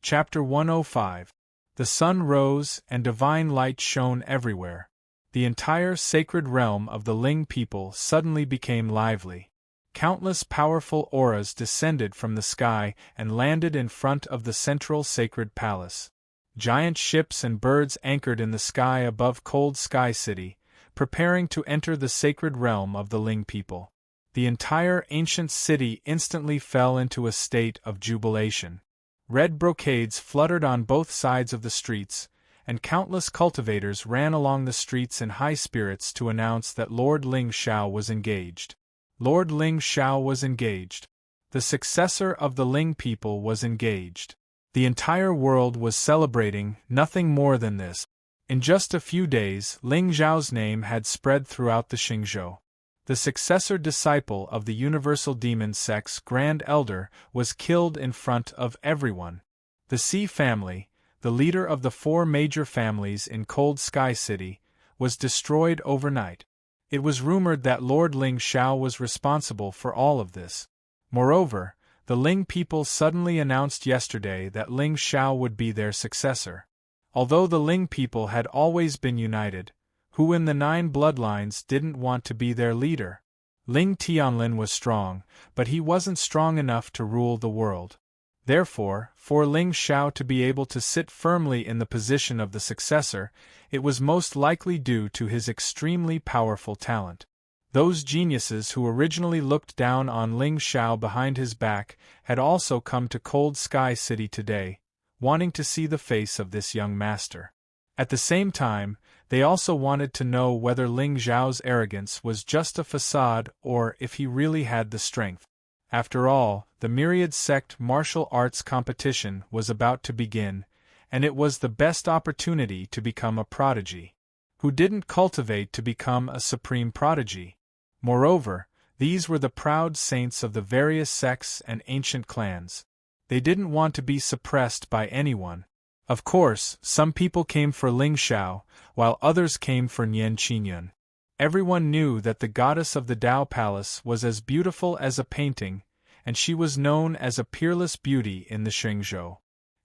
Chapter 105. The sun rose, and divine light shone everywhere. The entire sacred realm of the Ling people suddenly became lively. Countless powerful auras descended from the sky and landed in front of the central sacred palace. Giant ships and birds anchored in the sky above Cold Sky City, preparing to enter the sacred realm of the Ling people. The entire ancient city instantly fell into a state of jubilation. Red brocades fluttered on both sides of the streets, and countless cultivators ran along the streets in high spirits to announce that Lord Ling Xiao was engaged. Lord Ling Xiao was engaged. The successor of the Ling people was engaged. The entire world was celebrating, nothing more than this. In just a few days, Ling Xiao's name had spread throughout the Xingzhou. The successor disciple of the Universal Demon Sect's Grand Elder was killed in front of everyone. The Xi family, the leader of the four major families in Cold Sky City, was destroyed overnight. It was rumored that Lord Ling Xiao was responsible for all of this. Moreover, the Ling people suddenly announced yesterday that Ling Xiao would be their successor. Although the Ling people had always been united, who in the 9 bloodlines didn't want to be their leader? Ling Tianlin was strong, but he wasn't strong enough to rule the world. Therefore, for Ling Xiao to be able to sit firmly in the position of the successor, it was most likely due to his extremely powerful talent. Those geniuses who originally looked down on Ling Xiao behind his back had also come to Cold Sky City today, wanting to see the face of this young master. At the same time, they also wanted to know whether Ling Xiao's arrogance was just a facade or if he really had the strength. After all, the Myriad Sect martial arts competition was about to begin, and it was the best opportunity to become a prodigy. Who didn't cultivate to become a supreme prodigy? Moreover, these were the proud saints of the various sects and ancient clans. They didn't want to be suppressed by anyone. Of course, some people came for Ling Xiao, while others came for Nian Qingyun. Everyone knew that the goddess of the Dao Palace was as beautiful as a painting, and she was known as a peerless beauty in the Xingzhou.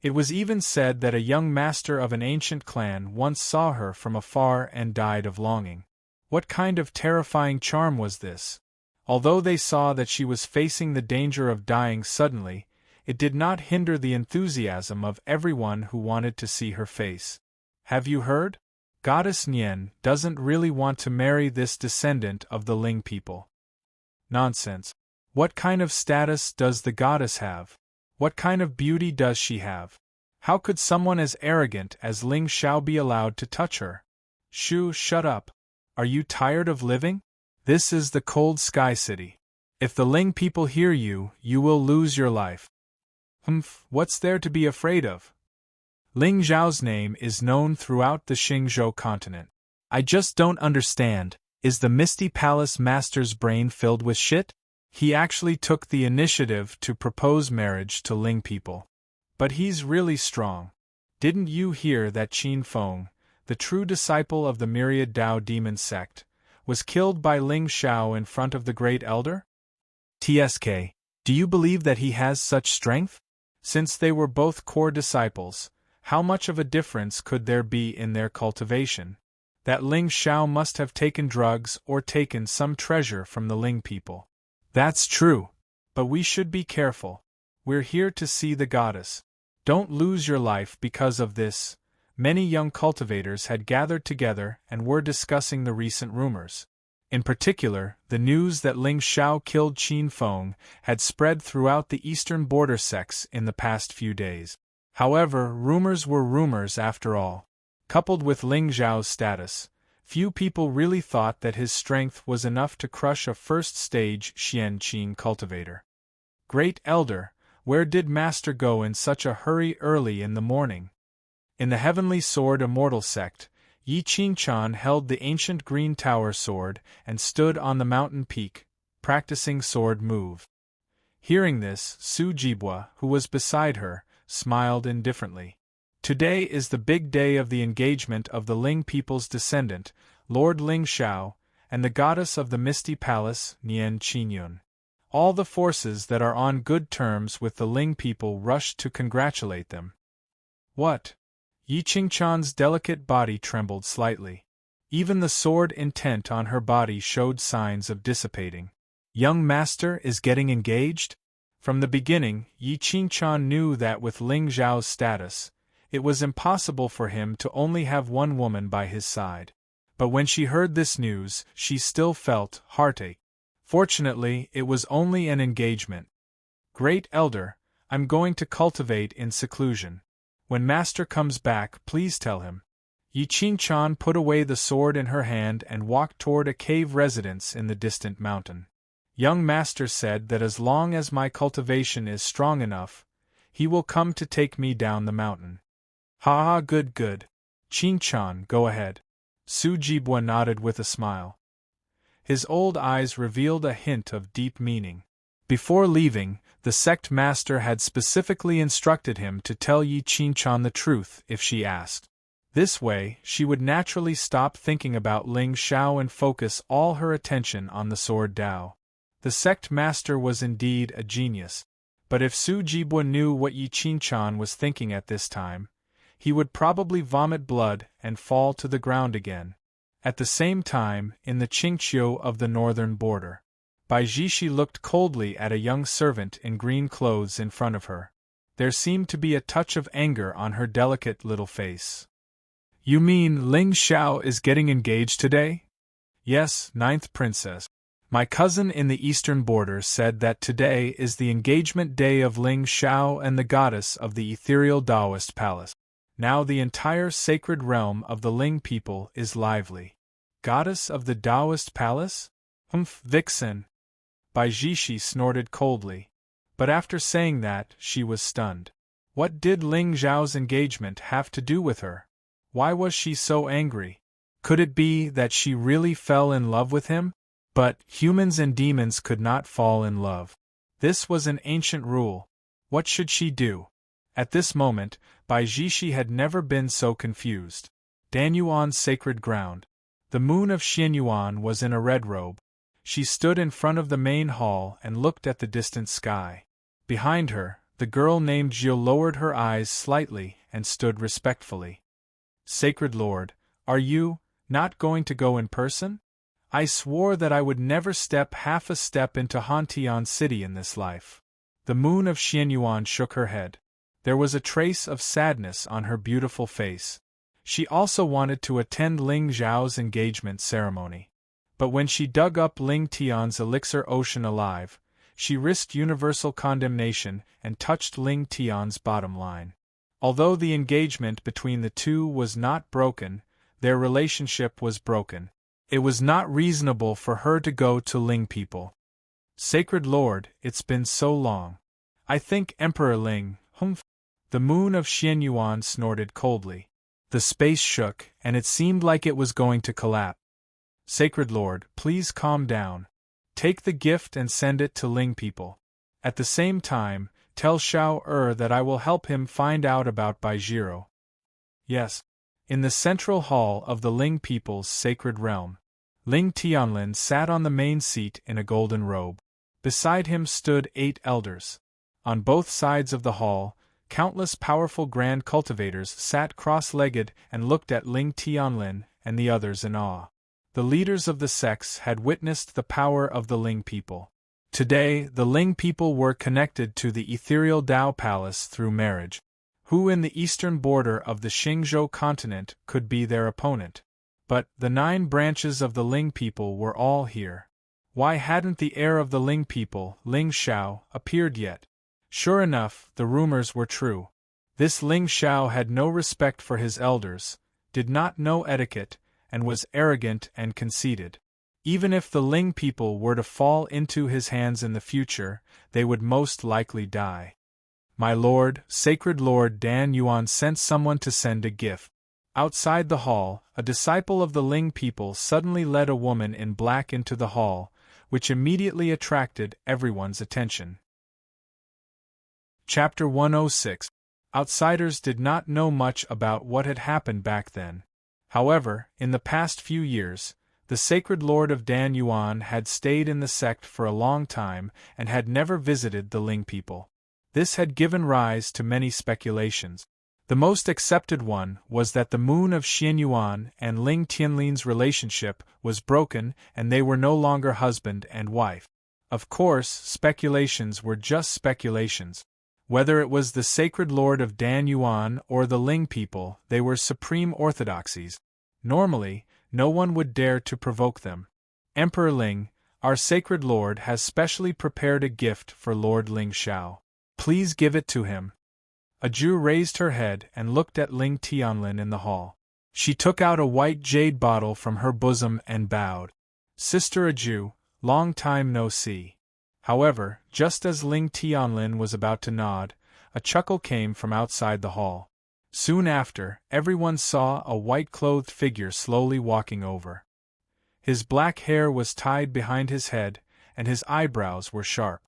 It was even said that a young master of an ancient clan once saw her from afar and died of longing. What kind of terrifying charm was this? Although they saw that she was facing the danger of dying suddenly, it did not hinder the enthusiasm of everyone who wanted to see her face. Have you heard? Goddess Nian doesn't really want to marry this descendant of the Ling people. Nonsense. What kind of status does the goddess have? What kind of beauty does she have? How could someone as arrogant as Ling Xiao be allowed to touch her? Shoo, shut up. Are you tired of living? This is the Cold Sky City. If the Ling people hear you, you will lose your life. What's there to be afraid of? Ling Xiao's name is known throughout the Xingzhou continent. I just don't understand, is the Misty Palace Master's brain filled with shit? He actually took the initiative to propose marriage to Ling people. But he's really strong. Didn't you hear that Qin Feng, the true disciple of the Myriad Dao Demon Sect, was killed by Ling Xiao in front of the Great Elder? TSK, do you believe that he has such strength? Since they were both core disciples, how much of a difference could there be in their cultivation? That Ling Xiao must have taken drugs or taken some treasure from the Ling people. That's true. But we should be careful. We're here to see the goddess. Don't lose your life because of this. Many young cultivators had gathered together and were discussing the recent rumors. In particular, the news that Ling Xiao killed Qin Feng had spread throughout the eastern border sects in the past few days. However, rumors were rumors after all. Coupled with Ling Xiao's status, few people really thought that his strength was enough to crush a first-stage Xianqin cultivator. Great Elder, where did Master go in such a hurry early in the morning? In the Heavenly Sword Immortal Sect, Yi Qingchan held the ancient green tower sword and stood on the mountain peak, practicing sword move. Hearing this, Su Jibwa, who was beside her, smiled indifferently. Today is the big day of the engagement of the Ling people's descendant, Lord Ling Xiao, and the goddess of the Misty Palace, Nian Qingyun. All the forces that are on good terms with the Ling people rushed to congratulate them. What? Yi Qingchan's delicate body trembled slightly. Even the sword intent on her body showed signs of dissipating. Young master is getting engaged? From the beginning, Yi Qingchan knew that with Ling Zhao's status, it was impossible for him to only have one woman by his side. But when she heard this news, she still felt heartache. Fortunately, it was only an engagement. Great Elder, I'm going to cultivate in seclusion. When Master comes back, please tell him. Yi Qingchan put away the sword in her hand and walked toward a cave residence in the distant mountain. Young Master said that as long as my cultivation is strong enough, he will come to take me down the mountain. Ha ha, good good. Qingchan, go ahead. Su Jibwa nodded with a smile. His old eyes revealed a hint of deep meaning. Before leaving, the sect master had specifically instructed him to tell Yi Qingchan the truth if she asked. This way, she would naturally stop thinking about Ling Xiao and focus all her attention on the sword Dao. The sect master was indeed a genius, but if Su Jibwa knew what Yi Qingchan was thinking at this time, he would probably vomit blood and fall to the ground again. At the same time, in the Qingqiu of the northern border, Bai Jishi looked coldly at a young servant in green clothes in front of her. There seemed to be a touch of anger on her delicate little face. You mean Ling Xiao is getting engaged today? Yes, ninth princess. My cousin in the eastern border said that today is the engagement day of Ling Xiao and the goddess of the ethereal Taoist palace. Now the entire sacred realm of the Ling people is lively. Goddess of the Taoist palace? Vixen. Bai Jishi snorted coldly. But after saying that, she was stunned. What did Ling Zhao's engagement have to do with her? Why was she so angry? Could it be that she really fell in love with him? But humans and demons could not fall in love. This was an ancient rule. What should she do? At this moment, Bai Jishi had never been so confused. Danyuan's sacred ground. The moon of Xianyuan was in a red robe. She stood in front of the main hall and looked at the distant sky. Behind her, the girl named Jiu lowered her eyes slightly and stood respectfully. Sacred Lord, are you not going to go in person? I swore that I would never step half a step into Hantian City in this life. The moon of Xianyuan shook her head. There was a trace of sadness on her beautiful face. She also wanted to attend Ling Zhao's engagement ceremony. But when she dug up Ling Tian's elixir ocean alive, she risked universal condemnation and touched Ling Tian's bottom line. Although the engagement between the two was not broken, their relationship was broken. It was not reasonable for her to go to Ling people. Sacred Lord, it's been so long. I think Emperor Ling, The moon of Xianyuan snorted coldly. The space shook, and it seemed like it was going to collapse. Sacred Lord, please calm down. Take the gift and send it to Ling people. At the same time, tell Xiao that I will help him find out about Baijiro. Yes. In the central hall of the Ling people's sacred realm, Ling Tianlin sat on the main seat in a golden robe. Beside him stood 8 elders. On both sides of the hall, countless powerful grand cultivators sat cross-legged and looked at Ling Tianlin and the others in awe. The leaders of the sects had witnessed the power of the Ling people. Today, the Ling people were connected to the ethereal Tao Palace through marriage. Who in the eastern border of the Xingzhou continent could be their opponent? But the 9 branches of the Ling people were all here. Why hadn't the heir of the Ling people, Ling Xiao, appeared yet? Sure enough, the rumors were true. This Ling Xiao had no respect for his elders, did not know etiquette, and was arrogant and conceited. Even if the Ling people were to fall into his hands in the future, they would most likely die. My lord, sacred Lord Dan Yuan sent someone to send a gift. Outside the hall, a disciple of the Ling people suddenly led a woman in black into the hall, which immediately attracted everyone's attention. Chapter 106. Outsiders did not know much about what had happened back then. However, in the past few years, the sacred Lord of Dan Yuan had stayed in the sect for a long time and had never visited the Ling people. This had given rise to many speculations. The most accepted one was that the moon of Xianyuan and Ling Tianlin's relationship was broken and they were no longer husband and wife. Of course, speculations were just speculations. Whether it was the sacred lord of Dan Yuan or the Ling people, they were supreme orthodoxies. Normally, no one would dare to provoke them. Emperor Ling, our sacred lord, has specially prepared a gift for Lord Ling Xiao. Please give it to him. A Jew raised her head and looked at Ling Tianlin in the hall. She took out a white jade bottle from her bosom and bowed. Sister Aju, long time no see. However, just as Ling Tianlin was about to nod, a chuckle came from outside the hall. Soon after, everyone saw a white-clothed figure slowly walking over. His black hair was tied behind his head, and his eyebrows were sharp.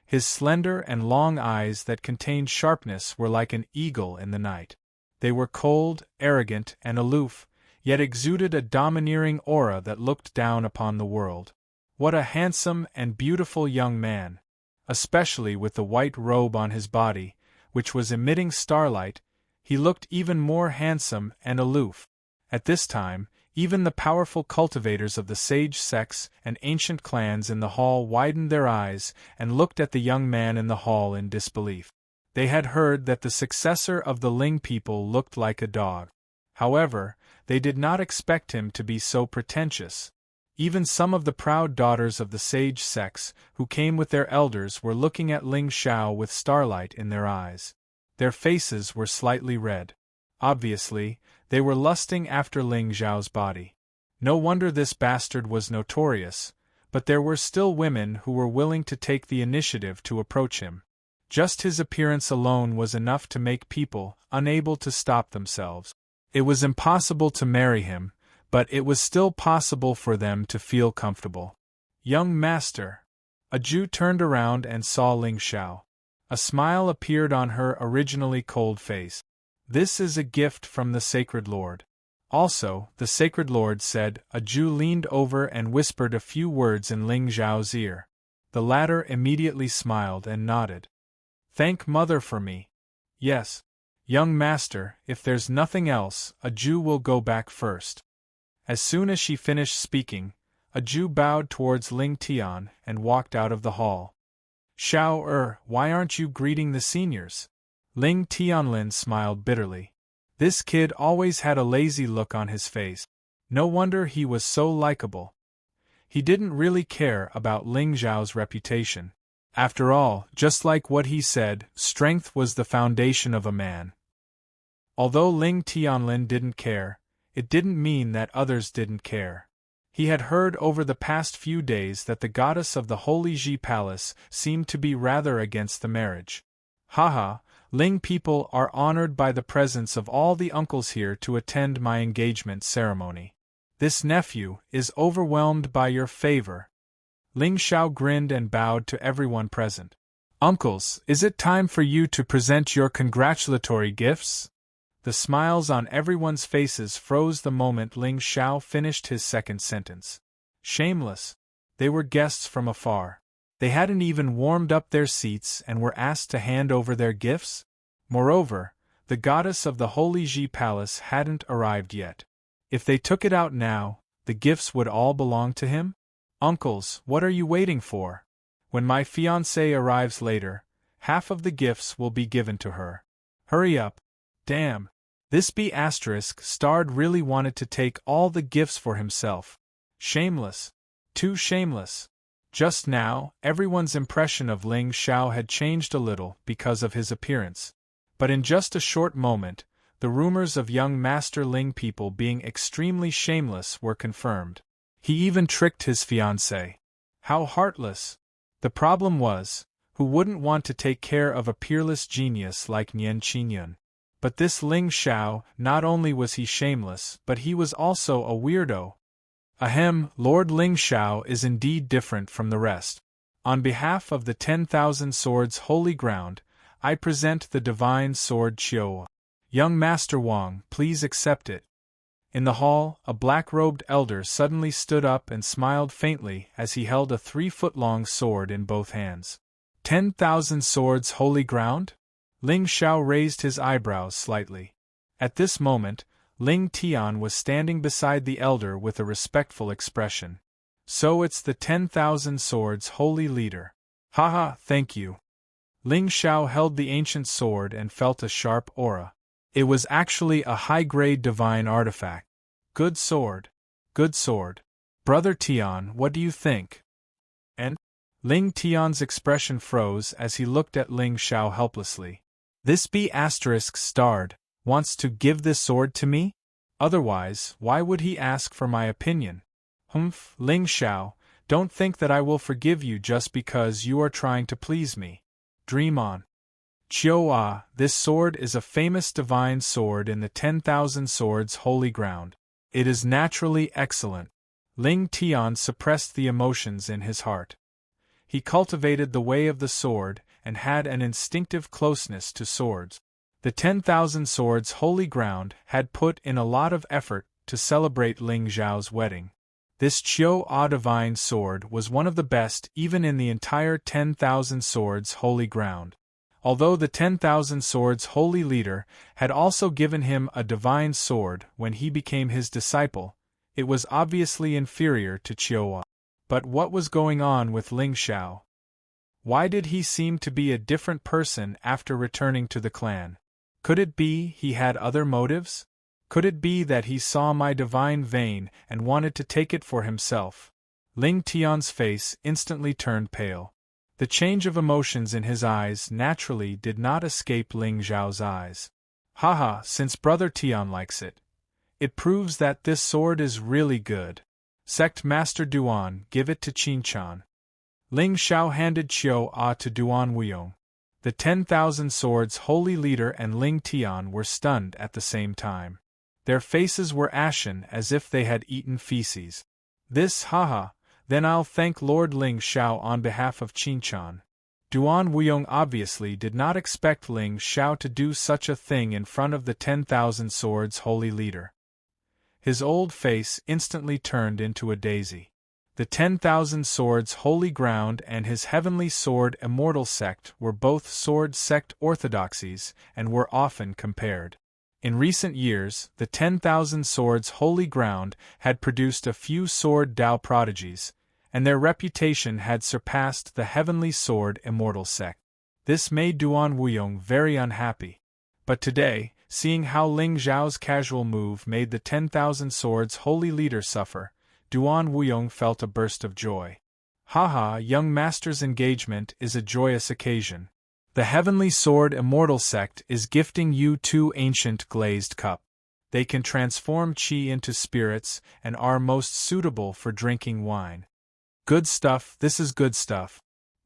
His slender and long eyes that contained sharpness were like an eagle in the night. They were cold, arrogant, and aloof, yet exuded a domineering aura that looked down upon the world. What a handsome and beautiful young man! Especially with the white robe on his body, which was emitting starlight, he looked even more handsome and aloof. At this time, even the powerful cultivators of the sage sects and ancient clans in the hall widened their eyes and looked at the young man in the hall in disbelief. They had heard that the successor of the Ling people looked like a dog. However, they did not expect him to be so pretentious. Even some of the proud daughters of the sage sects, who came with their elders, were looking at Ling Xiao with starlight in their eyes. Their faces were slightly red. Obviously, they were lusting after Ling Xiao's body. No wonder this bastard was notorious, but there were still women who were willing to take the initiative to approach him. Just his appearance alone was enough to make people unable to stop themselves. It was impossible to marry him, but it was still possible for them to feel comfortable. Young master! A Jew turned around and saw Ling Xiao. A smile appeared on her originally cold face. This is a gift from the Sacred Lord. Also, the Sacred Lord said. A Jew leaned over and whispered a few words in Ling Xiao's ear. The latter immediately smiled and nodded. Thank Mother for me. Yes. Young master, if there's nothing else, a Jew will go back first. As soon as she finished speaking, a Jew bowed towards Ling Tian and walked out of the hall. Xiao why aren't you greeting the seniors? Ling Tianlin smiled bitterly. This kid always had a lazy look on his face. No wonder he was so likable. He didn't really care about Ling Xiao's reputation. After all, just like what he said, strength was the foundation of a man. Although Ling Tianlin didn't care, it didn't mean that others didn't care. He had heard over the past few days that the goddess of the Holy Ji Palace seemed to be rather against the marriage. Haha, Ling people are honored by the presence of all the uncles here to attend my engagement ceremony. This nephew is overwhelmed by your favor. Ling Xiao grinned and bowed to everyone present. Uncles, is it time for you to present your congratulatory gifts? The smiles on everyone's faces froze the moment Ling Xiao finished his second sentence. Shameless. They were guests from afar. They hadn't even warmed up their seats and were asked to hand over their gifts? Moreover, the goddess of the Holy Ji Palace hadn't arrived yet. If they took it out now, the gifts would all belong to him? Uncles, what are you waiting for? When my fiancée arrives later, half of the gifts will be given to her. Hurry up. Damn. This B***** really wanted to take all the gifts for himself. Shameless. Too shameless. Just now, everyone's impression of Ling Xiao had changed a little because of his appearance. But in just a short moment, the rumors of young Master Ling people being extremely shameless were confirmed. He even tricked his fiancée. How heartless. The problem was, who wouldn't want to take care of a peerless genius like Nian Qingyun? But this Ling Xiao, not only was he shameless, but he was also a weirdo. Ahem, Lord Ling Xiao is indeed different from the rest. On behalf of the 10,000 Swords Holy Ground, I present the Divine Sword Qiu. Young Master Wang, please accept it. In the hall, a black-robed elder suddenly stood up and smiled faintly as he held a 3-foot-long sword in both hands. 10,000 Swords Holy Ground? Ling Xiao raised his eyebrows slightly. At this moment, Ling Tian was standing beside the elder with a respectful expression. So it's the 10,000 Swords holy leader. Haha, thank you. Ling Xiao held the ancient sword and felt a sharp aura. It was actually a high-grade divine artifact. Good sword. Good sword. Brother Tian, what do you think? And? Ling Tian's expression froze as he looked at Ling Xiao helplessly. This B** starred, wants to give this sword to me? Otherwise, why would he ask for my opinion? Humph, Ling Xiao, don't think that I will forgive you just because you are trying to please me. Dream on. Chiao, this sword is a famous divine sword in the 10,000 Swords holy ground. It is naturally excellent. Ling Tian suppressed the emotions in his heart. He cultivated the way of the sword and had an instinctive closeness to swords. The 10,000 Swords holy ground had put in a lot of effort to celebrate Ling Xiao's wedding. This Chiao divine sword was one of the best even in the entire 10,000 Swords holy ground. Although the 10,000 Swords holy leader had also given him a divine sword when he became his disciple, it was obviously inferior to Chiao. But what was going on with Ling Xiao? Why did he seem to be a different person after returning to the clan? Could it be he had other motives? Could it be that he saw my divine vein and wanted to take it for himself? Ling Tian's face instantly turned pale. The change of emotions in his eyes naturally did not escape Ling Xiao's eyes. Haha, since Brother Tian likes it. It proves that this sword is really good. Sect Master Duan, give it to Qinchan. Ling Xiao handed Chiao to Duan Wuyong. The 10,000 Swords holy leader and Ling Tian were stunned at the same time. Their faces were ashen as if they had eaten feces. This, haha, then I'll thank Lord Ling Xiao on behalf of Qinchan. Duan Wuyong obviously did not expect Ling Xiao to do such a thing in front of the 10,000 Swords holy leader. His old face instantly turned into a daisy. The 10,000 Swords holy ground and his heavenly sword immortal sect were both sword sect orthodoxies and were often compared. In recent years, the 10,000 Swords holy ground had produced a few sword Dao prodigies, and their reputation had surpassed the heavenly sword immortal sect. This made Duan Wuyong very unhappy. But today, seeing how Ling Xiao's casual move made the 10,000 Swords holy leader suffer, Duan Wuyong felt a burst of joy. Haha, young master's engagement is a joyous occasion. The Heavenly Sword Immortal Sect is gifting you 2 ancient glazed cup. They can transform qi into spirits and are most suitable for drinking wine. Good stuff, this is good stuff.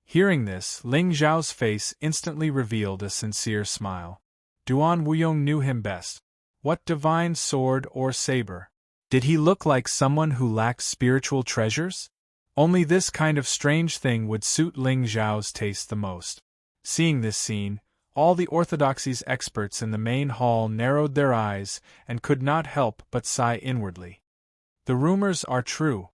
Hearing this, Ling Xiao's face instantly revealed a sincere smile. Duan Wuyong knew him best. What divine sword or saber? Did he look like someone who lacked spiritual treasures? Only this kind of strange thing would suit Ling Xiao's taste the most. Seeing this scene, all the orthodoxies experts in the main hall narrowed their eyes and could not help but sigh inwardly. The rumors are true.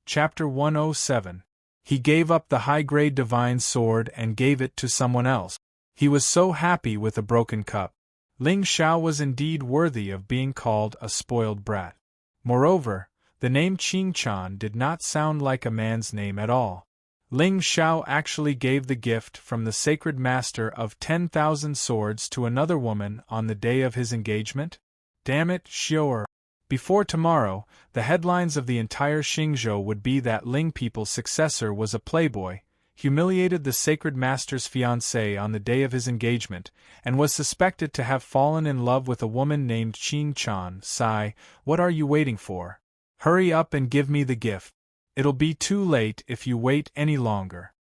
Chapter 107. He gave up the high-grade divine sword and gave it to someone else. He was so happy with a broken cup. Ling Xiao was indeed worthy of being called a spoiled brat. Moreover, the name Qinchan did not sound like a man's name at all. Ling Xiao actually gave the gift from the sacred master of 10,000 swords to another woman on the day of his engagement? Damn it, sure. Before tomorrow, the headlines of the entire Xingzhou would be that Ling people's successor was a playboy, humiliated the sacred master's fiancée on the day of his engagement, and was suspected to have fallen in love with a woman named Qinchan. Sigh, what are you waiting for? Hurry up and give me the gift. It'll be too late if you wait any longer.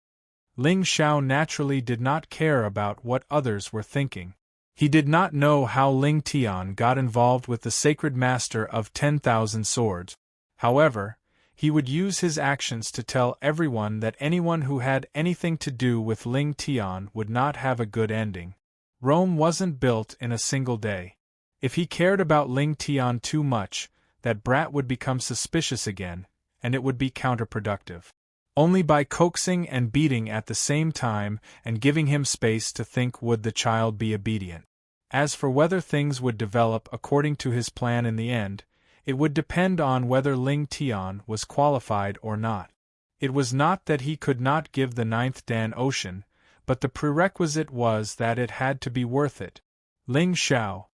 Ling Xiao naturally did not care about what others were thinking. He did not know how Ling Tian got involved with the sacred master of 10,000 swords. However, he would use his actions to tell everyone that anyone who had anything to do with Ling Tian would not have a good ending. Rome wasn't built in a single day. If he cared about Ling Tian too much, that brat would become suspicious again, and it would be counterproductive. Only by coaxing and beating at the same time and giving him space to think would the child be obedient. As for whether things would develop according to his plan in the end, it would depend on whether Ling Tian was qualified or not. It was not that he could not give the ninth Dan Ocean, but the prerequisite was that it had to be worth it. Ling Xiao.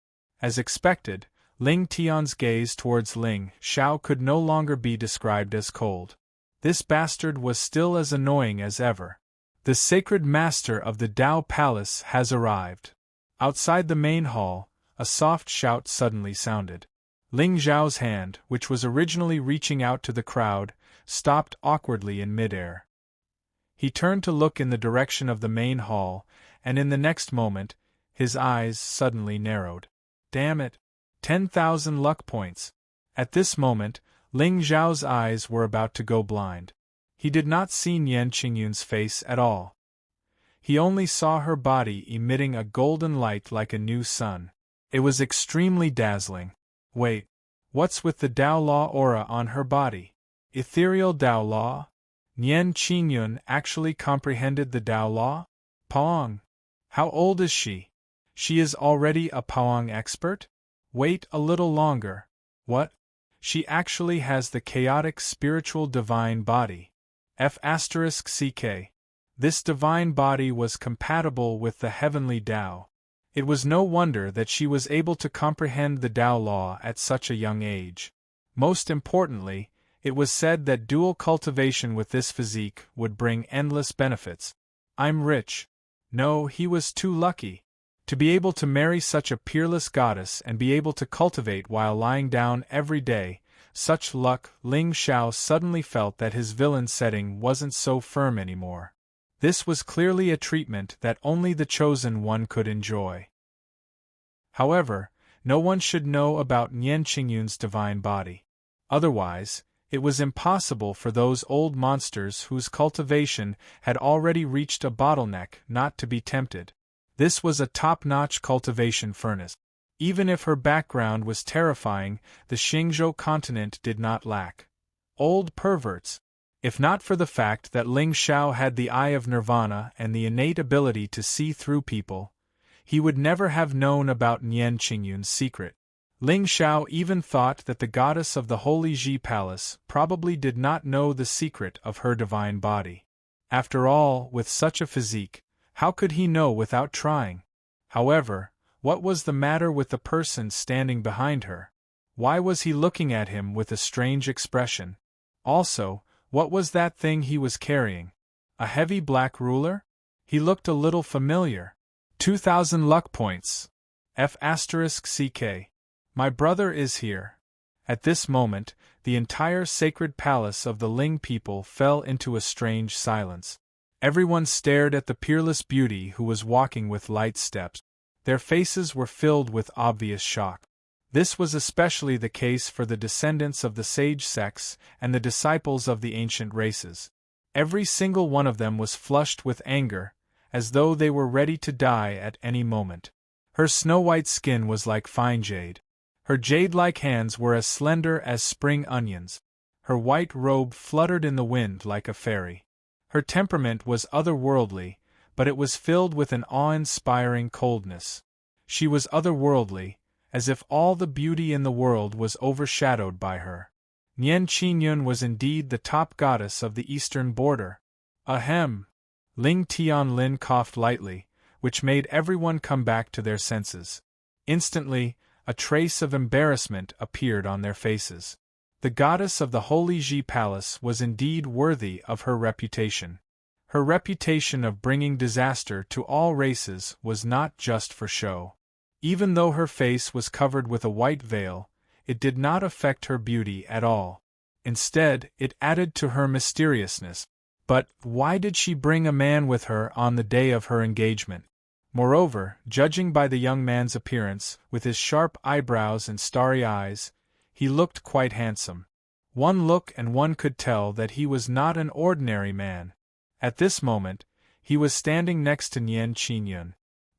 As expected, Ling Tian's gaze towards Ling Xiao could no longer be described as cold. This bastard was still as annoying as ever. The sacred master of the Dao Palace has arrived. Outside the main hall, a soft shout suddenly sounded. Ling Xiao's hand, which was originally reaching out to the crowd, stopped awkwardly in midair. He turned to look in the direction of the main hall, and in the next moment, his eyes suddenly narrowed. Damn it! 10,000 luck points! At this moment, Ling Xiao's eyes were about to go blind. He did not see Nian Qingyun's face at all. He only saw her body emitting a golden light like a new sun. It was extremely dazzling. Wait, what's with the Dao Law aura on her body? Ethereal Dao Law? Nian Qingyun actually comprehended the Dao Law? Paong. How old is she? She is already a Paong expert? Wait a little longer. What? She actually has the chaotic spiritual divine body. F***ck. This divine body was compatible with the heavenly Tao. It was no wonder that she was able to comprehend the Tao Law at such a young age. Most importantly, it was said that dual cultivation with this physique would bring endless benefits. I'm rich. No, he was too lucky. To be able to marry such a peerless goddess and be able to cultivate while lying down every day, such luck. Ling Xiao suddenly felt that his villain setting wasn't so firm anymore. This was clearly a treatment that only the chosen one could enjoy. However, no one should know about Nian Qingyun's divine body. Otherwise, it was impossible for those old monsters whose cultivation had already reached a bottleneck not to be tempted. This was a top-notch cultivation furnace. Even if her background was terrifying, the Xingzhou continent did not lack old perverts. If not for the fact that Ling Xiao had the eye of nirvana and the innate ability to see through people, he would never have known about Nian Qingyun's secret. Ling Xiao even thought that the goddess of the Holy Ji Palace probably did not know the secret of her divine body. After all, with such a physique, how could he know without trying? However, what was the matter with the person standing behind her? Why was he looking at him with a strange expression? Also, what was that thing he was carrying? A heavy black ruler? He looked a little familiar. 2,000 luck points. F***ck. My brother is here. At this moment, the entire sacred palace of the Ling people fell into a strange silence. Everyone stared at the peerless beauty who was walking with light steps. Their faces were filled with obvious shock. This was especially the case for the descendants of the sage sects and the disciples of the ancient races. Every single one of them was flushed with anger, as though they were ready to die at any moment. Her snow-white skin was like fine jade. Her jade-like hands were as slender as spring onions. Her white robe fluttered in the wind like a fairy. Her temperament was otherworldly, but it was filled with an awe-inspiring coldness. She was otherworldly, as if all the beauty in the world was overshadowed by her. Nian Qingyun was indeed the top goddess of the eastern border. Ahem! Ling Tianlin coughed lightly, which made everyone come back to their senses. Instantly, a trace of embarrassment appeared on their faces. The goddess of the Holy Ji Palace was indeed worthy of her reputation. Her reputation of bringing disaster to all races was not just for show. Even though her face was covered with a white veil, it did not affect her beauty at all. Instead, it added to her mysteriousness. But why did she bring a man with her on the day of her engagement? Moreover, judging by the young man's appearance, with his sharp eyebrows and starry eyes, he looked quite handsome. One look and one could tell that he was not an ordinary man. At this moment, he was standing next to Nian Qingyun.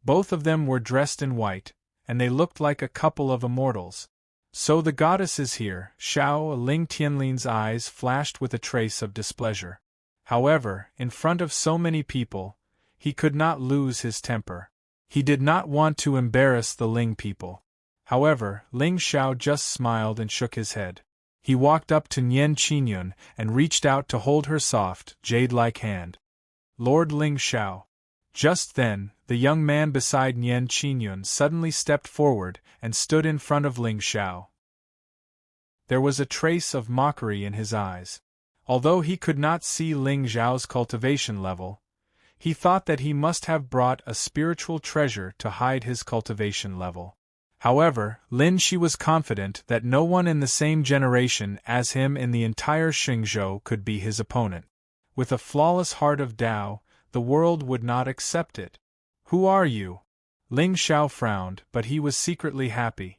Both of them were dressed in white, and they looked like a couple of immortals. So the goddess is here. Ling Tianlin's eyes flashed with a trace of displeasure. However, in front of so many people, he could not lose his temper. He did not want to embarrass the Ling people. However, Ling Xiao just smiled and shook his head. He walked up to Nian Qingyun and reached out to hold her soft, jade-like hand. Lord Ling Xiao. Just then, the young man beside Nian Qingyun suddenly stepped forward and stood in front of Ling Xiao. There was a trace of mockery in his eyes. Although he could not see Ling Xiao's cultivation level, he thought that he must have brought a spiritual treasure to hide his cultivation level. However, Lin Shi was confident that no one in the same generation as him in the entire Xingzhou could be his opponent. With a flawless heart of Tao, the world would not accept it. Who are you? Ling Xiao frowned, but he was secretly happy.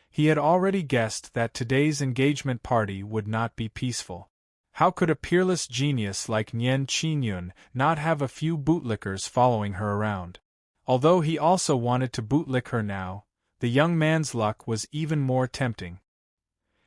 He had already guessed that today's engagement party would not be peaceful. How could a peerless genius like Nian Qingyun not have a few bootlickers following her around? Although he also wanted to bootlick her now, the young man's luck was even more tempting.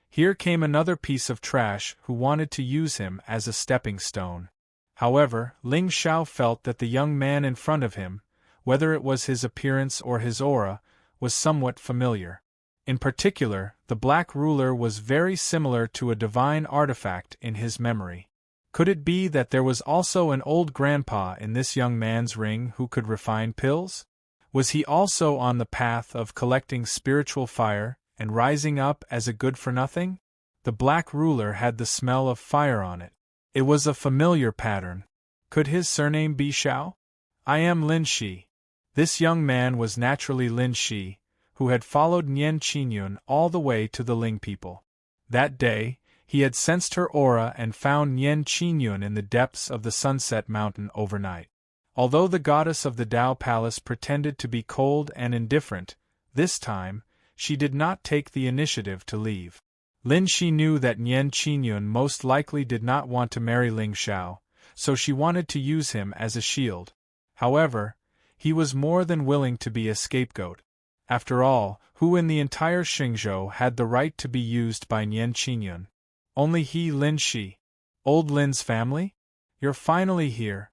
Here came another piece of trash who wanted to use him as a stepping stone. However, Ling Xiao felt that the young man in front of him, whether it was his appearance or his aura, was somewhat familiar. In particular, the Black Ruler was very similar to a divine artifact in his memory. Could it be that there was also an old grandpa in this young man's ring who could refine pills? Was he also on the path of collecting spiritual fire and rising up as a good-for-nothing? The Black Ruler had the smell of fire on it. It was a familiar pattern. Could his surname be Xiao? I am Lin Shi. This young man was naturally Lin Shi, who had followed Nian Qingyun all the way to the Ling people. That day, he had sensed her aura and found Nian Qingyun in the depths of the Sunset Mountain overnight. Although the goddess of the Tao Palace pretended to be cold and indifferent, this time, she did not take the initiative to leave. Lin Shi knew that Nian Qingyun most likely did not want to marry Ling Xiao, so she wanted to use him as a shield. However, he was more than willing to be a scapegoat. After all, who in the entire Xingzhou had the right to be used by Nian Qingyun? Only he, Lin Shi. Old Lin's family? You're finally here.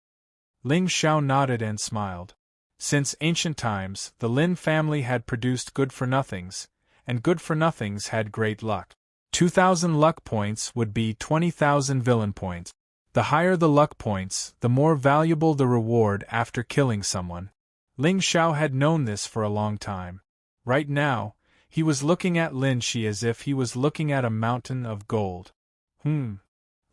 Ling Xiao nodded and smiled. Since ancient times, the Lin family had produced good-for-nothings, and good-for-nothings had great luck. 2,000 luck points would be 20,000 villain points. The higher the luck points, the more valuable the reward after killing someone. Ling Xiao had known this for a long time. Right now, he was looking at Lin Shi as if he was looking at a mountain of gold.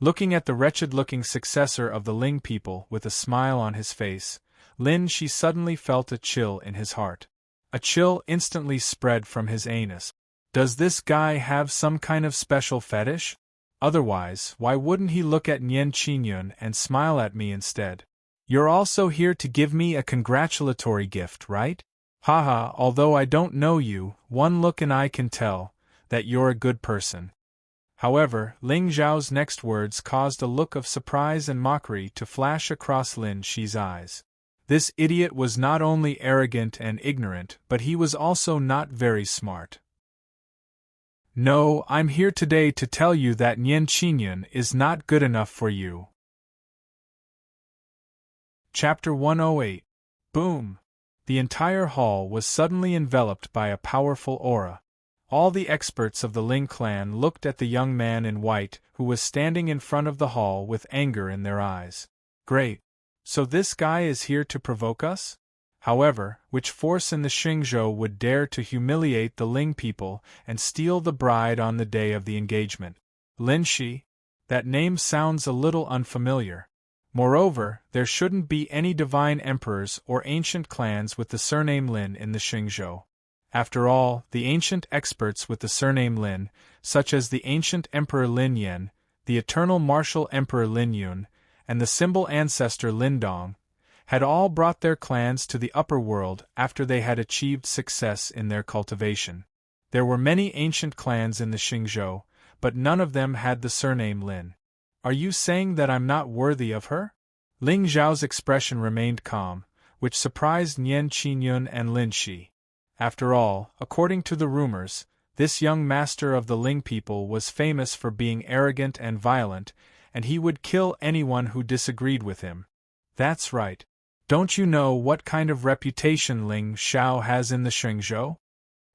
Looking at the wretched-looking successor of the Ling people with a smile on his face, Lin Shi suddenly felt a chill in his heart. A chill instantly spread from his anus. Does this guy have some kind of special fetish? Otherwise, why wouldn't he look at Nian Qingyun and smile at me instead? You're also here to give me a congratulatory gift, right? Haha, although I don't know you, one look and I can tell that you're a good person. However, Ling Xiao's next words caused a look of surprise and mockery to flash across Lin Shi's eyes. This idiot was not only arrogant and ignorant, but he was also not very smart. No, I'm here today to tell you that Nian Qingyun is not good enough for you. Chapter 108. Boom! The entire hall was suddenly enveloped by a powerful aura. All the experts of the Ling clan looked at the young man in white who was standing in front of the hall with anger in their eyes. Great! So this guy is here to provoke us? However, which force in the Xingzhou would dare to humiliate the Ling people and steal the bride on the day of the engagement? Lin Shi? That name sounds a little unfamiliar. Moreover, there shouldn't be any divine emperors or ancient clans with the surname Lin in the Xingzhou. After all, the ancient experts with the surname Lin, such as the ancient Emperor Lin Yan, the eternal martial Emperor Lin Yun, and the symbol ancestor Lin Dong, had all brought their clans to the upper world after they had achieved success in their cultivation. There were many ancient clans in the Xingzhou, but none of them had the surname Lin. Are you saying that I'm not worthy of her? Ling Xiao's expression remained calm, which surprised Nian Qingyun and Lin Shi. After all, according to the rumors, this young master of the Ling people was famous for being arrogant and violent, and he would kill anyone who disagreed with him. That's right. Don't you know what kind of reputation Ling Xiao has in the Xingzhou?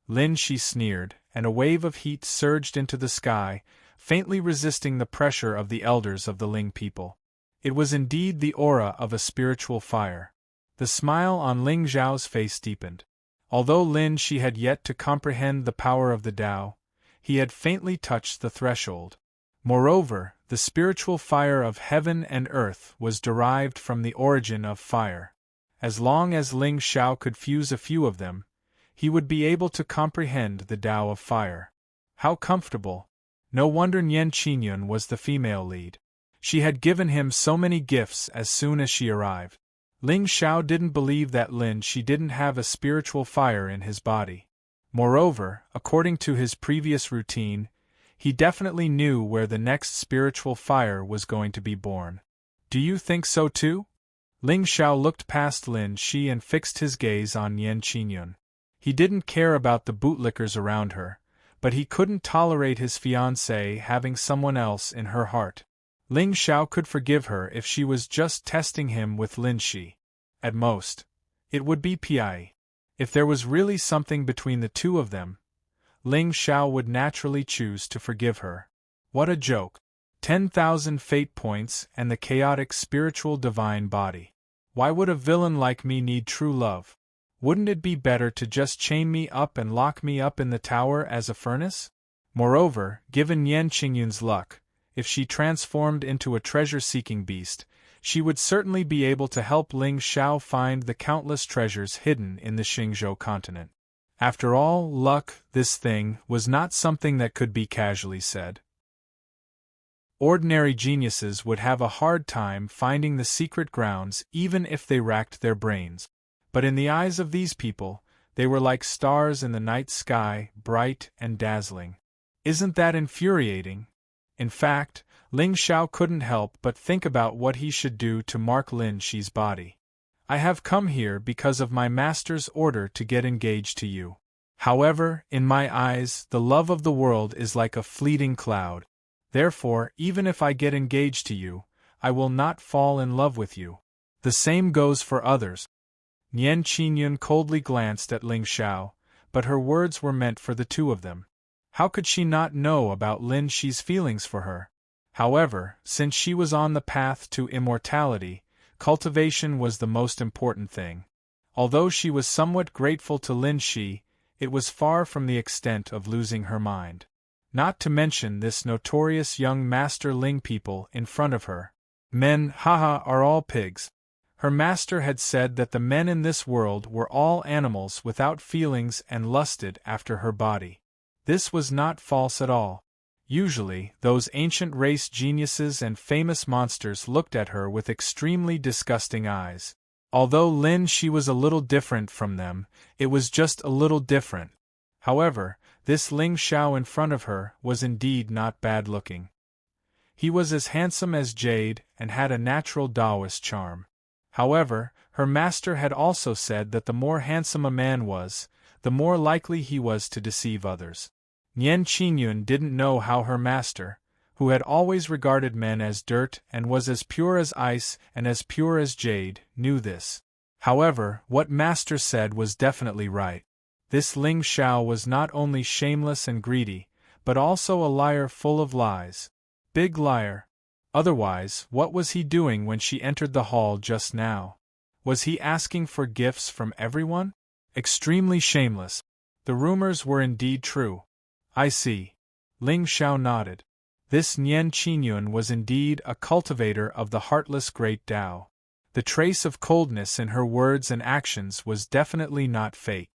Lin Shi sneered, and a wave of heat surged into the sky, faintly resisting the pressure of the elders of the Ling people. It was indeed the aura of a spiritual fire. The smile on Ling Zhao's face deepened. Although Lin Shi had yet to comprehend the power of the Tao, he had faintly touched the threshold. Moreover, the spiritual fire of heaven and earth was derived from the origin of fire. As long as Ling Xiao could fuse a few of them, he would be able to comprehend the Tao of fire. How comfortable! No wonder Nian Qingyun was the female lead. She had given him so many gifts as soon as she arrived. Ling Xiao didn't believe that Lin Shi didn't have a spiritual fire in his body. Moreover, according to his previous routine, he definitely knew where the next spiritual fire was going to be born. Do you think so too? Ling Xiao looked past Lin Shi and fixed his gaze on Nian Qingyun. He didn't care about the bootlickers around her, but he couldn't tolerate his fiancée having someone else in her heart. Ling Xiao could forgive her if she was just testing him with Lin Shi. At most, it would be PI. If there was really something between the two of them, Ling Xiao would naturally choose to forgive her. What a joke! 10,000 fate points and the chaotic spiritual divine body. Why would a villain like me need true love? Wouldn't it be better to just chain me up and lock me up in the tower as a furnace? Moreover, given Nian Qingyun's luck, if she transformed into a treasure-seeking beast, she would certainly be able to help Ling Xiao find the countless treasures hidden in the Xingzhou continent. After all, luck, this thing, was not something that could be casually said. Ordinary geniuses would have a hard time finding the secret grounds even if they racked their brains. But in the eyes of these people, they were like stars in the night sky, bright and dazzling. Isn't that infuriating? In fact, Ling Xiao couldn't help but think about what he should do to mark Lin Shi's body. I have come here because of my master's order to get engaged to you. However, in my eyes, the love of the world is like a fleeting cloud. Therefore, even if I get engaged to you, I will not fall in love with you. The same goes for others. Nian Qingyun coldly glanced at Ling Xiao, but her words were meant for the two of them. How could she not know about Lin Shi's feelings for her? However, since she was on the path to immortality, cultivation was the most important thing. Although she was somewhat grateful to Lin Shi, it was far from the extent of losing her mind. Not to mention this notorious young master Ling people in front of her. Men, haha, are all pigs. Her master had said that the men in this world were all animals without feelings and lusted after her body. This was not false at all. Usually, those ancient race geniuses and famous monsters looked at her with extremely disgusting eyes. Although Lin Shi was a little different from them, it was just a little different. However, this Ling Xiao in front of her was indeed not bad-looking. He was as handsome as jade and had a natural Taoist charm. However, her master had also said that the more handsome a man was, the more likely he was to deceive others. Nian Qingyun didn't know how her master, who had always regarded men as dirt and was as pure as ice and as pure as jade, knew this. However, what master said was definitely right. This Ling Xiao was not only shameless and greedy, but also a liar full of lies. Big liar. Otherwise, what was he doing when she entered the hall just now? Was he asking for gifts from everyone? Extremely shameless. The rumors were indeed true. I see. Ling Xiao nodded. This Nian Qingyun was indeed a cultivator of the heartless great Tao. The trace of coldness in her words and actions was definitely not fake.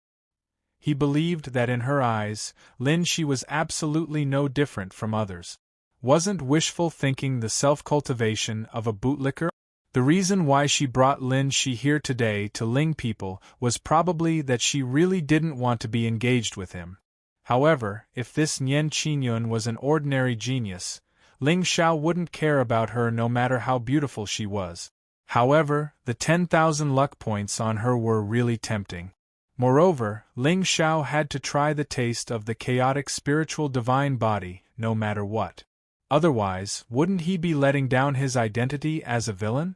He believed that in her eyes, Lin Shi was absolutely no different from others. Wasn't wishful thinking the self-cultivation of a bootlicker? The reason why she brought Lin Shi here today to Ling people was probably that she really didn't want to be engaged with him. However, if this Nian Qingyun was an ordinary genius, Ling Xiao wouldn't care about her no matter how beautiful she was. However, the 10,000 luck points on her were really tempting. Moreover, Ling Xiao had to try the taste of the chaotic spiritual divine body, no matter what. Otherwise, wouldn't he be letting down his identity as a villain?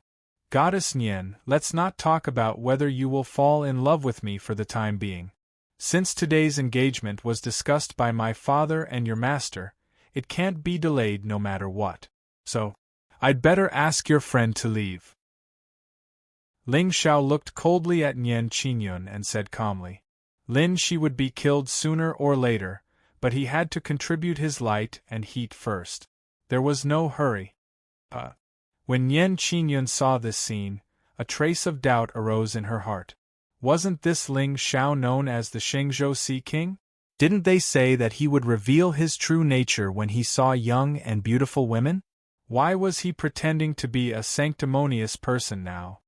Goddess Nian, let's not talk about whether you will fall in love with me for the time being. Since today's engagement was discussed by my father and your master, it can't be delayed no matter what. So, I'd better ask your friend to leave. Ling Xiao looked coldly at Nian Qingyun and said calmly. Lin Shi would be killed sooner or later, but he had to contribute his light and heat first. There was no hurry. When Nian Qingyun saw this scene, a trace of doubt arose in her heart. Wasn't this Ling Xiao known as the Xingzhou Sea King? Didn't they say that he would reveal his true nature when he saw young and beautiful women? Why was he pretending to be a sanctimonious person now?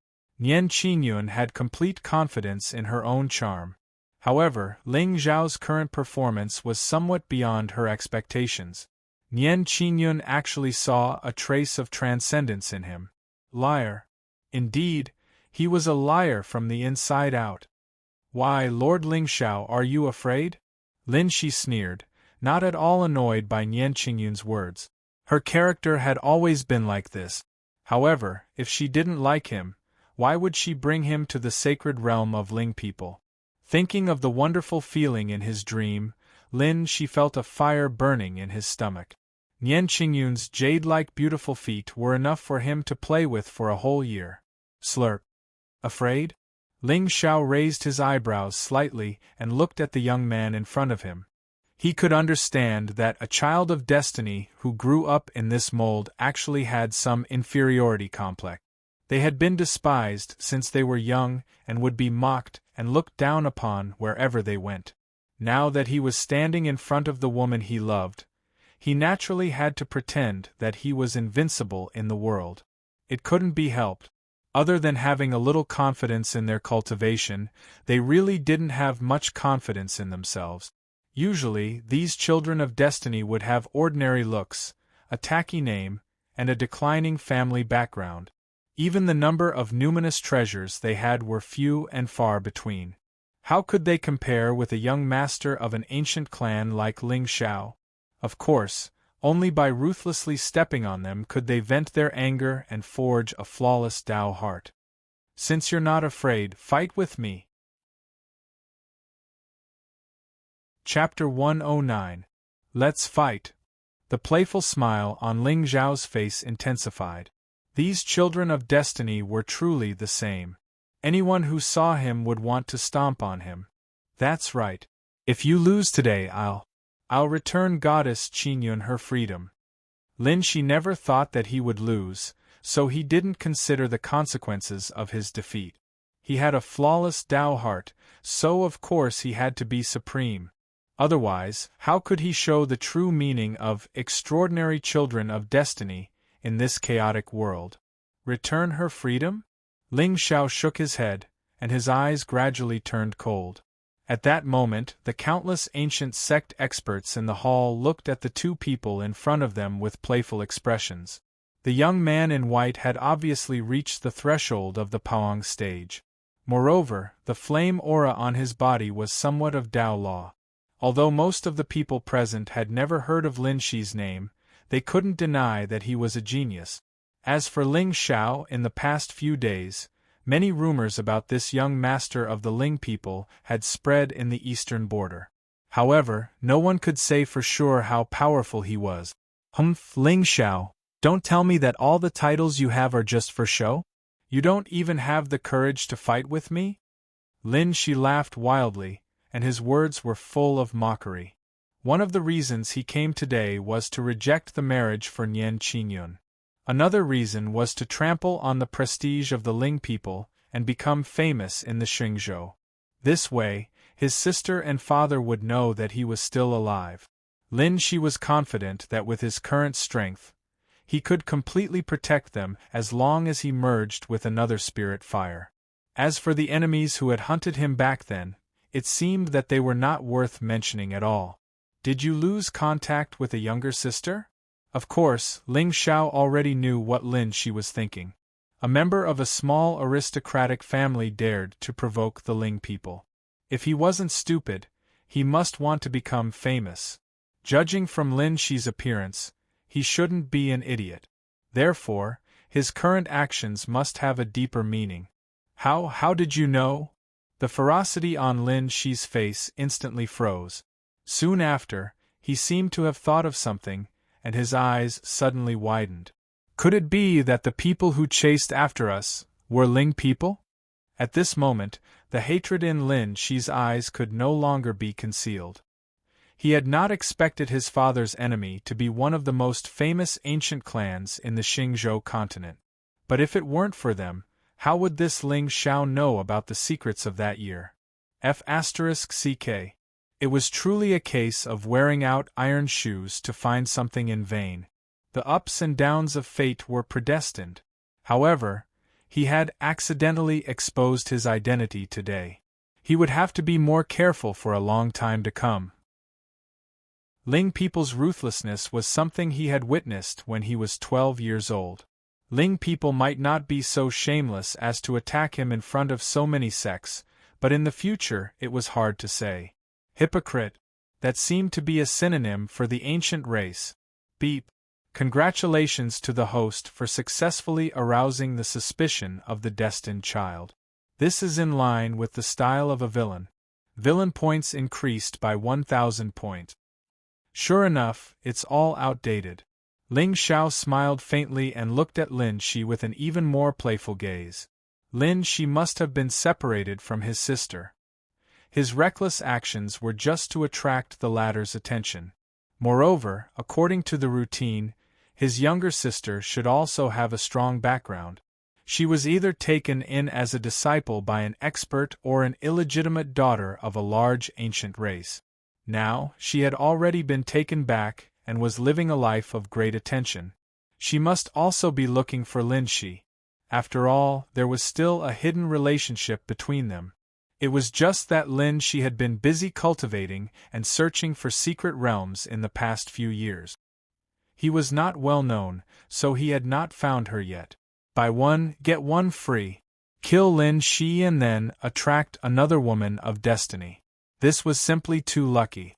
Nian Qingyun had complete confidence in her own charm. However, Ling Xiao's current performance was somewhat beyond her expectations. Nian Qingyun actually saw a trace of transcendence in him. Liar. Indeed, he was a liar from the inside out. Why, Lord Ling Xiao, are you afraid? Lin Shi sneered, not at all annoyed by Nian Qingyun's words. Her character had always been like this. However, if she didn't like him, why would she bring him to the sacred realm of Ling people? Thinking of the wonderful feeling in his dream, Lin Shi felt a fire burning in his stomach. Nian Qingyun's jade-like beautiful feet were enough for him to play with for a whole year. Slurp. Afraid? Ling Xiao raised his eyebrows slightly and looked at the young man in front of him. He could understand that a child of destiny who grew up in this mold actually had some inferiority complex. They had been despised since they were young and would be mocked and looked down upon wherever they went. Now that he was standing in front of the woman he loved, he naturally had to pretend that he was invincible in the world. It couldn't be helped. Other than having a little confidence in their cultivation, they really didn't have much confidence in themselves. Usually, these children of destiny would have ordinary looks, a tacky name, and a declining family background. Even the number of numinous treasures they had were few and far between. How could they compare with a young master of an ancient clan like Ling Xiao? Of course, only by ruthlessly stepping on them could they vent their anger and forge a flawless Tao heart. Since you're not afraid, fight with me. Chapter 109. Let's fight. The playful smile on Ling Xiao's face intensified. These children of destiny were truly the same. Anyone who saw him would want to stomp on him. That's right. If you lose today, I'll return Goddess Qingyun her freedom. Lin Shi never thought that he would lose, so he didn't consider the consequences of his defeat. He had a flawless Tao heart, so of course he had to be supreme. Otherwise, how could he show the true meaning of extraordinary children of destiny in this chaotic world? Return her freedom? Ling Xiao shook his head, and his eyes gradually turned cold. At that moment, the countless ancient sect experts in the hall looked at the two people in front of them with playful expressions. The young man in white had obviously reached the threshold of the Paong stage. Moreover, the flame aura on his body was somewhat of Tao law. Although most of the people present had never heard of Lin Shi's name, they couldn't deny that he was a genius. As for Ling Xiao, in the past few days, many rumors about this young master of the Ling people had spread in the eastern border. However, no one could say for sure how powerful he was. Ling Xiao, don't tell me that all the titles you have are just for show? You don't even have the courage to fight with me? Lin Shi laughed wildly, and his words were full of mockery. One of the reasons he came today was to reject the marriage for Nian Qingyun. Another reason was to trample on the prestige of the Ling people and become famous in the Xingzhou. This way, his sister and father would know that he was still alive. Lin Shi was confident that with his current strength, he could completely protect them as long as he merged with another spirit fire. As for the enemies who had hunted him back then, it seemed that they were not worth mentioning at all. Did you lose contact with a younger sister? Of course, Ling Xiao already knew what Lin Shi was thinking. A member of a small aristocratic family dared to provoke the Ling people. If he wasn't stupid, he must want to become famous. Judging from Lin Shi's appearance, he shouldn't be an idiot. Therefore, his current actions must have a deeper meaning. How did you know? The ferocity on Lin Shi's face instantly froze. Soon after, he seemed to have thought of something, and his eyes suddenly widened. Could it be that the people who chased after us were Ling people? At this moment, the hatred in Lin Shi's eyes could no longer be concealed. He had not expected his father's enemy to be one of the most famous ancient clans in the Xingzhou continent. But if it weren't for them, how would this Ling Xiao know about the secrets of that year? F***ck. It was truly a case of wearing out iron shoes to find something in vain. The ups and downs of fate were predestined. However, he had accidentally exposed his identity today. He would have to be more careful for a long time to come. Ling people's ruthlessness was something he had witnessed when he was 12 years old. Ling people might not be so shameless as to attack him in front of so many sects, but in the future it was hard to say. Hypocrite. That seemed to be a synonym for the ancient race. Beep. Congratulations to the host for successfully arousing the suspicion of the destined child. This is in line with the style of a villain. Villain points increased by 1,000 points. Sure enough, it's all outdated. Ling Xiao smiled faintly and looked at Lin Shi with an even more playful gaze. Lin Shi must have been separated from his sister. His reckless actions were just to attract the latter's attention. Moreover, according to the routine, his younger sister should also have a strong background. She was either taken in as a disciple by an expert or an illegitimate daughter of a large ancient race. Now, she had already been taken back and was living a life of great attention. She must also be looking for Lin Shi. After all, there was still a hidden relationship between them. It was just that Lin Shi had been busy cultivating and searching for secret realms in the past few years. He was not well known, so he had not found her yet. Buy one, get one free. Kill Lin Shi and then attract another woman of destiny. This was simply too lucky.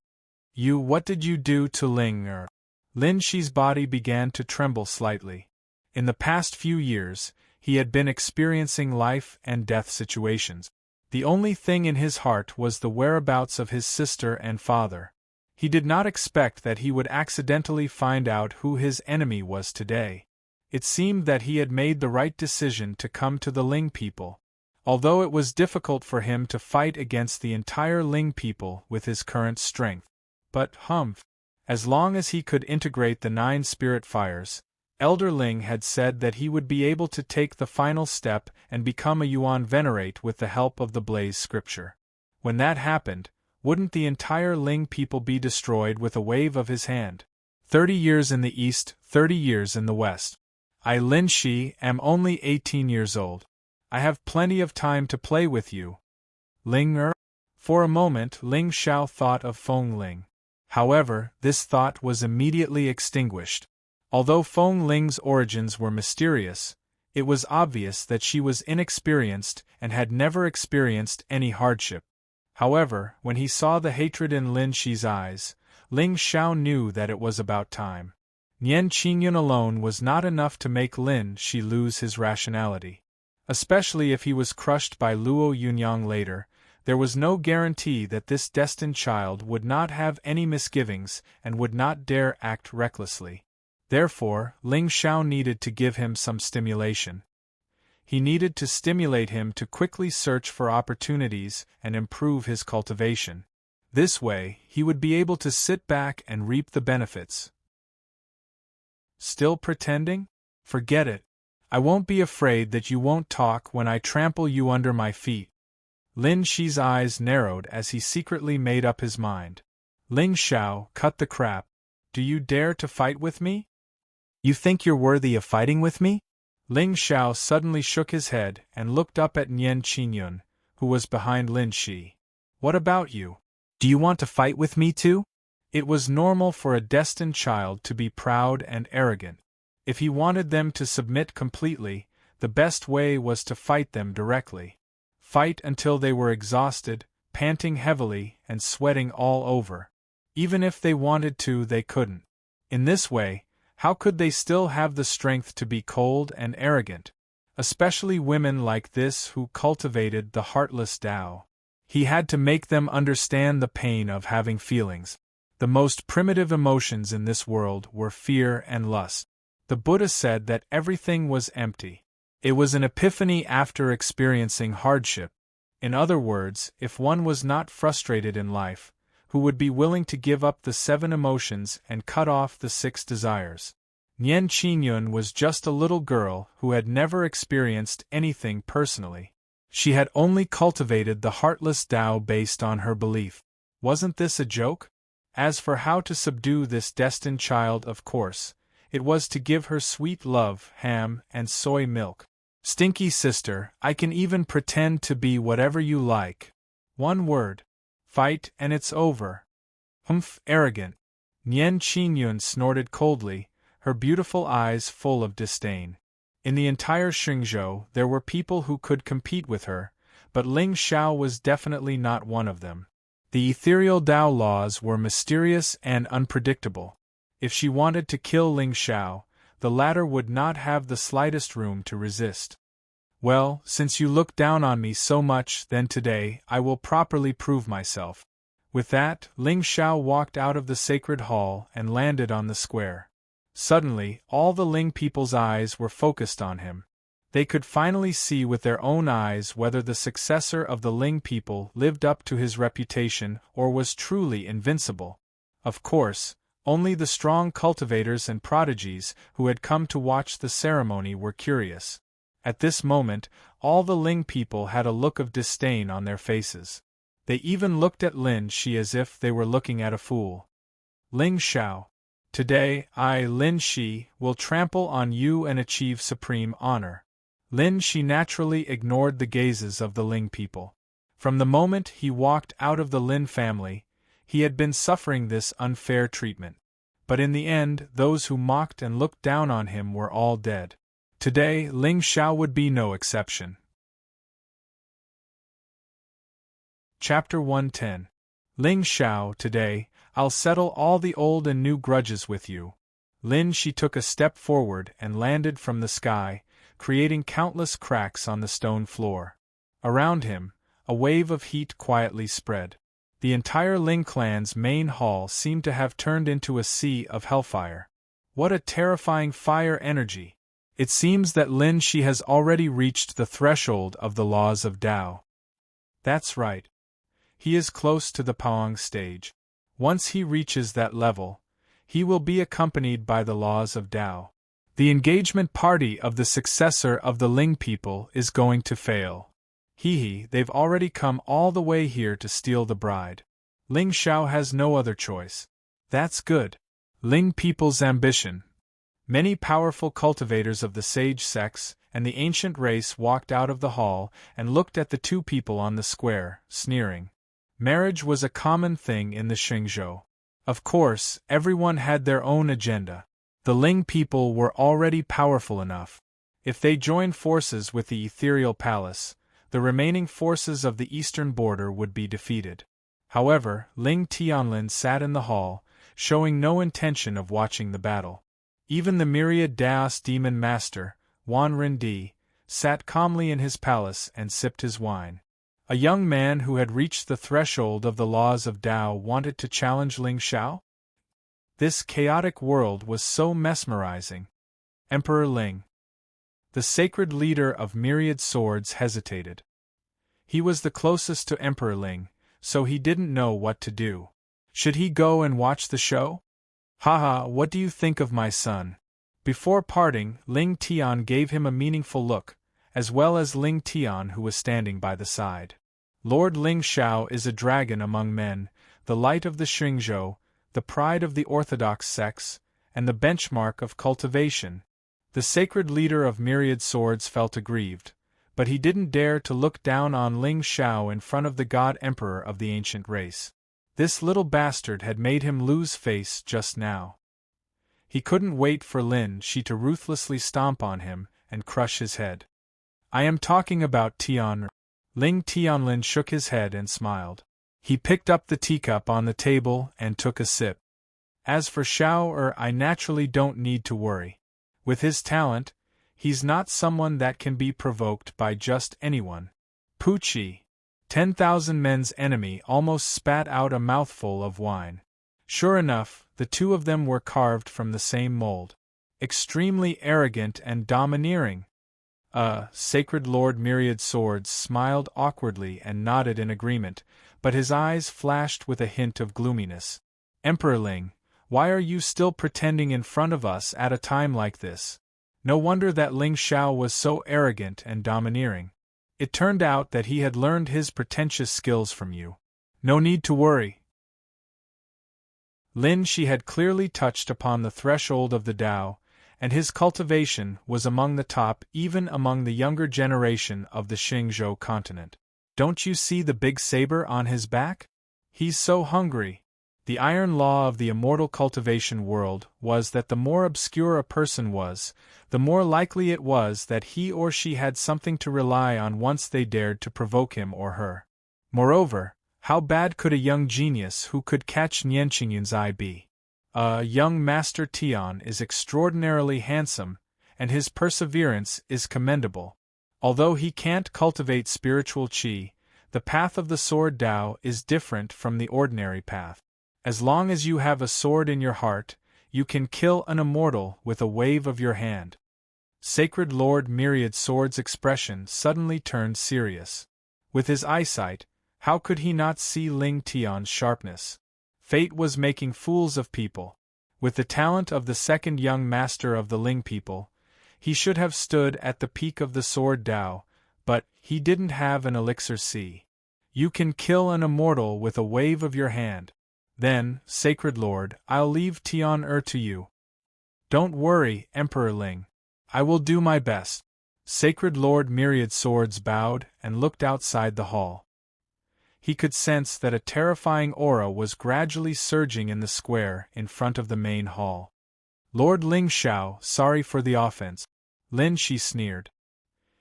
What did you do to Ling Er? Lin Shi's body began to tremble slightly. In the past few years, he had been experiencing life and death situations. The only thing in his heart was the whereabouts of his sister and father. He did not expect that he would accidentally find out who his enemy was today. It seemed that he had made the right decision to come to the Ling people, although it was difficult for him to fight against the entire Ling people with his current strength. But, as long as he could integrate the 9 spirit fires, Elder Ling had said that he would be able to take the final step and become a Yuan Venerate with the help of the Blaze scripture. When that happened, wouldn't the entire Ling people be destroyed with a wave of his hand? 30 years in the east, 30 years in the west. I, Lin Shi, am only 18 years old. I have plenty of time to play with you. Ling Er? For a moment Ling Xiao thought of Feng Ling. However, this thought was immediately extinguished. Although Feng Ling's origins were mysterious, it was obvious that she was inexperienced and had never experienced any hardship. However, when he saw the hatred in Lin Shi's eyes, Ling Xiao knew that it was about time. Nian Qingyun alone was not enough to make Lin Shi lose his rationality. Especially if he was crushed by Luo Yunyang later, there was no guarantee that this destined child would not have any misgivings and would not dare act recklessly. Therefore, Ling Xiao needed to give him some stimulation. He needed to stimulate him to quickly search for opportunities and improve his cultivation. This way, he would be able to sit back and reap the benefits. Still pretending? Forget it. I won't be afraid that you won't talk when I trample you under my feet. Lin Shi's eyes narrowed as he secretly made up his mind. Ling Xiao, cut the crap. Do you dare to fight with me? You think you're worthy of fighting with me? Ling Xiao suddenly shook his head and looked up at Nian Qingyun, who was behind Lin Shi. What about you? Do you want to fight with me too? It was normal for a destined child to be proud and arrogant. If he wanted them to submit completely, the best way was to fight them directly. Fight until they were exhausted, panting heavily, and sweating all over. Even if they wanted to, they couldn't. In this way, How could they still have the strength to be cold and arrogant? Especially women like this who cultivated the heartless Tao. He had to make them understand the pain of having feelings. The most primitive emotions in this world were fear and lust. The Buddha said that everything was empty. It was an epiphany after experiencing hardship. In other words, if one was not frustrated in life, who would be willing to give up the 7 emotions and cut off the 6 desires? Nian Qingyun was just a little girl who had never experienced anything personally. She had only cultivated the heartless Tao based on her belief. Wasn't this a joke? As for how to subdue this destined child, of course, it was to give her sweet love, ham, and soy milk. Stinky sister, I can even pretend to be whatever you like. One word. Fight and it's over. Humph, arrogant. Nian Qingyun snorted coldly, her beautiful eyes full of disdain. In the entire Xingzhou there were people who could compete with her, but Ling Xiao was definitely not one of them. The ethereal Tao laws were mysterious and unpredictable. If she wanted to kill Ling Xiao, the latter would not have the slightest room to resist. Well, since you look down on me so much, then today I will properly prove myself. With that, Ling Xiao walked out of the sacred hall and landed on the square. Suddenly, all the Ling people's eyes were focused on him. They could finally see with their own eyes whether the successor of the Ling people lived up to his reputation or was truly invincible. Of course, only the strong cultivators and prodigies who had come to watch the ceremony were curious. At this moment, all the Ling people had a look of disdain on their faces. They even looked at Lin Shi as if they were looking at a fool. Ling Xiao. Today, I, Lin Shi, will trample on you and achieve supreme honor. Lin Shi naturally ignored the gazes of the Ling people. From the moment he walked out of the Lin family, he had been suffering this unfair treatment. But in the end, those who mocked and looked down on him were all dead. Today, Ling Xiao would be no exception. Chapter 110. Ling Xiao, today, I'll settle all the old and new grudges with you. Lin Shi took a step forward and landed from the sky, creating countless cracks on the stone floor. Around him, a wave of heat quietly spread. The entire Ling clan's main hall seemed to have turned into a sea of hellfire. What a terrifying fire energy! It seems that Lin Shi has already reached the threshold of the laws of Tao. That's right. He is close to the Paong stage. Once he reaches that level, he will be accompanied by the laws of Tao. The engagement party of the successor of the Ling people is going to fail. They've already come all the way here to steal the bride. Ling Xiao has no other choice. That's good. Ling people's ambition. Many powerful cultivators of the sage sex and the ancient race walked out of the hall and looked at the two people on the square, sneering. Marriage was a common thing in the Xingzhou. Of course, everyone had their own agenda. The Ling people were already powerful enough. If they joined forces with the ethereal palace, the remaining forces of the eastern border would be defeated. However, Ling Tianlin sat in the hall, showing no intention of watching the battle. Even the myriad Daos demon master, Wan Rendi, sat calmly in his palace and sipped his wine. A young man who had reached the threshold of the laws of Tao wanted to challenge Ling Xiao? This chaotic world was so mesmerizing. Emperor Ling, the sacred leader of myriad swords, hesitated. He was the closest to Emperor Ling, so he didn't know what to do. Should he go and watch the show? Haha, what do you think of my son? Before parting, Ling Tian gave him a meaningful look, as well as Ling Tian, who was standing by the side. Lord Ling Xiao is a dragon among men, the light of the Xingzhou, the pride of the orthodox sects, and the benchmark of cultivation. The sacred leader of myriad swords felt aggrieved, but he didn't dare to look down on Ling Xiao in front of the god emperor of the ancient race. This little bastard had made him lose face just now. He couldn't wait for Lin Shi to ruthlessly stomp on him and crush his head. I am talking about Tian. Ling Tianlin shook his head and smiled. He picked up the teacup on the table and took a sip. As for Xiao I naturally don't need to worry. With his talent, he's not someone that can be provoked by just anyone. Pucci, 10,000 men's enemy, almost spat out a mouthful of wine. Sure enough, the two of them were carved from the same mold. Extremely arrogant and domineering. Sacred Lord Myriad Swords smiled awkwardly and nodded in agreement, but his eyes flashed with a hint of gloominess. Emperor Ling, why are you still pretending in front of us at a time like this? No wonder that Ling Xiao was so arrogant and domineering. It turned out that he had learned his pretentious skills from you. No need to worry. Lin Shi had clearly touched upon the threshold of the Tao, and his cultivation was among the top even among the younger generation of the Xingzhou continent. Don't you see the big saber on his back? He's so hungry. The iron law of the immortal cultivation world was that the more obscure a person was, the more likely it was that he or she had something to rely on once they dared to provoke him or her. Moreover, how bad could a young genius who could catch Nianqingyun's eye be? Young Master Tian is extraordinarily handsome, and his perseverance is commendable. Although he can't cultivate spiritual qi, the path of the sword Tao is different from the ordinary path. As long as you have a sword in your heart, you can kill an immortal with a wave of your hand. Sacred Lord Myriad Sword's expression suddenly turned serious. With his eyesight, how could he not see Ling Tian's sharpness? Fate was making fools of people. With the talent of the second young master of the Ling people, he should have stood at the peak of the sword Tao, but he didn't have an elixir C. You can kill an immortal with a wave of your hand. Then, Sacred Lord, I'll leave Tian to you. Don't worry, Emperor Ling. I will do my best. Sacred Lord Myriad Swords bowed and looked outside the hall. He could sense that a terrifying aura was gradually surging in the square in front of the main hall. Lord Ling Xiao, sorry for the offense. Lin Shi sneered.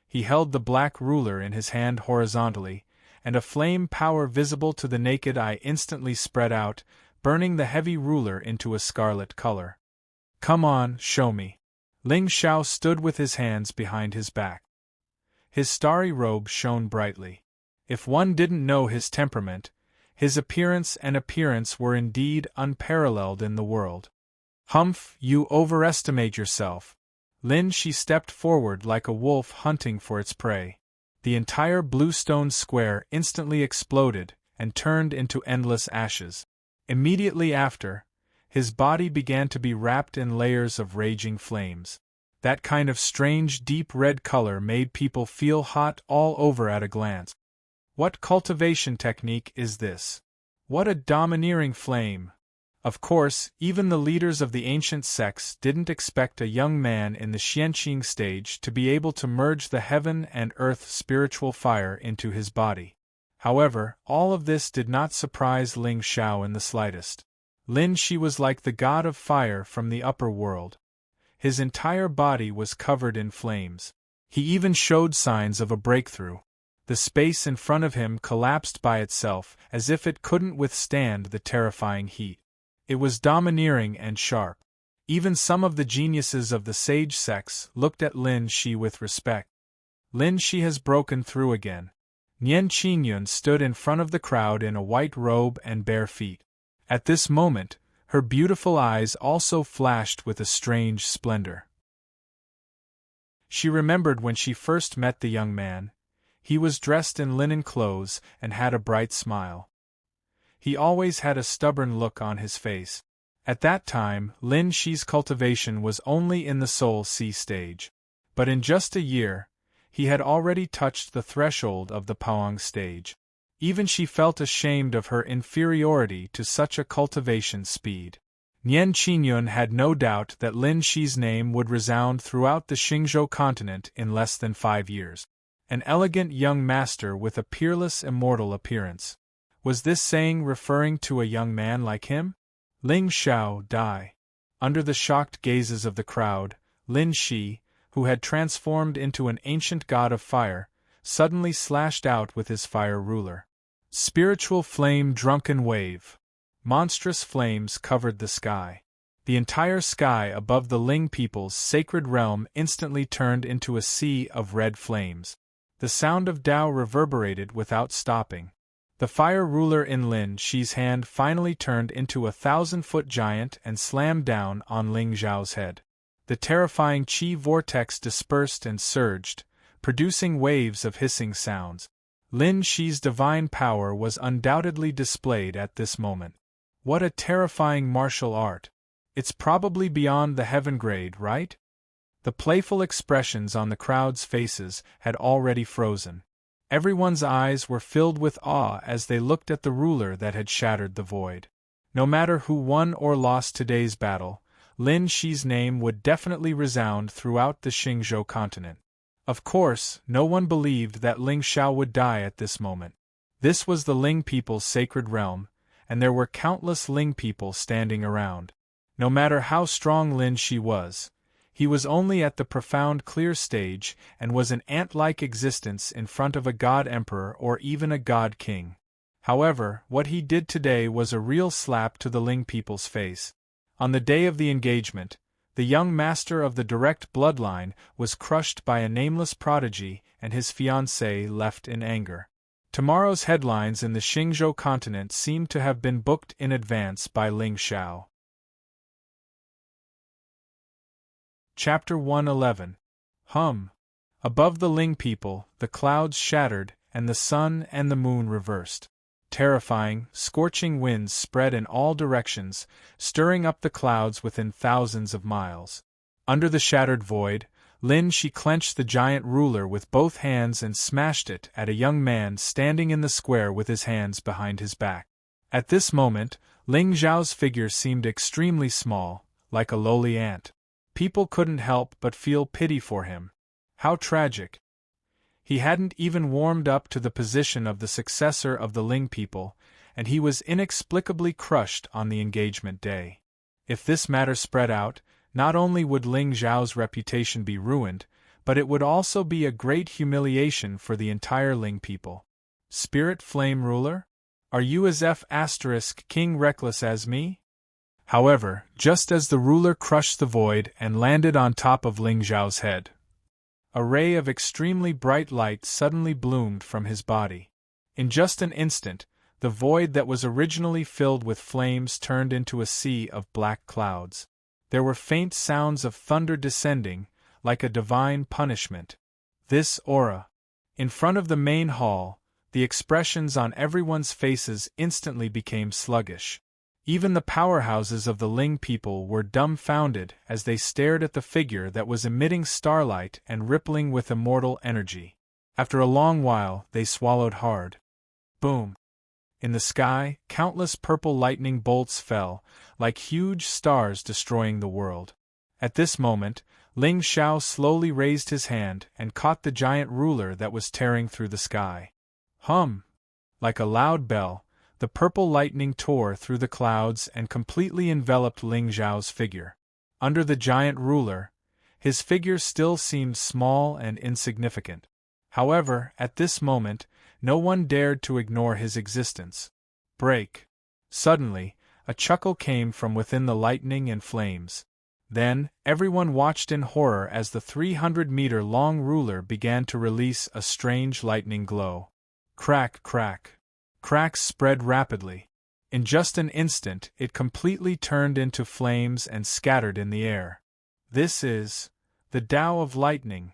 He held the black ruler in his hand horizontally, and a flame power visible to the naked eye instantly spread out, burning the heavy ruler into a scarlet color. Come on, show me. Ling Xiao stood with his hands behind his back. His starry robe shone brightly. If one didn't know his temperament, his appearance were indeed unparalleled in the world. Humph, you overestimate yourself. Lin Shi stepped forward like a wolf hunting for its prey. The entire bluestone square instantly exploded and turned into endless ashes. Immediately after, his body began to be wrapped in layers of raging flames. That kind of strange deep red color made people feel hot all over at a glance. What cultivation technique is this? What a domineering flame! Of course, even the leaders of the ancient sects didn't expect a young man in the Xianqing stage to be able to merge the heaven and earth spiritual fire into his body. However, all of this did not surprise Ling Xiao in the slightest. Lin Shi was like the god of fire from the upper world. His entire body was covered in flames. He even showed signs of a breakthrough. The space in front of him collapsed by itself as if it couldn't withstand the terrifying heat. It was domineering and sharp. Even some of the geniuses of the sage sects looked at Lin Shi with respect. Lin Shi has broken through again. Nian Qingyun stood in front of the crowd in a white robe and bare feet. At this moment, her beautiful eyes also flashed with a strange splendor. She remembered when she first met the young man. He was dressed in linen clothes and had a bright smile. He always had a stubborn look on his face. At that time, Lin Shi's cultivation was only in the Soul C stage. But in just a year, he had already touched the threshold of the Paoang stage. Even she felt ashamed of her inferiority to such a cultivation speed. Nian Qingyun had no doubt that Lin Shi's name would resound throughout the Xingzhou continent in less than 5 years. An elegant young master with a peerless immortal appearance. Was this saying referring to a young man like him? Ling Xiao die. Under the shocked gazes of the crowd, Lin Shi, who had transformed into an ancient god of fire, suddenly slashed out with his fire ruler. Spiritual flame drunken wave. Monstrous flames covered the sky. The entire sky above the Ling people's sacred realm instantly turned into a sea of red flames. The sound of Tao reverberated without stopping. The fire ruler in Lin Shi's hand finally turned into a 1,000-foot giant and slammed down on Ling Zhao's head. The terrifying qi vortex dispersed and surged, producing waves of hissing sounds. Lin Shi's divine power was undoubtedly displayed at this moment. What a terrifying martial art! It's probably beyond the heaven grade, right? The playful expressions on the crowd's faces had already frozen. Everyone's eyes were filled with awe as they looked at the ruler that had shattered the void. No matter who won or lost today's battle, Lin Shi's name would definitely resound throughout the Xingzhou continent. Of course, no one believed that Ling Xiao would die at this moment. This was the Ling people's sacred realm, and there were countless Ling people standing around. No matter how strong Lin Shi was, he was only at the profound clear stage and was an ant-like existence in front of a god-emperor or even a god-king. However, what he did today was a real slap to the Ling people's face. On the day of the engagement, the young master of the direct bloodline was crushed by a nameless prodigy and his fiancée left in anger. Tomorrow's headlines in the Xingzhou continent seemed to have been booked in advance by Ling Xiao. Chapter 111. Above the Ling people, the clouds shattered, and the sun and the moon reversed. Terrifying, scorching winds spread in all directions, stirring up the clouds within thousands of miles. Under the shattered void, Lin Shi clenched the giant ruler with both hands and smashed it at a young man standing in the square with his hands behind his back. At this moment, Ling Zhao's figure seemed extremely small, like a lowly ant. People couldn't help but feel pity for him. How tragic. He hadn't even warmed up to the position of the successor of the Ling people, and he was inexplicably crushed on the engagement day. If this matter spread out, not only would Ling Zhao's reputation be ruined, but it would also be a great humiliation for the entire Ling people. Spirit Flame Ruler? Are you as King reckless as me? However, just as the ruler crushed the void and landed on top of Ling Zhao's head, a ray of extremely bright light suddenly bloomed from his body. In just an instant, the void that was originally filled with flames turned into a sea of black clouds. There were faint sounds of thunder descending, like a divine punishment. This aura. In front of the main hall, the expressions on everyone's faces instantly became sluggish. Even the powerhouses of the Ling people were dumbfounded as they stared at the figure that was emitting starlight and rippling with immortal energy. After a long while, they swallowed hard. Boom! In the sky, countless purple lightning bolts fell, like huge stars destroying the world. At this moment, Ling Xiao slowly raised his hand and caught the giant ruler that was tearing through the sky. Like a loud bell, the purple lightning tore through the clouds and completely enveloped Ling Zhao's figure. Under the giant ruler, his figure still seemed small and insignificant. However, at this moment, no one dared to ignore his existence. Break! Suddenly, a chuckle came from within the lightning and flames. Then, everyone watched in horror as the 300-meter-long ruler began to release a strange lightning glow. Crack, crack. Cracks spread rapidly. In just an instant, it completely turned into flames and scattered in the air. This is the Tao of lightning.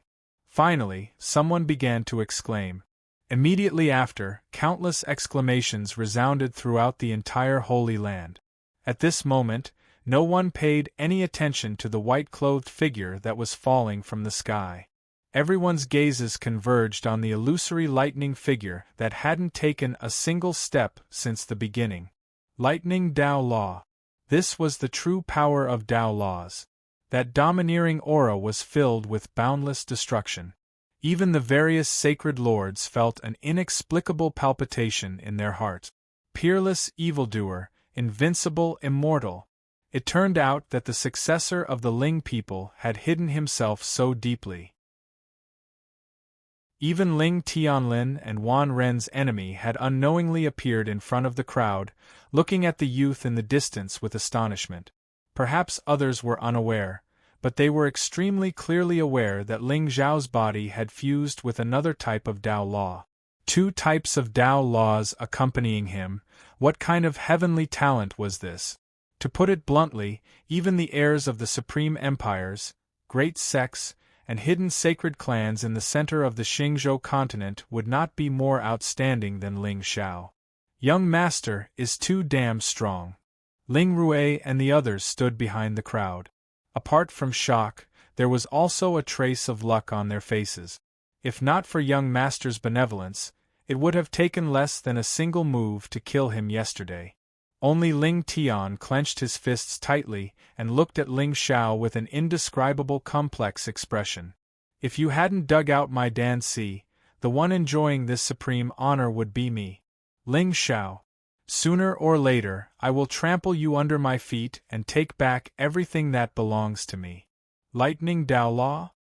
Finally, someone began to exclaim. Immediately after, countless exclamations resounded throughout the entire Holy Land. At this moment, no one paid any attention to the white-clothed figure that was falling from the sky. Everyone's gazes converged on the illusory lightning figure that hadn't taken a single step since the beginning. Lightning Tao Law. This was the true power of Tao laws. That domineering aura was filled with boundless destruction. Even the various sacred lords felt an inexplicable palpitation in their hearts. Peerless evildoer, invincible, immortal. It turned out that the successor of the Ling people had hidden himself so deeply. Even Ling Tianlin and Wan Ren's enemy had unknowingly appeared in front of the crowd, looking at the youth in the distance with astonishment. Perhaps others were unaware, but they were extremely clearly aware that Ling Zhao's body had fused with another type of Dao law. 2 types of Dao laws accompanying him. What kind of heavenly talent was this? To put it bluntly, even the heirs of the supreme empires, great sects, and hidden sacred clans in the center of the Xingzhou continent would not be more outstanding than Ling Xiao. Young master is too damn strong. Ling Rui and the others stood behind the crowd. Apart from shock, there was also a trace of luck on their faces. If not for young master's benevolence, it would have taken less than a single move to kill him yesterday. Only Ling Tian clenched his fists tightly and looked at Ling Xiao with an indescribable complex expression. If you hadn't dug out my Dan Si, the one enjoying this supreme honor would be me. Ling Xiao. Sooner or later, I will trample you under my feet and take back everything that belongs to me. Lightning Dao Law?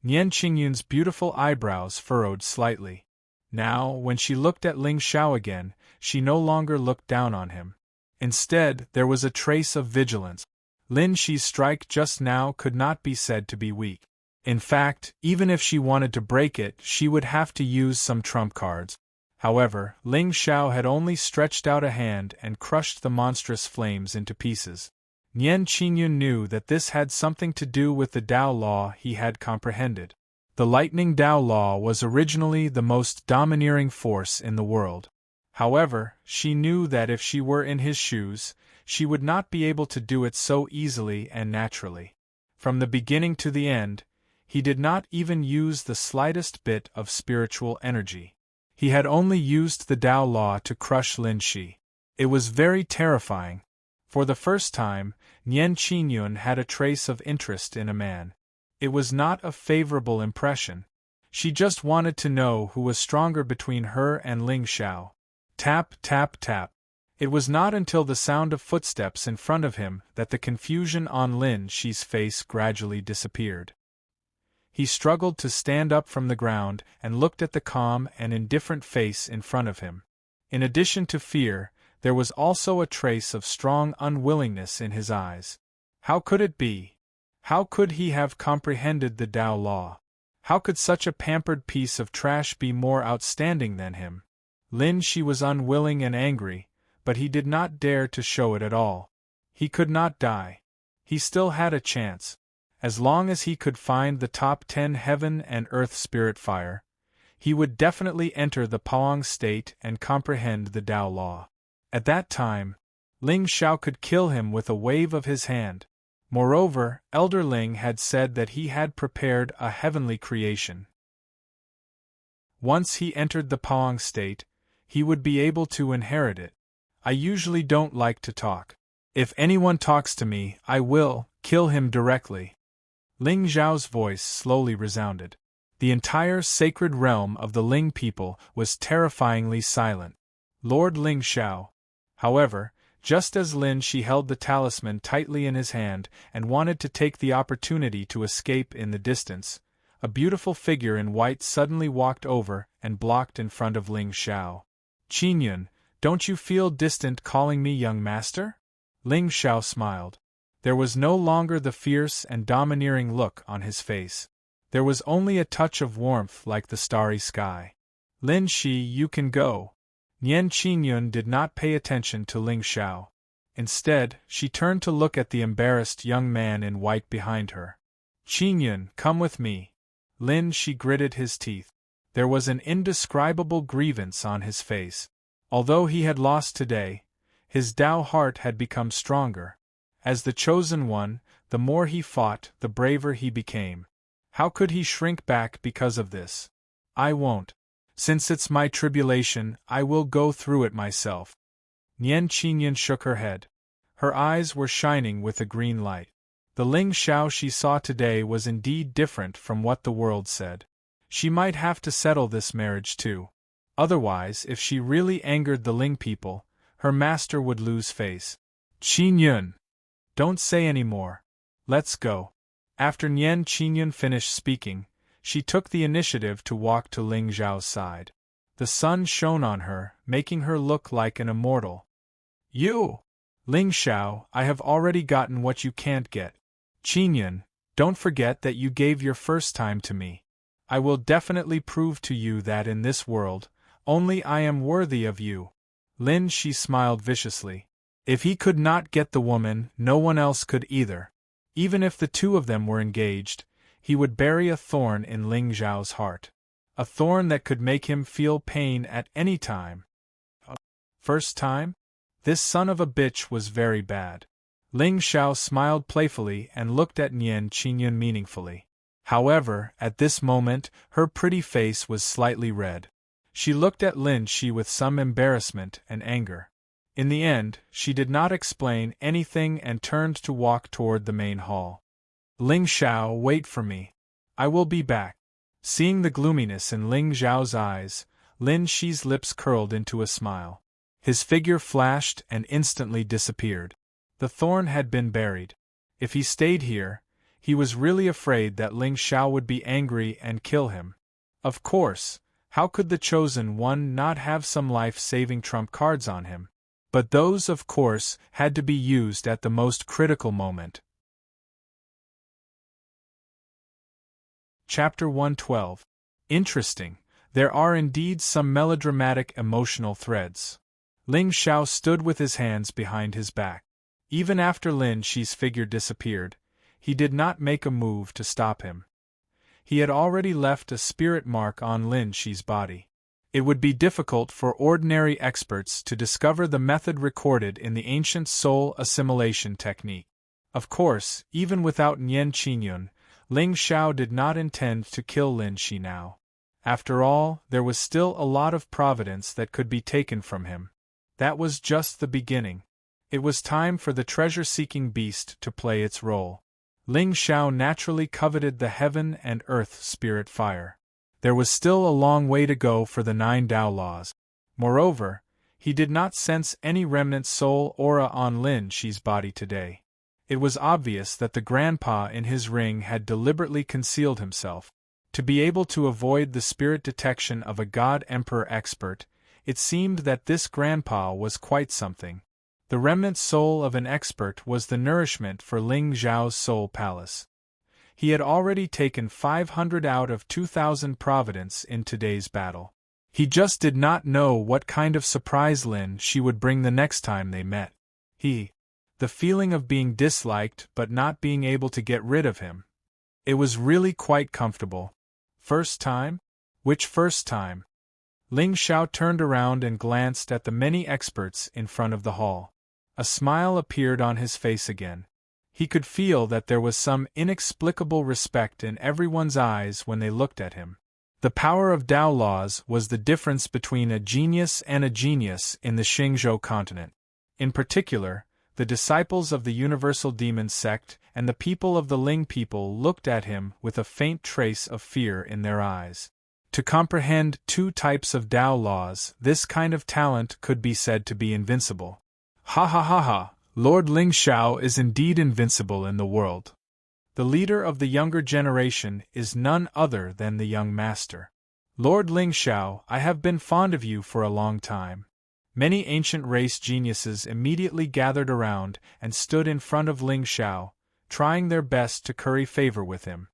Nian Qingyun's beautiful eyebrows furrowed slightly. Now, when she looked at Ling Xiao again, she no longer looked down on him. Instead, there was a trace of vigilance. Lin Shi's strike just now could not be said to be weak. In fact, even if she wanted to break it, she would have to use some trump cards. However, Ling Xiao had only stretched out a hand and crushed the monstrous flames into pieces. Nian Qingyun knew that this had something to do with the Dao Law he had comprehended. The Lightning Dao Law was originally the most domineering force in the world. However, she knew that if she were in his shoes, she would not be able to do it so easily and naturally. From the beginning to the end, he did not even use the slightest bit of spiritual energy. He had only used the Dao Law to crush Lin Shi. It was very terrifying. For the first time, Nian Qingyun had a trace of interest in a man. It was not a favorable impression. She just wanted to know who was stronger between her and Ling Xiao. Tap, tap, tap. It was not until the sound of footsteps in front of him that the confusion on Lin Shi's face gradually disappeared. He struggled to stand up from the ground and looked at the calm and indifferent face in front of him. In addition to fear, there was also a trace of strong unwillingness in his eyes. How could it be? How could he have comprehended the Dao Law? How could such a pampered piece of trash be more outstanding than him? Lin Shi was unwilling and angry, but he did not dare to show it at all. He could not die. He still had a chance. As long as he could find the top 10 heaven and earth spirit fire, he would definitely enter the Paong state and comprehend the Dao Law. At that time, Ling Xiao could kill him with a wave of his hand. Moreover, Elder Ling had said that he had prepared a heavenly creation. Once he entered the Paong state, he would be able to inherit it. I usually don't like to talk. If anyone talks to me, I will kill him directly. Ling Zhao's voice slowly resounded. The entire sacred realm of the Ling people was terrifyingly silent. Lord Ling Xiao. However, just as Lin Shi held the talisman tightly in his hand and wanted to take the opportunity to escape in the distance, a beautiful figure in white suddenly walked over and blocked in front of Ling Xiao. Qingyun, don't you feel distant calling me young master? Ling Xiao smiled. There was no longer the fierce and domineering look on his face. There was only a touch of warmth like the starry sky. Lin Shi, you can go. Nian Qingyun did not pay attention to Ling Xiao. Instead, she turned to look at the embarrassed young man in white behind her. Qingyun, come with me. Lin Shi gritted his teeth. There was an indescribable grievance on his face. Although he had lost today, his Dao heart had become stronger. As the chosen one, the more he fought, the braver he became. How could he shrink back because of this? I won't. Since it's my tribulation, I will go through it myself. Nian Qingyun shook her head. Her eyes were shining with a green light. The Ling Xiao she saw today was indeed different from what the world said. She might have to settle this marriage too. Otherwise, if she really angered the Ling people, her master would lose face. Qingyun! Don't say any more. Let's go. After Nian Qingyun finished speaking, she took the initiative to walk to Ling Zhao's side. The sun shone on her, making her look like an immortal. You! Ling Zhao, I have already gotten what you can't get. Qingyun, don't forget that you gave your first time to me. I will definitely prove to you that in this world, only I am worthy of you. Lin Shi smiled viciously. If he could not get the woman, no one else could either. Even if the two of them were engaged, he would bury a thorn in Ling Zhao's heart. A thorn that could make him feel pain at any time. First time? This son of a bitch was very bad. Ling Zhao smiled playfully and looked at Nian Qingyun meaningfully. However, at this moment, her pretty face was slightly red. She looked at Lin Shi with some embarrassment and anger. In the end, she did not explain anything and turned to walk toward the main hall. Ling Zhao, wait for me. I will be back. Seeing the gloominess in Ling Zhao's eyes, Lin Shi's lips curled into a smile. His figure flashed and instantly disappeared. The thorn had been buried. If he stayed here, he was really afraid that Ling Zhao would be angry and kill him. Of course, how could the chosen one not have some life-saving trump cards on him? But those, of course, had to be used at the most critical moment. Chapter 112. Interesting. There are indeed some melodramatic emotional threads. Ling Zhao stood with his hands behind his back. Even after Lin Shi's figure disappeared, he did not make a move to stop him. He had already left a spirit mark on Lin Shi's body. It would be difficult for ordinary experts to discover the method recorded in the ancient soul assimilation technique. Of course, even without Nian Qingyun, Ling Zhao did not intend to kill Lin Shi now. After all, there was still a lot of providence that could be taken from him. That was just the beginning. It was time for the treasure-seeking beast to play its role. Ling Zhao naturally coveted the heaven and earth spirit fire. There was still a long way to go for the 9 Dao laws. Moreover, he did not sense any remnant soul aura on Lin Shi's body today. It was obvious that the grandpa in his ring had deliberately concealed himself. To be able to avoid the spirit detection of a god emperor expert, it seemed that this grandpa was quite something. The remnant soul of an expert was the nourishment for Ling Zhao's soul palace. He had already taken 500 out of 2,000 providence in today's battle. He just did not know what kind of surprise Lin Shi would bring the next time they met. The feeling of being disliked but not being able to get rid of him. It was really quite comfortable. First time? Which first time? Ling Zhao turned around and glanced at the many experts in front of the hall. A smile appeared on his face again. He could feel that there was some inexplicable respect in everyone's eyes when they looked at him. The power of Dao laws was the difference between a genius and a genius in the Xingzhou continent. In particular, the disciples of the Universal Demon sect and the people of the Ling people looked at him with a faint trace of fear in their eyes. To comprehend 2 types of Dao laws, this kind of talent could be said to be invincible. Ha ha ha ha! Lord Ling Zhao is indeed invincible in the world. The leader of the younger generation is none other than the young master. Lord Ling Zhao, I have been fond of you for a long time. Many ancient race geniuses immediately gathered around and stood in front of Ling Zhao, trying their best to curry favor with him.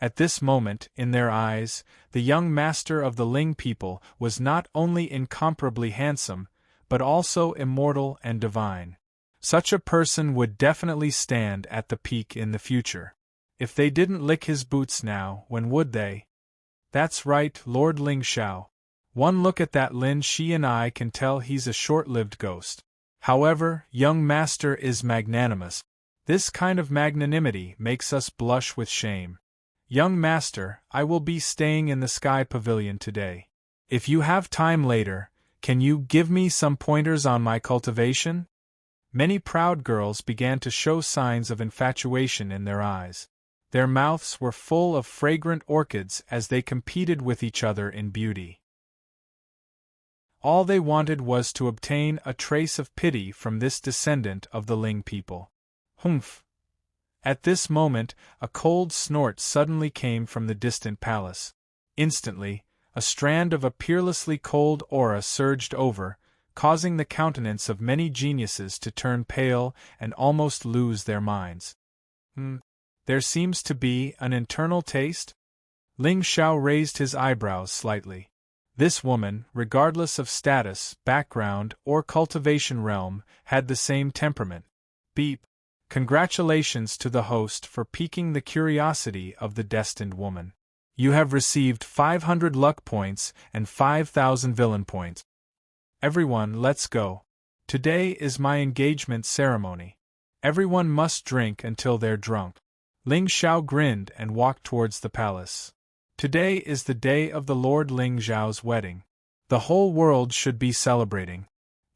At this moment, in their eyes, the young master of the Ling people was not only incomparably handsome, but also immortal and divine. Such a person would definitely stand at the peak in the future. If they didn't lick his boots now, when would they? That's right, Lord Ling Zhao. One look at that Lin Shi and I can tell he's a short-lived ghost. However, young master is magnanimous. This kind of magnanimity makes us blush with shame. Young master, I will be staying in the Sky Pavilion today. If you have time later, can you give me some pointers on my cultivation? Many proud girls began to show signs of infatuation in their eyes. Their mouths were full of fragrant orchids as they competed with each other in beauty. All they wanted was to obtain a trace of pity from this descendant of the Ling people. Humph! At this moment, a cold snort suddenly came from the distant palace. Instantly, a strand of a peerlessly cold aura surged over, causing the countenance of many geniuses to turn pale and almost lose their minds. There seems to be an internal taste? Ling Xiao raised his eyebrows slightly. This woman, regardless of status, background, or cultivation realm, had the same temperament. Beep. Congratulations to the host for piquing the curiosity of the destined woman. You have received 500 luck points and 5,000 villain points. Everyone, let's go. Today is my engagement ceremony. Everyone must drink until they're drunk. Ling Xiao grinned and walked towards the palace. Today is the day of the Lord Ling Xiao's wedding. The whole world should be celebrating.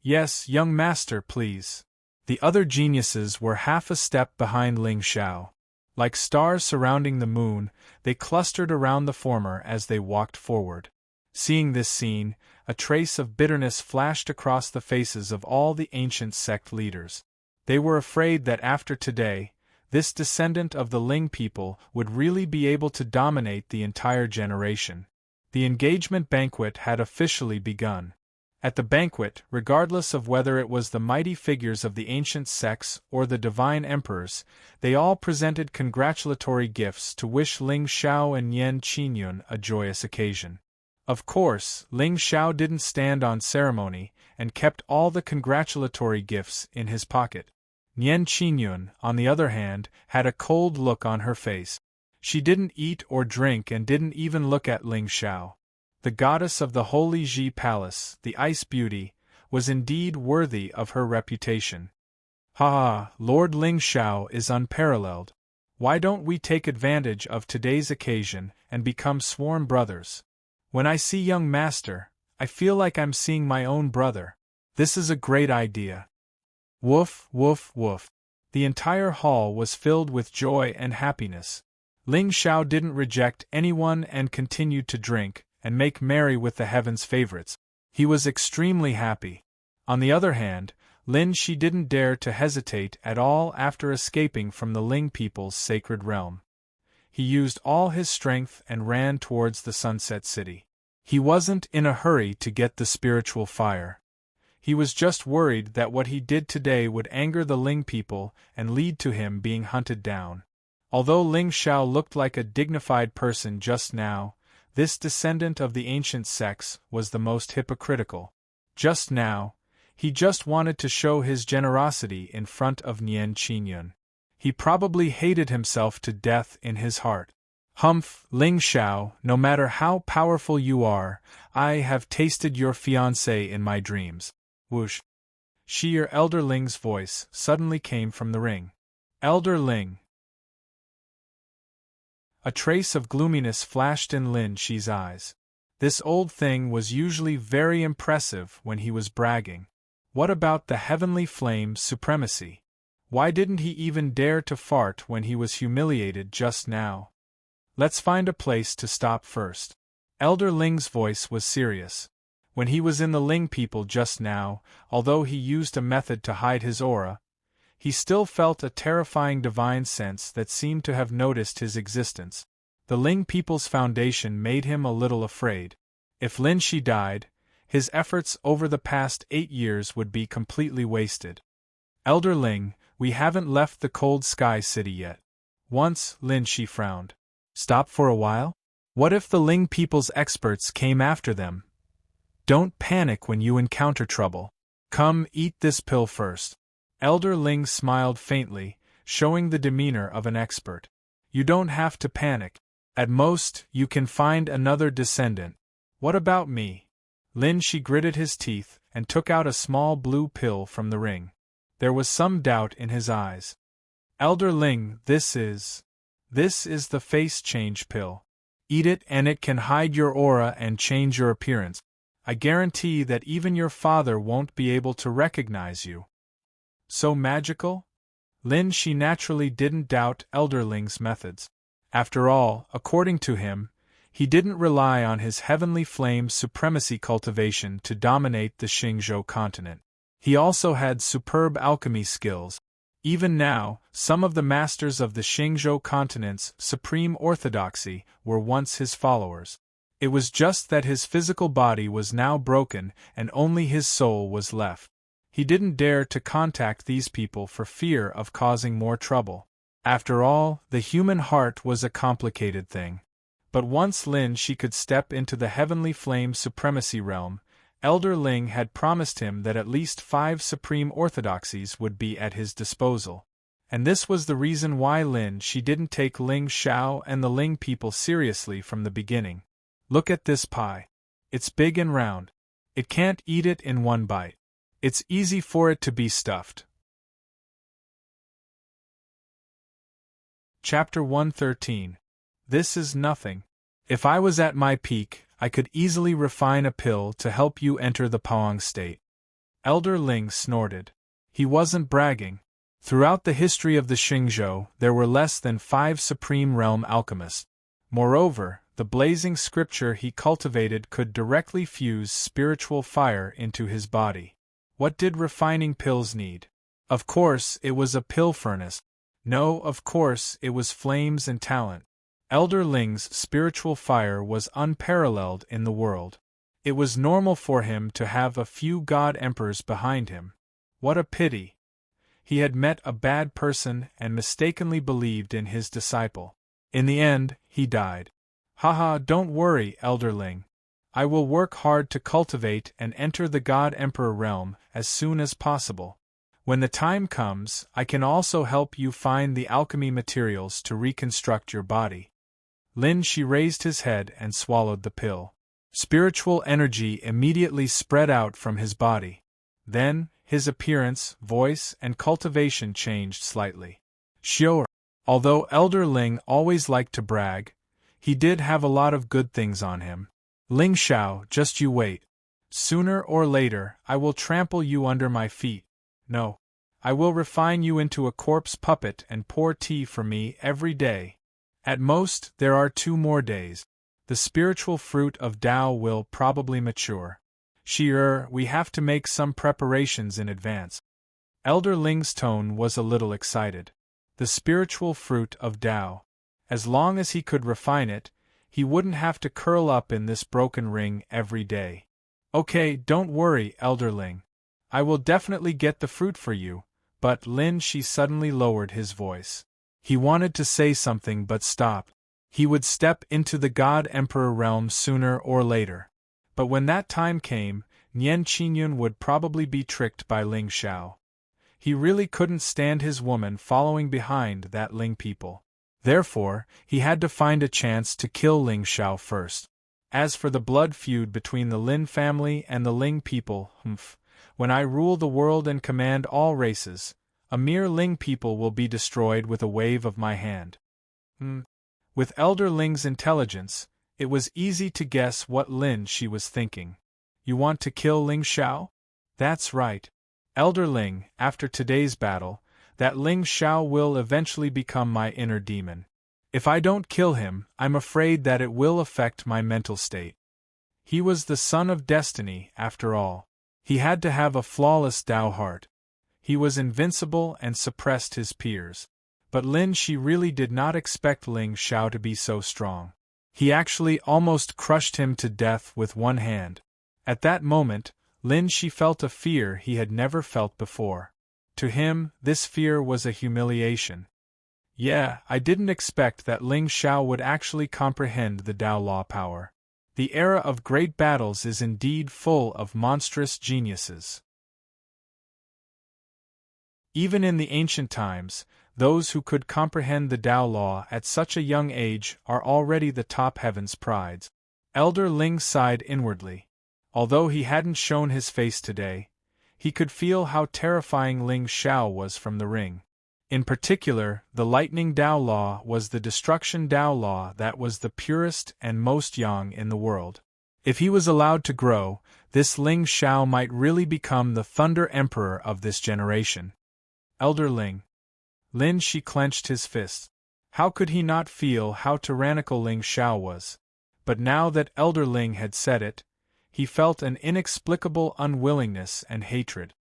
Yes, young master, please. The other geniuses were half a step behind Ling Xiao. Like stars surrounding the moon, they clustered around the former as they walked forward. Seeing this scene, a trace of bitterness flashed across the faces of all the ancient sect leaders. They were afraid that after today, this descendant of the Ling people would really be able to dominate the entire generation. The engagement banquet had officially begun. At the banquet, regardless of whether it was the mighty figures of the ancient sects or the divine emperors, they all presented congratulatory gifts to wish Ling Xiao and Nian Qingyun a joyous occasion. Of course, Ling Xiao didn't stand on ceremony and kept all the congratulatory gifts in his pocket. Nian Qingyun, on the other hand, had a cold look on her face. She didn't eat or drink and didn't even look at Ling Xiao. The goddess of the Holy Ji Palace, the Ice Beauty, was indeed worthy of her reputation. Ha ha, Lord Ling Xiao is unparalleled. Why don't we take advantage of today's occasion and become sworn brothers? When I see young master, I feel like I'm seeing my own brother. This is a great idea. Woof, woof, woof. The entire hall was filled with joy and happiness. Ling Xiao didn't reject anyone and continued to drink and make merry with the heaven's favorites. He was extremely happy. On the other hand, Lin Shi didn't dare to hesitate at all after escaping from the Ling people's sacred realm. He used all his strength and ran towards the Sunset City. He wasn't in a hurry to get the spiritual fire. He was just worried that what he did today would anger the Ling people and lead to him being hunted down. Although Ling Xiao looked like a dignified person just now, this descendant of the ancient sects was the most hypocritical. Just now, he just wanted to show his generosity in front of Nian Qingyun. He probably hated himself to death in his heart. Humph, Ling Xiao, no matter how powerful you are, I have tasted your fiancé in my dreams. Whoosh. Your Elder Ling's voice suddenly came from the ring. Elder Ling. A trace of gloominess flashed in Lin Shi's eyes. This old thing was usually very impressive when he was bragging. What about the heavenly flame's supremacy? Why didn't he even dare to fart when he was humiliated just now? Let's find a place to stop first. Elder Ling's voice was serious. When he was in the Ling people just now, although he used a method to hide his aura, he still felt a terrifying divine sense that seemed to have noticed his existence. The Ling people's foundation made him a little afraid. If Lin Shi died, his efforts over the past 8 years would be completely wasted. Elder Ling, we haven't left the Cold Sky City yet. Once, Lin Shi frowned. Stop for a while? What if the Ling people's experts came after them? Don't panic when you encounter trouble. Come, eat this pill first. Elder Ling smiled faintly, showing the demeanor of an expert. You don't have to panic. At most, you can find another descendant. What about me? Lin Shi gritted his teeth and took out a small blue pill from the ring. There was some doubt in his eyes. Elder Ling, this is the face change pill. Eat it and it can hide your aura and change your appearance. I guarantee that even your father won't be able to recognize you. So magical? Lin Shi naturally didn't doubt Elder Ling's methods. After all, according to him, he didn't rely on his heavenly flame's supremacy cultivation to dominate the Xingzhou continent. He also had superb alchemy skills. Even now, some of the masters of the Xingzhou continent's supreme orthodoxy were once his followers. It was just that his physical body was now broken and only his soul was left. He didn't dare to contact these people for fear of causing more trouble. After all, the human heart was a complicated thing. But once Lin Shi could step into the heavenly flame supremacy realm, Elder Ling had promised him that at least 5 supreme orthodoxies would be at his disposal. And this was the reason why Lin Shi didn't take Ling Xiao and the Ling people seriously from the beginning. Look at this pie. It's big and round. It can't eat it in one bite. It's easy for it to be stuffed. Chapter 113. This is nothing. If I was at my peak, I could easily refine a pill to help you enter the Paong state. Elder Ling snorted. He wasn't bragging. Throughout the history of the Xingzhou, there were less than 5 supreme realm alchemists. Moreover, the blazing scripture he cultivated could directly fuse spiritual fire into his body. What did refining pills need? Of course, it was a pill furnace. No, of course, it was flames and talent. Elder Ling's spiritual fire was unparalleled in the world. It was normal for him to have a few god emperors behind him. What a pity! He had met a bad person and mistakenly believed in his disciple. In the end, he died. Haha, don't worry, Elder Ling. I will work hard to cultivate and enter the God Emperor realm as soon as possible. When the time comes, I can also help you find the alchemy materials to reconstruct your body. Lin Shi raised his head and swallowed the pill. Spiritual energy immediately spread out from his body. Then, his appearance, voice, and cultivation changed slightly. Sure. Although Elder Ling always liked to brag, he did have a lot of good things on him. Ling Xiao, just you wait. Sooner or later, I will trample you under my feet. No. I will refine you into a corpse puppet and pour tea for me every day. At most, there are 2 more days. The spiritual fruit of Tao will probably mature. We have to make some preparations in advance. Elder Ling's tone was a little excited. The spiritual fruit of Tao. As long as he could refine it, he wouldn't have to curl up in this broken ring every day. Okay, don't worry, Elder Ling. I will definitely get the fruit for you, but Lin Shi suddenly lowered his voice. He wanted to say something but stopped. He would step into the God Emperor realm sooner or later. But when that time came, Nian Qingyun would probably be tricked by Ling Xiao. He really couldn't stand his woman following behind that Ling people. Therefore, he had to find a chance to kill Ling Xiao first. As for the blood feud between the Lin family and the Ling people, when I rule the world and command all races, a mere Ling people will be destroyed with a wave of my hand. With Elder Ling's intelligence, it was easy to guess what Lin Shi was thinking. You want to kill Ling Xiao? That's right. Elder Ling, after today's battle, that Ling Xiao will eventually become my inner demon. If I don't kill him, I'm afraid that it will affect my mental state. He was the son of destiny, after all. He had to have a flawless Tao heart. He was invincible and suppressed his peers. But Lin Shi really did not expect Ling Xiao to be so strong. He actually almost crushed him to death with one hand. At that moment, Lin Shi felt a fear he had never felt before. To him, this fear was a humiliation. Yeah, I didn't expect that Ling Xiao would actually comprehend the Tao law power. The era of great battles is indeed full of monstrous geniuses. Even in the ancient times, those who could comprehend the Tao law at such a young age are already the top heaven's prides. Elder Ling sighed inwardly. Although he hadn't shown his face today, he could feel how terrifying Ling Xiao was from the ring. In particular, the lightning Tao law was the destruction Tao law that was the purest and most young in the world. If he was allowed to grow, this Ling Xiao might really become the Thunder Emperor of this generation. Elder Ling. Lin Shi clenched his fists. How could he not feel how tyrannical Ling Xiao was? But now that Elder Ling had said it, he felt an inexplicable unwillingness and hatred.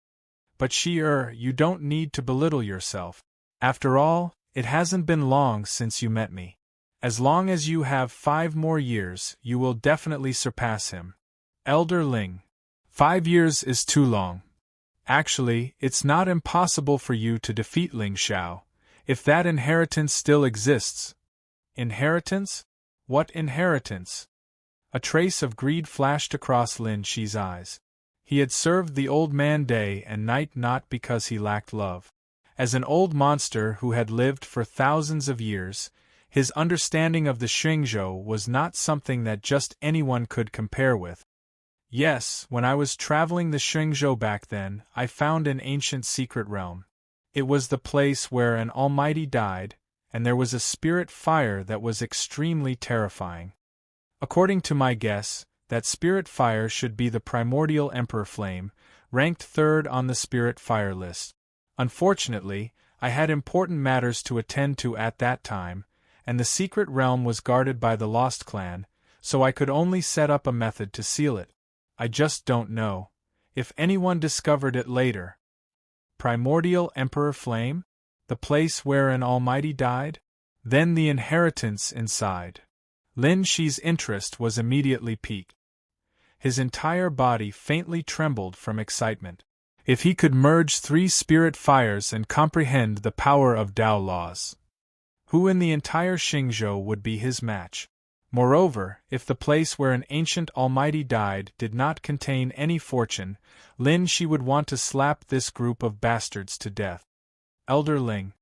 But you don't need to belittle yourself. After all, it hasn't been long since you met me. As long as you have 5 more years, you will definitely surpass him. Elder Ling. 5 years is too long. Actually, it's not impossible for you to defeat Ling Xiao, if that inheritance still exists. Inheritance? What inheritance? A trace of greed flashed across Lin Shi's eyes. He had served the old man day and night not because he lacked love. As an old monster who had lived for thousands of years, his understanding of the Xingzhou was not something that just anyone could compare with. Yes, when I was traveling the Xingzhou back then, I found an ancient secret realm. It was the place where an almighty died, and there was a spirit fire that was extremely terrifying. According to my guess, that spirit fire should be the primordial emperor flame, ranked 3rd on the spirit fire list. Unfortunately, I had important matters to attend to at that time, and the secret realm was guarded by the Lost Clan, so I could only set up a method to seal it. I just don't know if anyone discovered it later. Primordial Emperor Flame? The place where an almighty died? Then the inheritance inside. Lin Shi's interest was immediately piqued. His entire body faintly trembled from excitement. If he could merge 3 spirit fires and comprehend the power of Dao laws, who in the entire Xingzhou would be his match? Moreover, if the place where an ancient almighty died did not contain any fortune, Lin Shi would want to slap this group of bastards to death. Elder Ling.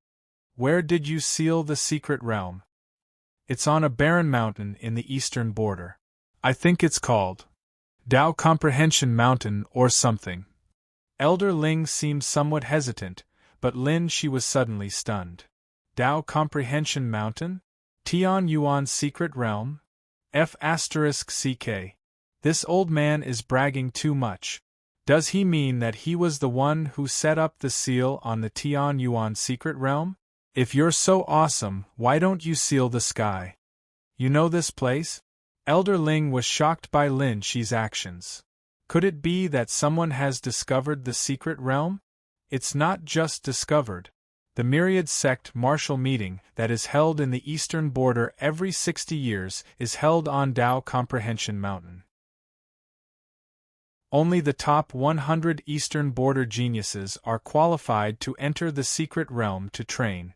Where did you seal the secret realm? It's on a barren mountain in the eastern border. I think it's called Dao Comprehension Mountain or something. Elder Ling seemed somewhat hesitant, but Lin Shi was suddenly stunned. Dao Comprehension Mountain? Tian Yuan's secret realm? F***CK. This old man is bragging too much. Does he mean that he was the one who set up the seal on the Tian Yuan secret realm? If you're so awesome, why don't you seal the sky? You know this place? Elder Ling was shocked by Lin Shi's actions. Could it be that someone has discovered the secret realm? It's not just discovered. The Myriad Sect Martial Meeting that is held in the eastern border every 60 years is held on Dao Comprehension Mountain. Only the top 100 eastern border geniuses are qualified to enter the secret realm to train.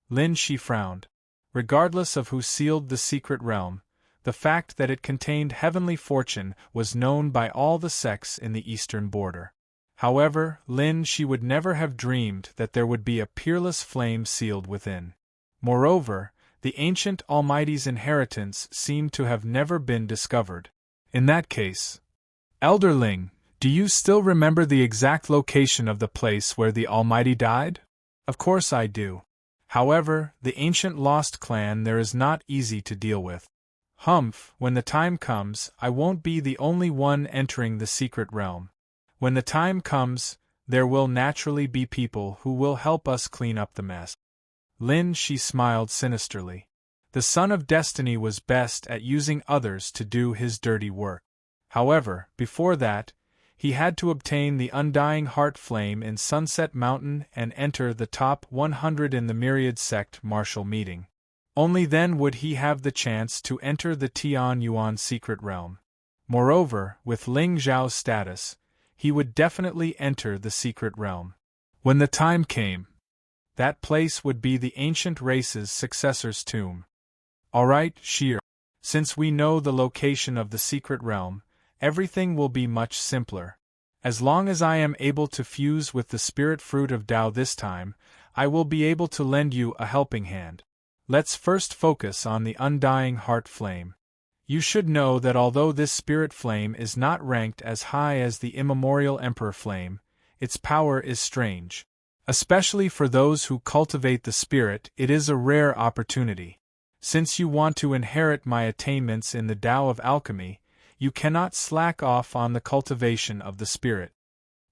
Lin Shi frowned. Regardless of who sealed the secret realm, the fact that it contained heavenly fortune was known by all the sects in the eastern border. However, Lin Shi would never have dreamed that there would be a peerless flame sealed within. Moreover, the ancient Almighty's inheritance seemed to have never been discovered. In that case, Elder Ling, do you still remember the exact location of the place where the Almighty died? Of course I do. However, the ancient Lost Clan there is not easy to deal with. Humph, when the time comes, I won't be the only one entering the secret realm. When the time comes, there will naturally be people who will help us clean up the mess. Lin Shi smiled sinisterly. The Son of Destiny was best at using others to do his dirty work. However, before that, he had to obtain the Undying Heart Flame in Sunset Mountain and enter the top 100 in the Myriad Sect Martial Meeting. Only then would he have the chance to enter the Tian Yuan secret realm. Moreover, with Ling Zhao's status, he would definitely enter the secret realm. When the time came, that place would be the ancient race's successor's tomb. Alright, Shir. Since we know the location of the secret realm, everything will be much simpler. As long as I am able to fuse with the spirit fruit of Dao this time, I will be able to lend you a helping hand. Let's first focus on the Undying Heart Flame. You should know that although this spirit flame is not ranked as high as the immemorial Emperor Flame, its power is strange. Especially for those who cultivate the spirit, it is a rare opportunity. Since you want to inherit my attainments in the Tao of Alchemy, you cannot slack off on the cultivation of the spirit.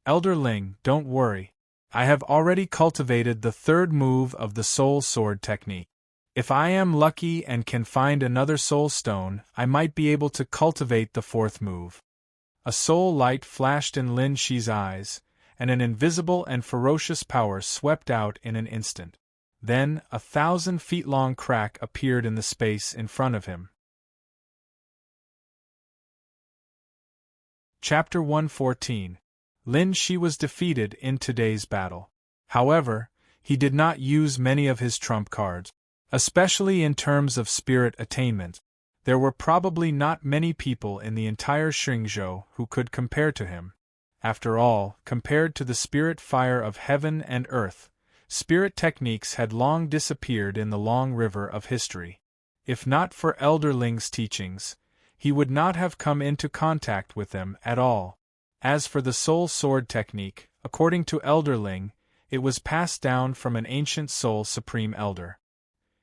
Elder Ling, don't worry. I have already cultivated the 3rd move of the Soul Sword technique. If I am lucky and can find another soul stone, I might be able to cultivate the 4th move. A soul light flashed in Lin Shi's eyes, and an invisible and ferocious power swept out in an instant. Then, a 1,000-feet-long crack appeared in the space in front of him. Chapter 114. Lin Shi was defeated in today's battle. However, he did not use many of his trump cards, especially in terms of spirit attainment. There were probably not many people in the entire Xingzhou who could compare to him. After all, compared to the spirit fire of heaven and earth, spirit techniques had long disappeared in the long river of history. If not for Elder Ling's teachings, he would not have come into contact with them at all. As for the soul sword technique, according to Elder Ling, it was passed down from an ancient soul supreme elder.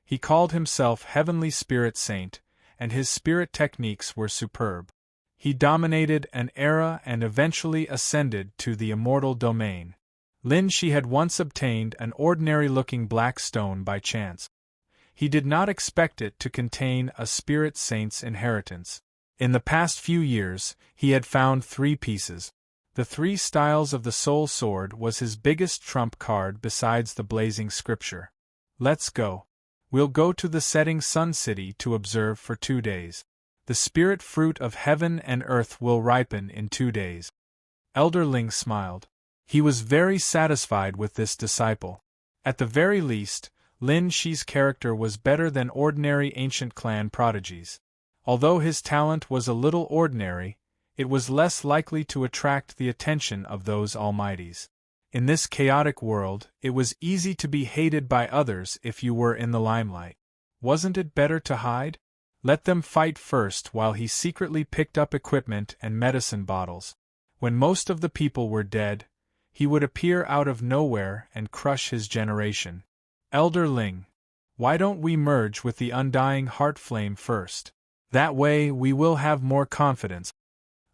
He called himself Heavenly Spirit Saint, and his spirit techniques were superb. He dominated an era and eventually ascended to the immortal domain. Lin Shi had once obtained an ordinary-looking black stone by chance. He did not expect it to contain a spirit saint's inheritance. In the past few years, he had found 3 pieces. The 3 styles of the soul sword was his biggest trump card besides the blazing scripture. Let's go. We'll go to the setting sun city to observe for 2 days. The spirit fruit of heaven and earth will ripen in 2 days. Elder Ling smiled. He was very satisfied with this disciple. At the very least, Lin Shi's character was better than ordinary ancient clan prodigies. Although his talent was a little ordinary, it was less likely to attract the attention of those almighties. In this chaotic world, it was easy to be hated by others if you were in the limelight. Wasn't it better to hide? Let them fight first while he secretly picked up equipment and medicine bottles. When most of the people were dead, he would appear out of nowhere and crush his generation. Elder Ling, why don't we merge with the undying heart flame first? That way we will have more confidence.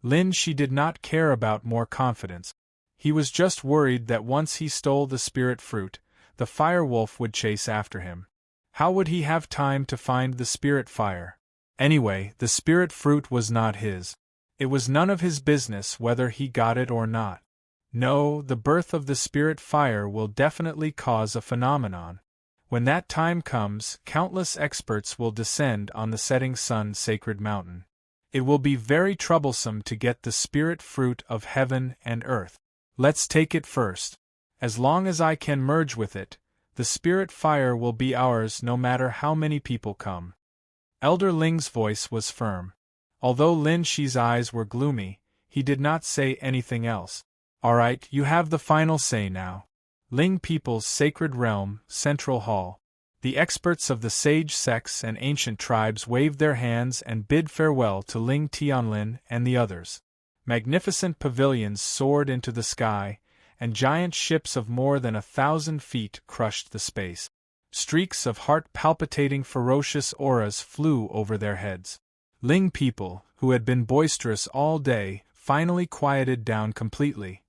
Lin Shi did not care about more confidence. He was just worried that once he stole the spirit fruit, the fire wolf would chase after him. How would he have time to find the spirit fire? Anyway, the spirit fruit was not his. It was none of his business whether he got it or not. No, the birth of the spirit fire will definitely cause a phenomenon. When that time comes, countless experts will descend on the setting sun sacred mountain. It will be very troublesome to get the spirit fruit of heaven and earth. Let's take it first. As long as I can merge with it, the spirit fire will be ours no matter how many people come. Elder Ling's voice was firm. Although Lin Shi's eyes were gloomy, he did not say anything else. All right, you have the final say now. Ling People's Sacred Realm, Central Hall. The experts of the sage sects and ancient tribes waved their hands and bid farewell to Ling Tianlin and the others. Magnificent pavilions soared into the sky, and giant ships of more than 1,000 feet crushed the space. Streaks of heart-palpitating ferocious auras flew over their heads. Ling people, who had been boisterous all day, finally quieted down completely.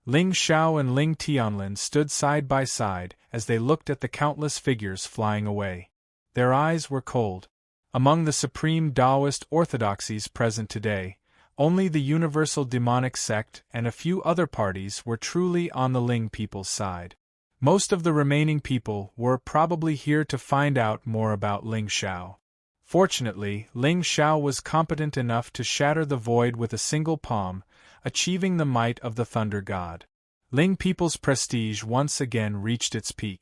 Ling Xiao and Ling Tianlin stood side by side as they looked at the countless figures flying away. Their eyes were cold. Among the supreme Taoist orthodoxies present today, only the universal demonic sect and a few other parties were truly on the Ling people's side. Most of the remaining people were probably here to find out more about Ling Xiao. Fortunately, Ling Xiao was competent enough to shatter the void with a single palm, achieving the might of the Thunder God. Ling people's prestige once again reached its peak.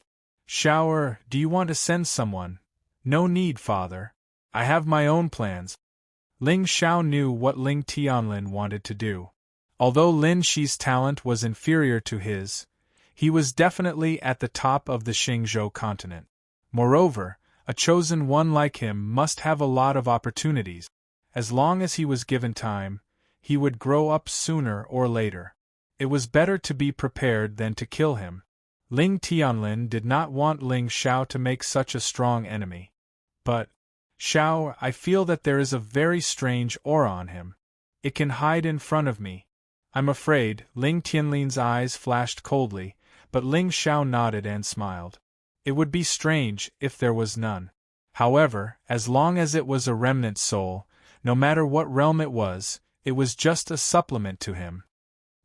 Xiao, do you want to send someone? No need, father. I have my own plans. Ling Xiao knew what Ling Tianlin wanted to do. Although Lin Shi's talent was inferior to his, he was definitely at the top of the Xingzhou continent. Moreover, a chosen one like him must have a lot of opportunities. As long as he was given time, he would grow up sooner or later. It was better to be prepared than to kill him. Ling Tianlin did not want Ling Xiao to make such a strong enemy. But, Xiao, I feel that there is a very strange aura on him. It can hide in front of me. I'm afraid. Ling Tianlin's eyes flashed coldly, but Ling Xiao nodded and smiled. It would be strange if there was none. However, as long as it was a remnant soul, no matter what realm it was, It was just a supplement to him.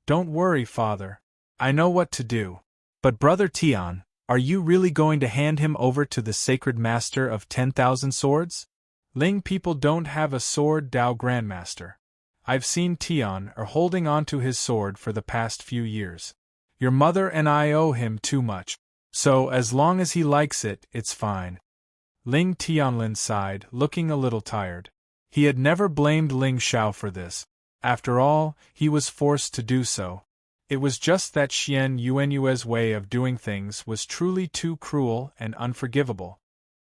Don't worry, father. I know what to do. But Brother Tian, are you really going to hand him over to the sacred master of 10,000 swords? Ling people don't have a sword Dao grandmaster. I've seen Tian holding on to his sword for the past few years. Your mother and I owe him too much. So as long as he likes it, it's fine. Ling Tianlin sighed, looking a little tired. He had never blamed Ling Xiao for this. After all, he was forced to do so. It was just that Xian Yuanyue's way of doing things was truly too cruel and unforgivable.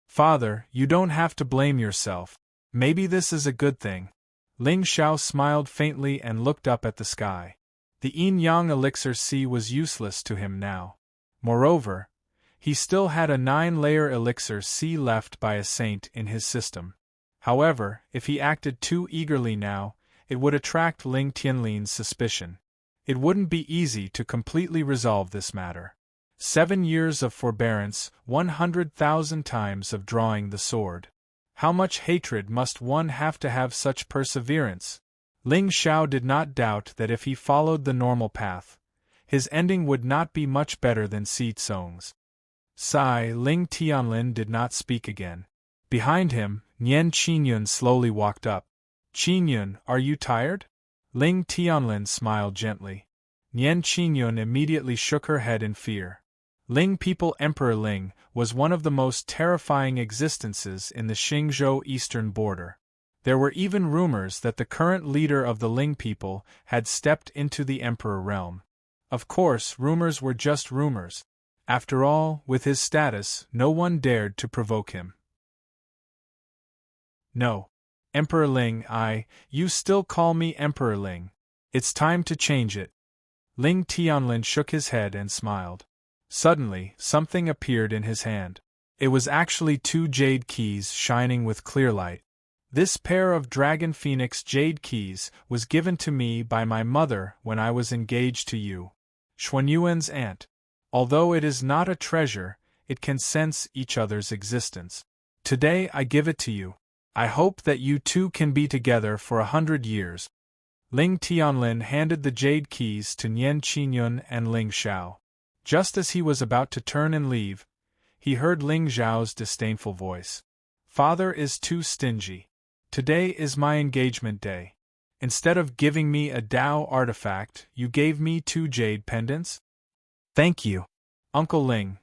Father, you don't have to blame yourself. Maybe this is a good thing. Ling Xiao smiled faintly and looked up at the sky. The yin-yang elixir sea was useless to him now. Moreover, he still had a 9-layer elixir sea left by a saint in his system. However, if he acted too eagerly now, it would attract Ling Tianlin's suspicion. It wouldn't be easy to completely resolve this matter. 7 years of forbearance, 100,000 times of drawing the sword. How much hatred must one have to have such perseverance? Ling Xiao did not doubt that if he followed the normal path, his ending would not be much better than Si Tsong's. Sigh, Ling Tianlin did not speak again. Behind him, Nian Qingyun slowly walked up. Qingyun, are you tired? Ling Tianlin smiled gently. Nian Qingyun immediately shook her head in fear. Ling people Emperor Ling was one of the most terrifying existences in the Xingzhou eastern border. There were even rumors that the current leader of the Ling people had stepped into the emperor realm. Of course, rumors were just rumors. After all, with his status, no one dared to provoke him. No. Emperor Ling, you still call me Emperor Ling. It's time to change it. Ling Tianlin shook his head and smiled. Suddenly, something appeared in his hand. It was actually 2 jade keys shining with clear light. This pair of Dragon Phoenix jade keys was given to me by my mother when I was engaged to you, Xuanyuan's aunt. Although it is not a treasure, it can sense each other's existence. Today I give it to you. I hope that you two can be together for 100 years. Ling Tianlin handed the jade keys to Nian Qingyun and Ling Xiao. Just as he was about to turn and leave, he heard Ling Xiao's disdainful voice. Father is too stingy. Today is my engagement day. Instead of giving me a Dao artifact, you gave me 2 jade pendants? Thank you, Uncle Ling.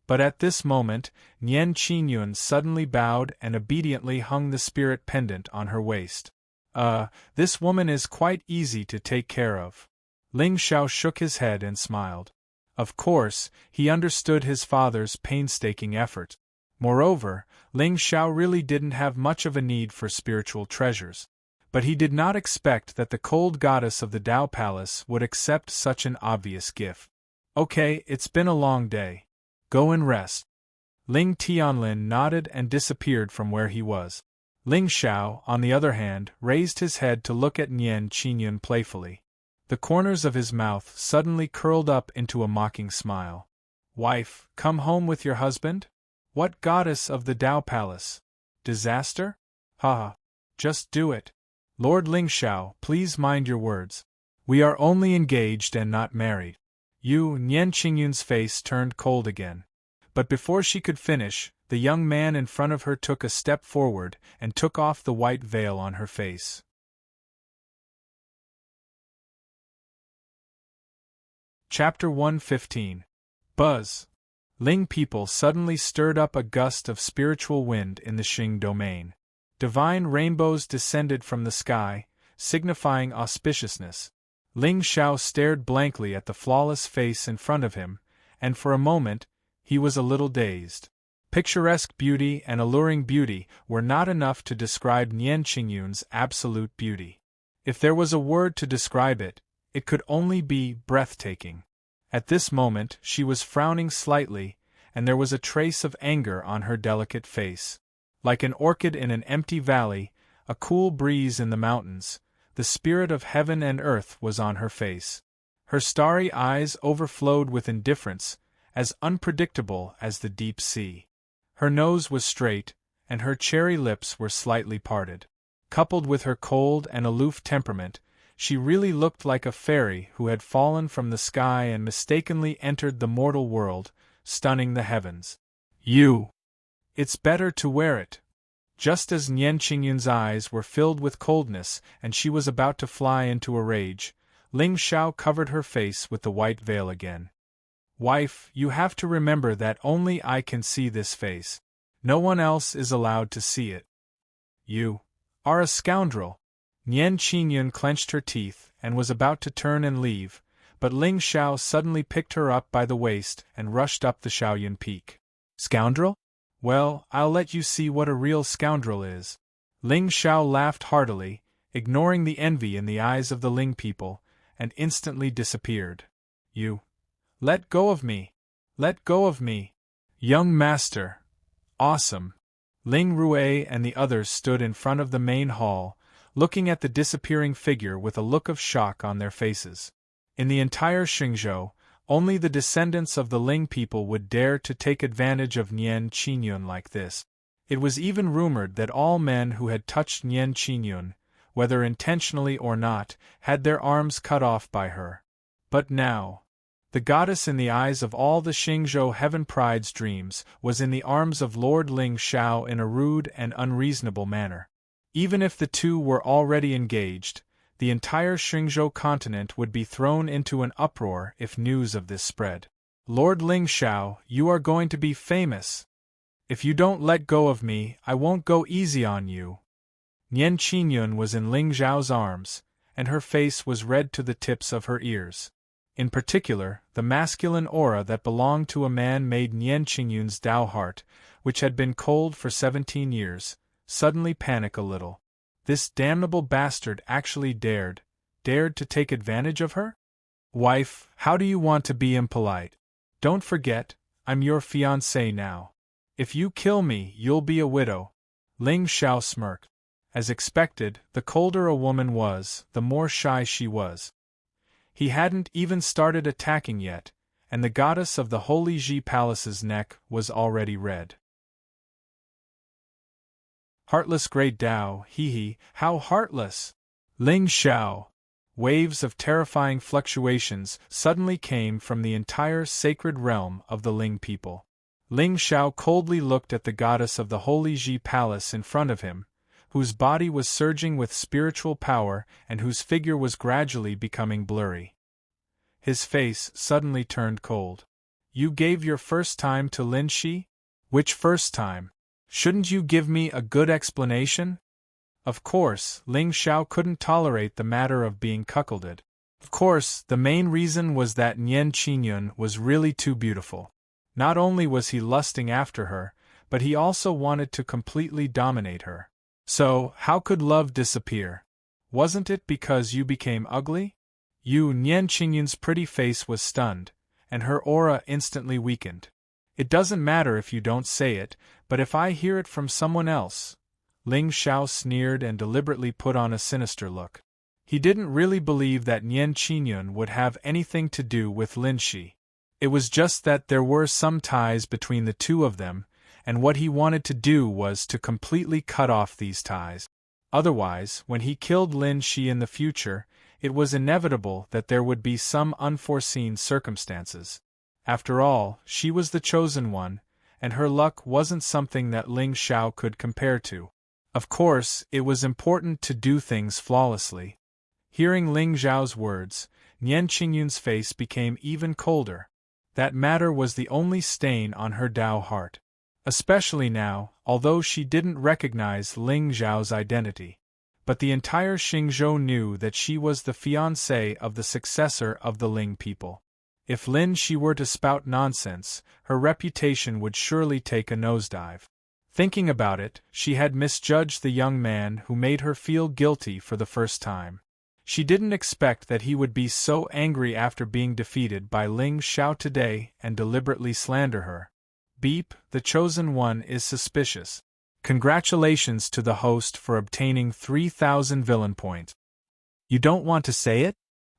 But at this moment, Nian Qingyun suddenly bowed and obediently hung the spirit pendant on her waist. This woman is quite easy to take care of. Ling Xiao shook his head and smiled. Of course, he understood his father's painstaking effort. Moreover, Ling Xiao really didn't have much of a need for spiritual treasures. But he did not expect that the cold goddess of the Dao Palace would accept such an obvious gift. Okay, it's been a long day. Go and rest. Ling Tianlin nodded and disappeared from where he was. Ling Xiao, on the other hand, raised his head to look at Nian Qingyun playfully. The corners of his mouth suddenly curled up into a mocking smile. Wife, come home with your husband? What goddess of the Dao Palace? Disaster? Ha! Just do it. Lord Ling Xiao, please mind your words. We are only engaged and not married. Nian Qingyun's face turned cold again. But before she could finish, the young man in front of her took a step forward and took off the white veil on her face. Chapter 115. Buzz. Ling people suddenly stirred up a gust of spiritual wind in the Xing domain. Divine rainbows descended from the sky, signifying auspiciousness. Ling Xiao stared blankly at the flawless face in front of him, and for a moment, he was a little dazed. Picturesque beauty and alluring beauty were not enough to describe Nian Qingyun's absolute beauty. If there was a word to describe it, it could only be breathtaking. At this moment, she was frowning slightly, and there was a trace of anger on her delicate face. Like an orchid in an empty valley, a cool breeze in the mountains, the spirit of heaven and earth was on her face. Her starry eyes overflowed with indifference, as unpredictable as the deep sea. Her nose was straight, and her cherry lips were slightly parted. Coupled with her cold and aloof temperament, she really looked like a fairy who had fallen from the sky and mistakenly entered the mortal world, stunning the heavens. It's better to wear it. Just as Nian Qingyun's eyes were filled with coldness and she was about to fly into a rage, Ling Xiao covered her face with the white veil again. Wife, you have to remember that only I can see this face. No one else is allowed to see it. You are a scoundrel. Nian Qingyun clenched her teeth and was about to turn and leave, but Ling Xiao suddenly picked her up by the waist and rushed up the Shaoyun Peak. Scoundrel? Well, I'll let you see what a real scoundrel is. Ling Xiao laughed heartily, ignoring the envy in the eyes of the Ling people, and instantly disappeared. You. Let go of me. Let go of me. Young master. Awesome. Ling Rui and the others stood in front of the main hall, looking at the disappearing figure with a look of shock on their faces. In the entire Xingzhou, only the descendants of the Ling people would dare to take advantage of Nian Qingyun like this. It was even rumored that all men who had touched Nian Qingyun, whether intentionally or not, had their arms cut off by her. But now, the goddess in the eyes of all the Xingzhou Heaven Pride's dreams was in the arms of Lord Ling Xiao in a rude and unreasonable manner. Even if the two were already engaged, the entire Xingzhou continent would be thrown into an uproar if news of this spread. Lord Ling Xiao, you are going to be famous. If you don't let go of me, I won't go easy on you. Nian Qingyun was in Ling Xiao's arms, and her face was red to the tips of her ears. In particular, the masculine aura that belonged to a man made Nian Qingyun's Dao heart, which had been cold for 17 years, suddenly panic a little. This damnable bastard actually dared to take advantage of her? Wife, how do you want to be impolite? Don't forget, I'm your fiancé now. If you kill me, you'll be a widow. Ling Xiao smirked. As expected, the colder a woman was, the more shy she was. He hadn't even started attacking yet, and the goddess of the Holy Ji Palace's neck was already red. Heartless great Tao, hee, how heartless! Ling Xiao! Waves of terrifying fluctuations suddenly came from the entire sacred realm of the Ling people. Ling Xiao coldly looked at the goddess of the Holy Ji Palace in front of him, whose body was surging with spiritual power and whose figure was gradually becoming blurry. His face suddenly turned cold. You gave your first time to Lin Shi? Which first time? Shouldn't you give me a good explanation? Of course, Ling Xiao couldn't tolerate the matter of being cuckolded. Of course, the main reason was that Nian Qingyun was really too beautiful. Not only was he lusting after her, but he also wanted to completely dominate her. So, how could love disappear? Wasn't it because you became ugly? Nian Qingyun's pretty face was stunned, and her aura instantly weakened. It doesn't matter if you don't say it, but if I hear it from someone else. Ling Xiao sneered and deliberately put on a sinister look. He didn't really believe that Nian Qingyun would have anything to do with Lin Shi. It was just that there were some ties between the two of them, and what he wanted to do was to completely cut off these ties. Otherwise, when he killed Lin Shi in the future, it was inevitable that there would be some unforeseen circumstances. After all, she was the chosen one, and her luck wasn't something that Ling Xiao could compare to. Of course, it was important to do things flawlessly. Hearing Ling Xiao's words, Nian Qingyun's face became even colder. That matter was the only stain on her Dao heart. Especially now, although she didn't recognize Ling Xiao's identity. But the entire Xingzhou knew that she was the fiancée of the successor of the Ling people. If Lin Shi were to spout nonsense, her reputation would surely take a nosedive. Thinking about it, she had misjudged the young man who made her feel guilty for the first time. She didn't expect that he would be so angry after being defeated by Ling Xiao today and deliberately slander her. Beep, the chosen one is suspicious. Congratulations to the host for obtaining 3,000 villain points. You don't want to say it?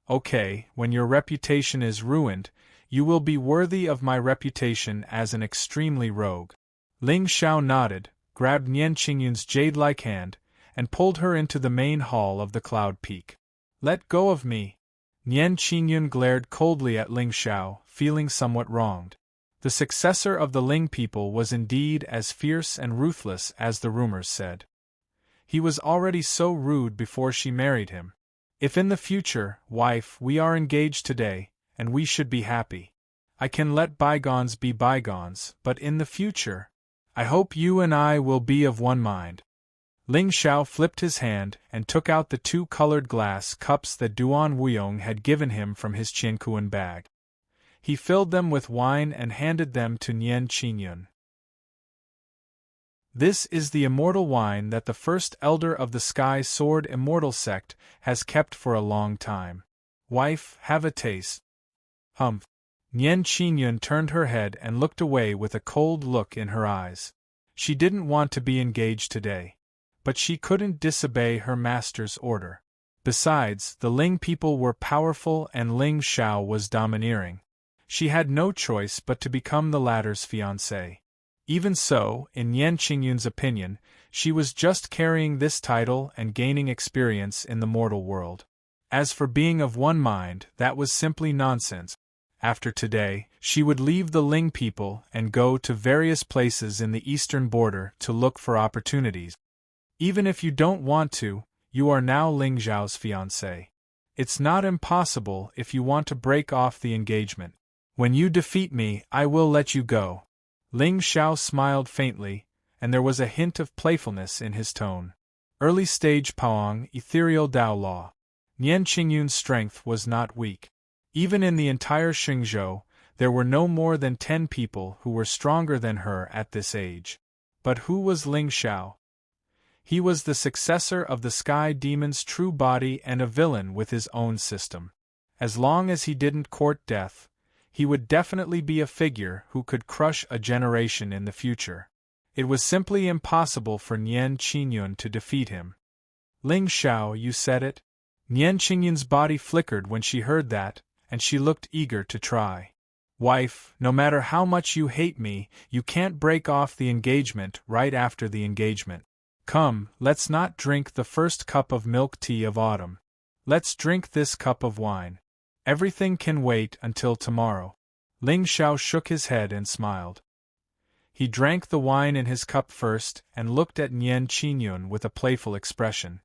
Okay, when your reputation is ruined, you will be worthy of my reputation as an extremely rogue. Ling Xiao nodded, grabbed Nian Qingyun's jade-like hand, and pulled her into the main hall of the Cloud Peak. "Let go of me!" Nian Qingyun glared coldly at Ling Xiao, feeling somewhat wronged. The successor of the Ling people was indeed as fierce and ruthless as the rumors said. He was already so rude before she married him. "If in the future, wife, we are engaged today, and we should be happy. I can let bygones be bygones, but in the future, I hope you and I will be of one mind." Ling Xiao flipped his hand and took out the 2 colored glass cups that Duan Wuyong had given him from his Qiankuan bag. He filled them with wine and handed them to Nian Qingyun. "This is the immortal wine that the first elder of the Sky Sword Immortal sect has kept for a long time. Wife, have a taste." "Humph." Nian Qingyun turned her head and looked away with a cold look in her eyes. She didn't want to be engaged today. But she couldn't disobey her master's order. Besides, the Ling people were powerful and Ling Xiao was domineering. She had no choice but to become the latter's fiancée. Even so, in Nian Qingyun's opinion, she was just carrying this title and gaining experience in the mortal world. As for being of one mind, that was simply nonsense. After today, she would leave the Ling people and go to various places in the eastern border to look for opportunities. Even if you don't want to, you are now Ling Xiao's fiancé. It's not impossible if you want to break off the engagement. When you defeat me, I will let you go." Ling Xiao smiled faintly, and there was a hint of playfulness in his tone. Early stage Paong, ethereal Dao Law. Nian Qingyun's strength was not weak. Even in the entire Xingzhou, there were no more than 10 people who were stronger than her at this age. But who was Ling Xiao? He was the successor of the Sky Demon's true body and a villain with his own system. As long as he didn't court death, he would definitely be a figure who could crush a generation in the future. It was simply impossible for Nian Qingyun to defeat him. "Ling Xiao, you said it?" Nian Qingyun's body flickered when she heard that, and she looked eager to try. "Wife, no matter how much you hate me, you can't break off the engagement right after the engagement. Come, let's not drink the first cup of milk tea of autumn. Let's drink this cup of wine. Everything can wait until tomorrow." Ling Xiao shook his head and smiled. He drank the wine in his cup first and looked at Nian Qingyun with a playful expression.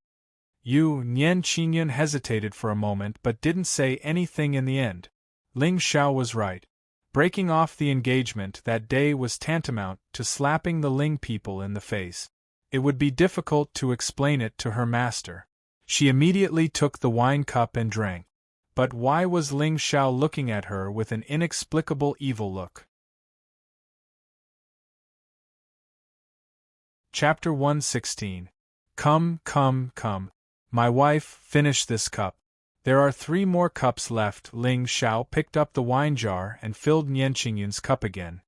Nian Qingyun hesitated for a moment but didn't say anything in the end. Ling Xiao was right. Breaking off the engagement that day was tantamount to slapping the Ling people in the face. It would be difficult to explain it to her master. She immediately took the wine cup and drank. But why was Ling Xiao looking at her with an inexplicable evil look? Chapter 116. Come, come, come. My wife, finish this cup. There are 3 more cups left. Ling Xiao picked up the wine jar and filled Nian Qingyun's cup again.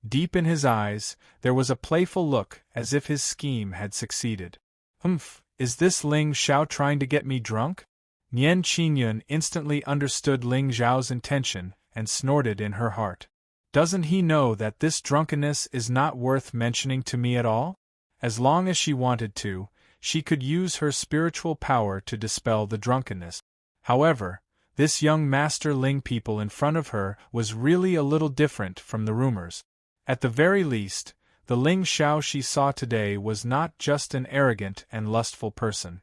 Deep in his eyes, there was a playful look, as if his scheme had succeeded. "Humph, is this Ling Xiao trying to get me drunk?" Nian Qingyun instantly understood Ling Xiao's intention and snorted in her heart. "Doesn't he know that this drunkenness is not worth mentioning to me at all?" As long as she wanted to, she could use her spiritual power to dispel the drunkenness. However, this young master Ling people in front of her was really a little different from the rumors. At the very least, the Ling Xiao she saw today was not just an arrogant and lustful person.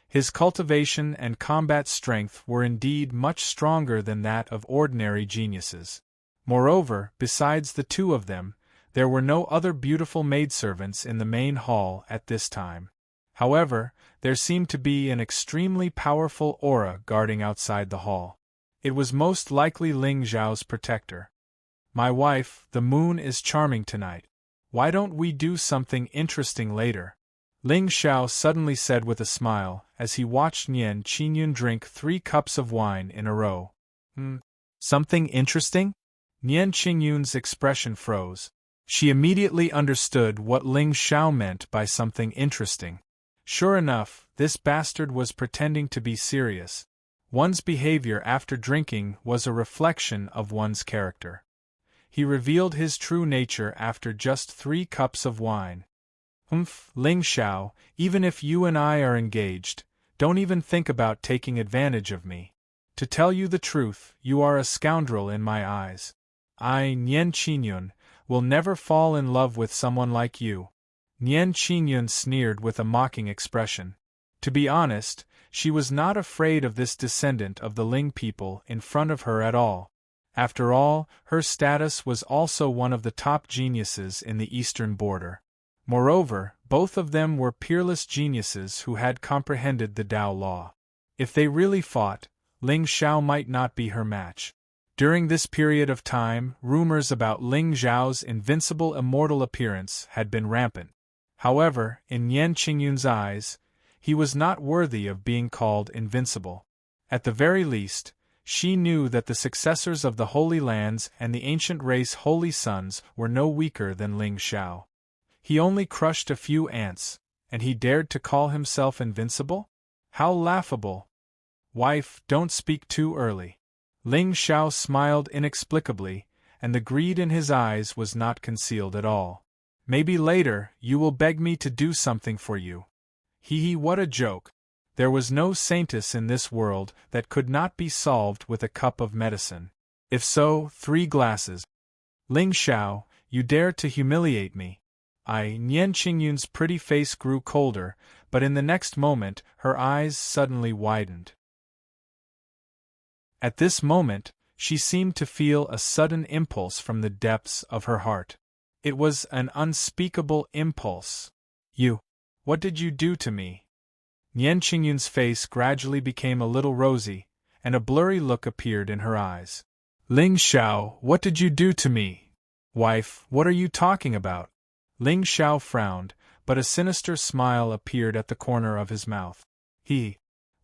His cultivation and combat strength were indeed much stronger than that of ordinary geniuses. Moreover, besides the 2 of them, there were no other beautiful maidservants in the main hall at this time. However, there seemed to be an extremely powerful aura guarding outside the hall. It was most likely Ling Xiao's protector. "My wife, the moon is charming tonight. Why don't we do something interesting later?" Ling Xiao suddenly said with a smile, as he watched Nian Qingyun drink 3 cups of wine in a row. Something interesting?" Nian Qingyun's expression froze. She immediately understood what Ling Xiao meant by something interesting. Sure enough, this bastard was pretending to be serious. One's behavior after drinking was a reflection of one's character. He revealed his true nature after just 3 cups of wine. Ling Xiao, even if you and I are engaged, don't even think about taking advantage of me. To tell you the truth, you are a scoundrel in my eyes. I, Nian Qingyun, will never fall in love with someone like you. Nian Qingyun sneered with a mocking expression. To be honest, she was not afraid of this descendant of the Ling people in front of her at all. After all, her status was also one of the top geniuses in the eastern border. Moreover, both of them were peerless geniuses who had comprehended the Tao law. If they really fought, Ling Xiao might not be her match. During this period of time, rumors about Ling Xiao's invincible immortal appearance had been rampant. However, in Yan Qingyun's eyes, he was not worthy of being called invincible. At the very least, she knew that the successors of the Holy Lands and the ancient race Holy Sons were no weaker than Ling Xiao. He only crushed a few ants, and he dared to call himself invincible? How laughable! Wife, don't speak too early. Ling Xiao smiled inexplicably, and the greed in his eyes was not concealed at all. Maybe later, you will beg me to do something for you. Hee, what a joke. There was no saintess in this world that could not be solved with a cup of medicine. If so, 3 glasses. Ling Xiao, you dare to humiliate me. Nian Qingyun's pretty face grew colder, but in the next moment, her eyes suddenly widened. At this moment, she seemed to feel a sudden impulse from the depths of her heart. It was an unspeakable impulse. What did you do to me? Nian Qingyun's face gradually became a little rosy, and a blurry look appeared in her eyes. Ling Xiao, what did you do to me? Wife, what are you talking about? Ling Xiao frowned, but a sinister smile appeared at the corner of his mouth.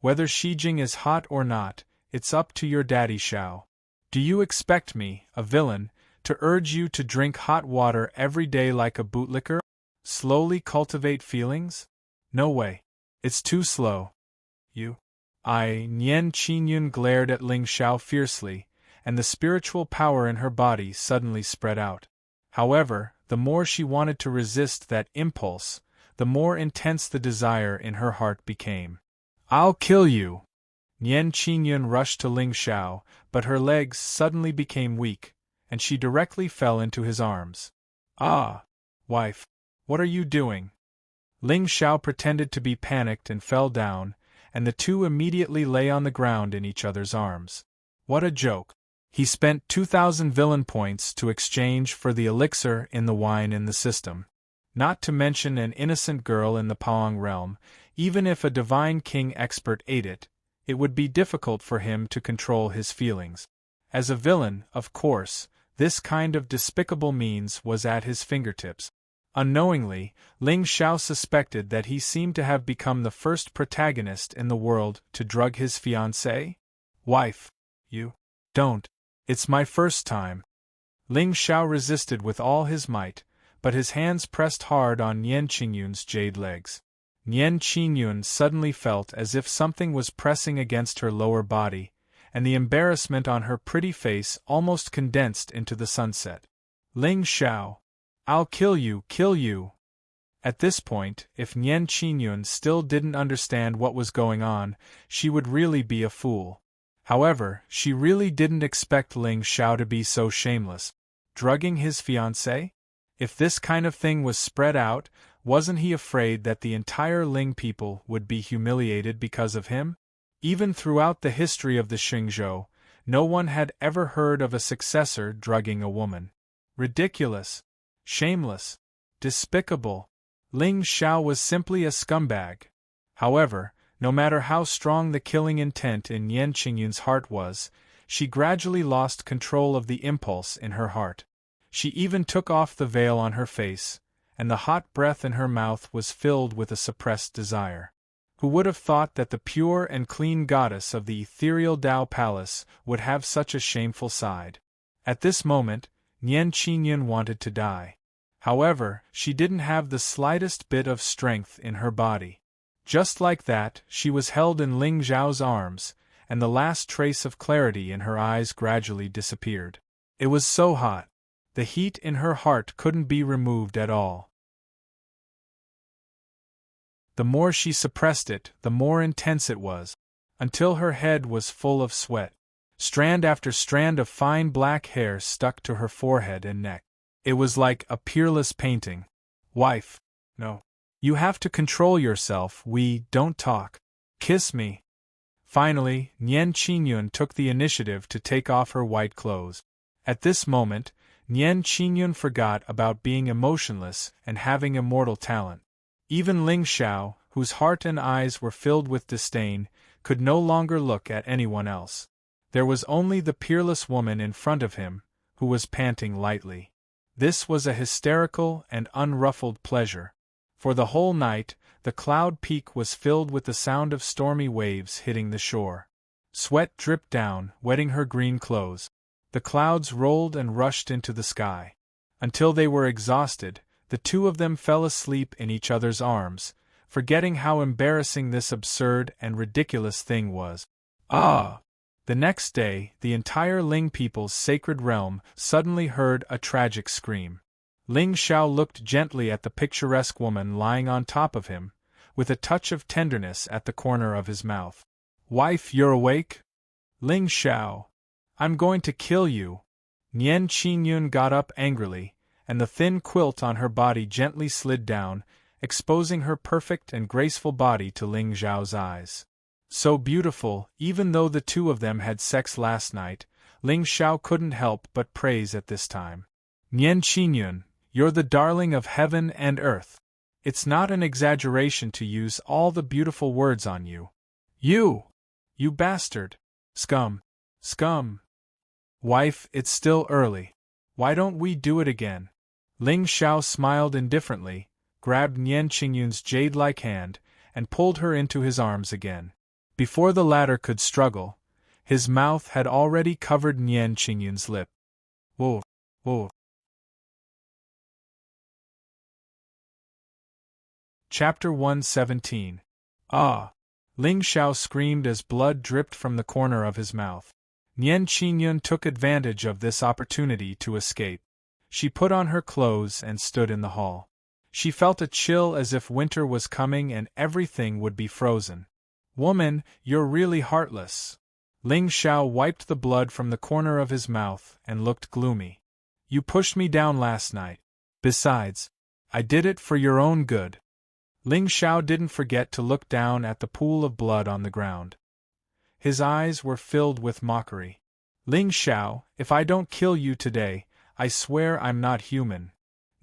Whether Shijing is hot or not, it's up to your daddy Xiao. Do you expect me, a villain, to urge you to drink hot water every day like a bootlicker? Slowly cultivate feelings? No way. It's too slow. Nian Qingyun glared at Ling Xiao fiercely, and the spiritual power in her body suddenly spread out. However, the more she wanted to resist that impulse, the more intense the desire in her heart became. I'll kill you! Nian Qingyun rushed to Ling Xiao, but her legs suddenly became weak, and she directly fell into his arms. Wife, what are you doing? Ling Xiao pretended to be panicked and fell down, and the two immediately lay on the ground in each other's arms. What a joke! He spent 2,000 villain points to exchange for the elixir in the wine in the system. Not to mention an innocent girl in the Paong realm, even if a divine king expert ate it, it would be difficult for him to control his feelings. As a villain, of course, this kind of despicable means was at his fingertips. Unknowingly, Ling Xiao suspected that he seemed to have become the first protagonist in the world to drug his fiancée. Wife, don't. It's my first time. Ling Xiao resisted with all his might, but his hands pressed hard on Nian Qingyun's jade legs. Nian Qingyun suddenly felt as if something was pressing against her lower body, and the embarrassment on her pretty face almost condensed into the sunset. Ling Xiao, I'll kill you, kill you! At this point, if Nian Qingyun still didn't understand what was going on, she would really be a fool. However, she really didn't expect Ling Xiao to be so shameless. Drugging his fiancée? If this kind of thing was spread out, wasn't he afraid that the entire Ling people would be humiliated because of him? Even throughout the history of the Xingzhou, no one had ever heard of a successor drugging a woman. Ridiculous. Shameless. Despicable. Ling Xiao was simply a scumbag. However, no matter how strong the killing intent in Nian Qingyun's heart was, she gradually lost control of the impulse in her heart. She even took off the veil on her face, and the hot breath in her mouth was filled with a suppressed desire. Who would have thought that the pure and clean goddess of the ethereal Tao Palace would have such a shameful side? At this moment, Nian Qingyun wanted to die. However, she didn't have the slightest bit of strength in her body. Just like that, she was held in Ling Xiao's arms, and the last trace of clarity in her eyes gradually disappeared. It was so hot. The heat in her heart couldn't be removed at all. The more she suppressed it, the more intense it was, until her head was full of sweat. Strand after strand of fine black hair stuck to her forehead and neck. It was like a peerless painting. Wife, no. You have to control yourself, don't talk. Kiss me. Finally, Nian Qingyun took the initiative to take off her white clothes. At this moment, Nian Qingyun forgot about being emotionless and having immortal talent. Even Ling Xiao, whose heart and eyes were filled with disdain, could no longer look at anyone else. There was only the peerless woman in front of him, who was panting lightly. This was a hysterical and unruffled pleasure. For the whole night, the cloud peak was filled with the sound of stormy waves hitting the shore. Sweat dripped down, wetting her green clothes. The clouds rolled and rushed into the sky. Until they were exhausted, the two of them fell asleep in each other's arms, forgetting how embarrassing this absurd and ridiculous thing was. Ah! The next day, the entire Ling people's sacred realm suddenly heard a tragic scream. Ling Xiao looked gently at the picturesque woman lying on top of him, with a touch of tenderness at the corner of his mouth. Wife, you're awake? Ling Xiao. I'm going to kill you. Nian Qingyun got up angrily, and the thin quilt on her body gently slid down, exposing her perfect and graceful body to Ling Xiao's eyes. So beautiful, even though the two of them had sex last night, Ling Xiao couldn't help but praise at this time. Nian Qingyun, you're the darling of heaven and earth. It's not an exaggeration to use all the beautiful words on you. You bastard! Scum! Scum! Wife, it's still early. Why don't we do it again? Ling Xiao smiled indifferently, grabbed Nian Qingyun's jade-like hand, and pulled her into his arms again. Before the latter could struggle, his mouth had already covered Nian Qingyun's lip. Whoa, whoa. Chapter 117. Ah! Ling Xiao screamed as blood dripped from the corner of his mouth. Nian Qingyun took advantage of this opportunity to escape. She put on her clothes and stood in the hall. She felt a chill as if winter was coming and everything would be frozen. Woman, you're really heartless. Ling Xiao wiped the blood from the corner of his mouth and looked gloomy. You pushed me down last night. Besides, I did it for your own good. Ling Xiao didn't forget to look down at the pool of blood on the ground. His eyes were filled with mockery. Ling Xiao, if I don't kill you today, I swear I'm not human.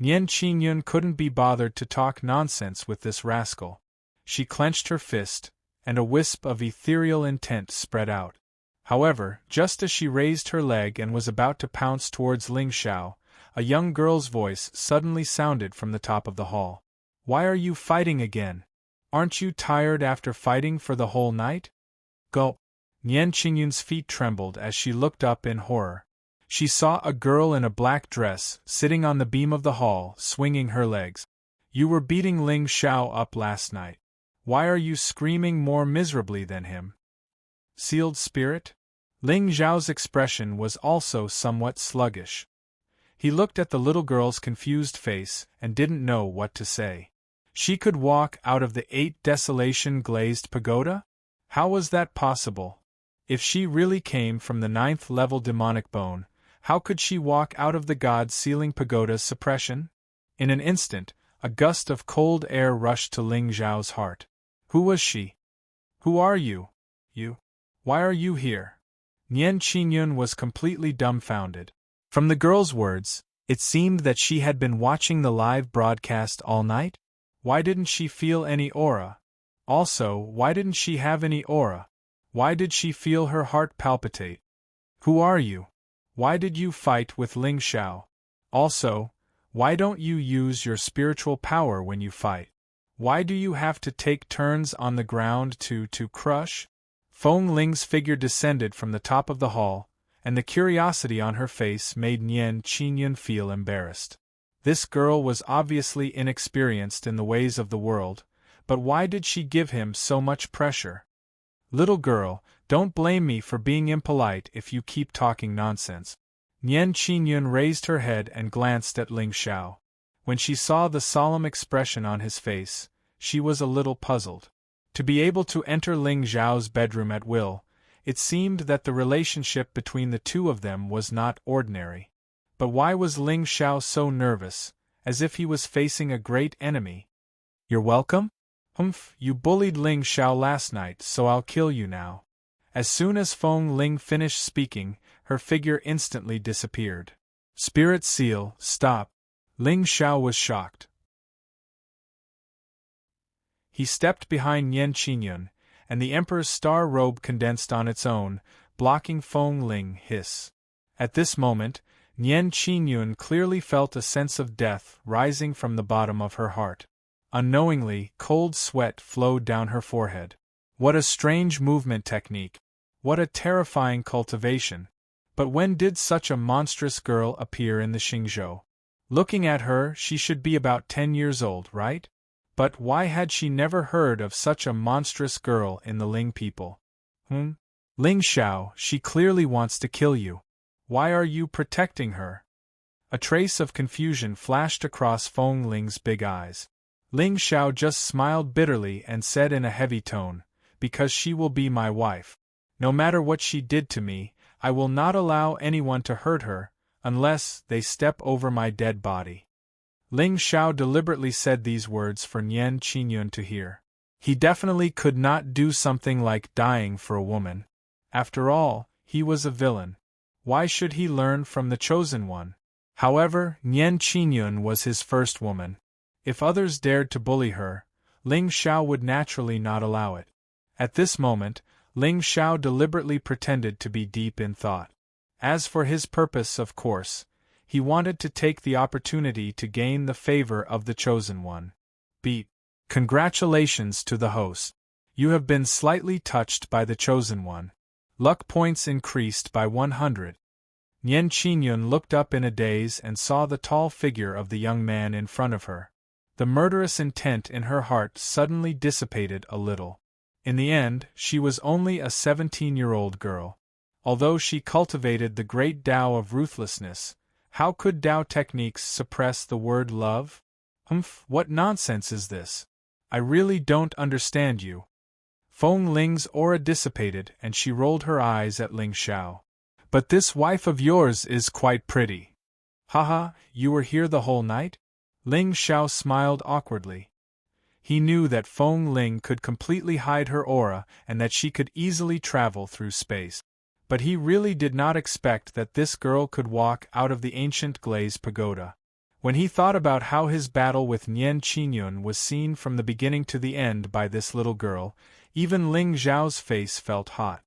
Nian Qingyun couldn't be bothered to talk nonsense with this rascal. She clenched her fist, and a wisp of ethereal intent spread out. However, just as she raised her leg and was about to pounce towards Ling Xiao, a young girl's voice suddenly sounded from the top of the hall. Why are you fighting again? Aren't you tired after fighting for the whole night? Gulp. Nian Qingyun's feet trembled as she looked up in horror. She saw a girl in a black dress, sitting on the beam of the hall, swinging her legs. You were beating Ling Xiao up last night. Why are you screaming more miserably than him? Sealed spirit? Ling Xiao's expression was also somewhat sluggish. He looked at the little girl's confused face and didn't know what to say. She could walk out of the 8 desolation glazed pagoda? How was that possible? If she really came from the 9th level demonic bone, how could she walk out of the god-sealing pagoda's suppression? In an instant, a gust of cold air rushed to Ling Xiao's heart. Who was she? Who are you? You? Why are you here? Nian Qingyun was completely dumbfounded. From the girl's words, it seemed that she had been watching the live broadcast all night? Why didn't she feel any aura? Also, why didn't she have any aura? Why did she feel her heart palpitate? Who are you? Why did you fight with Ling Xiao? Also, why don't you use your spiritual power when you fight? Why do you have to take turns on the ground to crush? Feng Ling's figure descended from the top of the hall, and the curiosity on her face made Nian Qingyun feel embarrassed. This girl was obviously inexperienced in the ways of the world, but why did she give him so much pressure? Little girl, don't blame me for being impolite if you keep talking nonsense. Nian Qingyun raised her head and glanced at Ling Xiao. When she saw the solemn expression on his face, she was a little puzzled. To be able to enter Ling Zhao's bedroom at will, it seemed that the relationship between the two of them was not ordinary. But why was Ling Zhao so nervous, as if he was facing a great enemy? "You're welcome? Humph, you bullied Ling Zhao last night, so I'll kill you now." As soon as Feng Ling finished speaking, her figure instantly disappeared. "Spirit seal, stop." Ling Zhao was shocked. He stepped behind Yan Qingyun, and the Emperor's star robe condensed on its own, blocking Feng Ling hiss. At this moment, Yan Qingyun clearly felt a sense of death rising from the bottom of her heart. Unknowingly, cold sweat flowed down her forehead. What a strange movement technique! What a terrifying cultivation! But when did such a monstrous girl appear in the Xingzhou? Looking at her, she should be about 10 years old, right? But why had she never heard of such a monstrous girl in the Ling people? Ling Zhao, she clearly wants to kill you. Why are you protecting her? A trace of confusion flashed across Feng Ling's big eyes. Ling Zhao just smiled bitterly and said in a heavy tone, "Because she will be my wife. No matter what she did to me, I will not allow anyone to hurt her, unless they step over my dead body." Ling Zhao deliberately said these words for Yan Qingyun to hear. He definitely could not do something like dying for a woman. After all, he was a villain. Why should he learn from the chosen one? However, Yan Qingyun was his first woman. If others dared to bully her, Ling Zhao would naturally not allow it. At this moment, Ling Zhao deliberately pretended to be deep in thought. As for his purpose, of course, he wanted to take the opportunity to gain the favor of the chosen one. Beat. Congratulations to the host. You have been slightly touched by the chosen one. Luck points increased by 100. Yan Qingyun looked up in a daze and saw the tall figure of the young man in front of her. The murderous intent in her heart suddenly dissipated a little. In the end, she was only a 17-year-old girl. Although she cultivated the great Tao of ruthlessness, how could Tao techniques suppress the word love? What nonsense is this? I really don't understand you. Feng Ling's aura dissipated and she rolled her eyes at Ling Zhao. But this wife of yours is quite pretty. Haha, you were here the whole night? Ling Zhao smiled awkwardly. He knew that Feng Ling could completely hide her aura and that she could easily travel through space. But he really did not expect that this girl could walk out of the ancient glaze pagoda. When he thought about how his battle with Yan Qingyun was seen from the beginning to the end by this little girl, even Ling Zhao's face felt hot.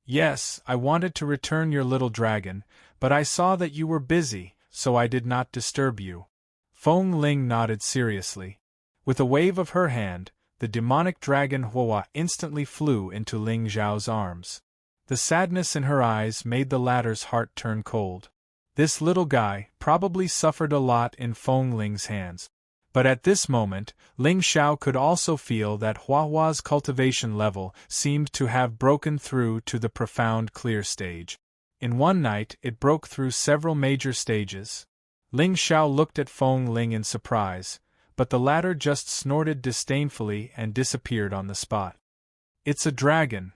Yes, I wanted to return your little dragon, but I saw that you were busy, so I did not disturb you. Feng Ling nodded seriously. With a wave of her hand, the demonic dragon Hua instantly flew into Ling Zhao's arms. The sadness in her eyes made the latter's heart turn cold. This little guy probably suffered a lot in Feng Ling's hands. But at this moment, Ling Zhao could also feel that Huahua's cultivation level seemed to have broken through to the profound clear stage. In one night, it broke through several major stages. Ling Zhao looked at Feng Ling in surprise, but the latter just snorted disdainfully and disappeared on the spot. It's a dragon.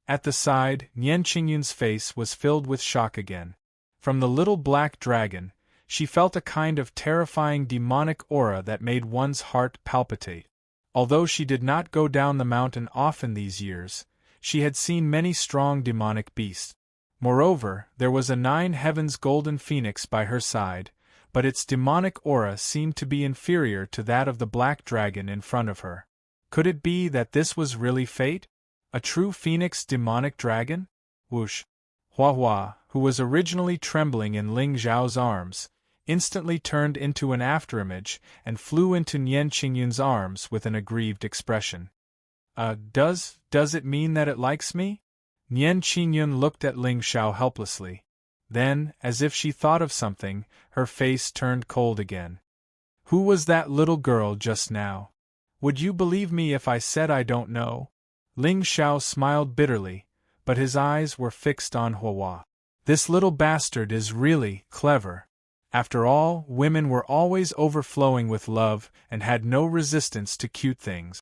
At the side, Yan Qingyun's face was filled with shock again. From the little black dragon, she felt a kind of terrifying demonic aura that made one's heart palpitate. Although she did not go down the mountain often these years, she had seen many strong demonic beasts. Moreover, there was a 9 heavens golden phoenix by her side, but its demonic aura seemed to be inferior to that of the black dragon in front of her. Could it be that this was really fate? A true phoenix demonic dragon? Whoosh! Huahua, who was originally trembling in Ling Zhao's arms, instantly turned into an afterimage and flew into Yan Qingyun's arms with an aggrieved expression. Does it mean that it likes me? Yan Qingyun looked at Ling Zhao helplessly. Then, as if she thought of something, her face turned cold again. Who was that little girl just now? Would you believe me if I said I don't know? Ling Zhao smiled bitterly, but his eyes were fixed on Huahua. This little bastard is really clever. After all, women were always overflowing with love and had no resistance to cute things.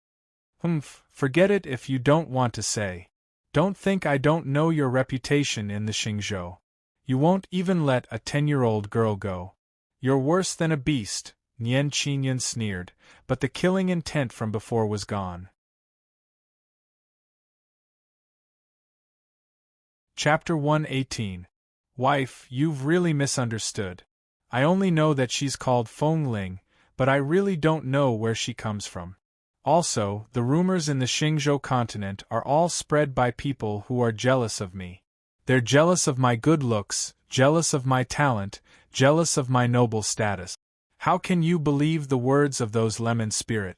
Forget it if you don't want to say. Don't think I don't know your reputation in the Xingzhou. You won't even let a 10-year-old girl go. You're worse than a beast, Nian Qinyan sneered, but the killing intent from before was gone. Chapter 118. Wife, you've really misunderstood. I only know that she's called Feng Ling, but I really don't know where she comes from. Also, the rumors in the Xingzhou continent are all spread by people who are jealous of me. They're jealous of my good looks, jealous of my talent, jealous of my noble status. How can you believe the words of those lemon spirit?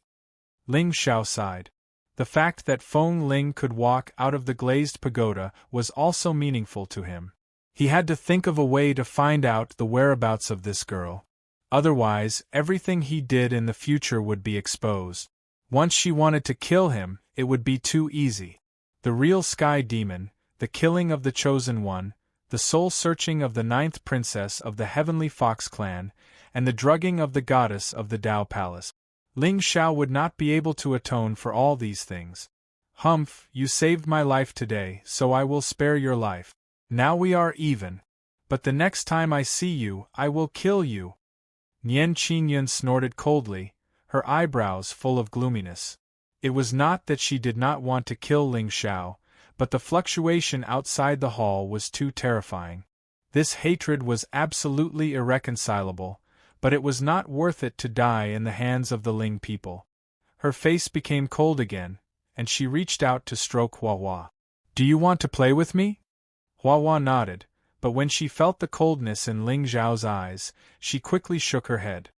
Ling Xiao sighed. The fact that Feng Ling could walk out of the glazed pagoda was also meaningful to him. He had to think of a way to find out the whereabouts of this girl. Otherwise, everything he did in the future would be exposed. Once she wanted to kill him, it would be too easy. The real sky demon, the killing of the chosen one, the soul-searching of the 9th princess of the Heavenly Fox clan, and the drugging of the goddess of the Tao Palace. Ling Xiao would not be able to atone for all these things. Humph, you saved my life today, so I will spare your life. Now we are even. But the next time I see you, I will kill you. Nian Qinyan snorted coldly, her eyebrows full of gloominess. It was not that she did not want to kill Ling Xiao, but the fluctuation outside the hall was too terrifying. This hatred was absolutely irreconcilable, but it was not worth it to die in the hands of the Ling people. Her face became cold again, and she reached out to stroke Hua. Do you want to play with me? Hua nodded, but when she felt the coldness in Ling Xiao's eyes, she quickly shook her head.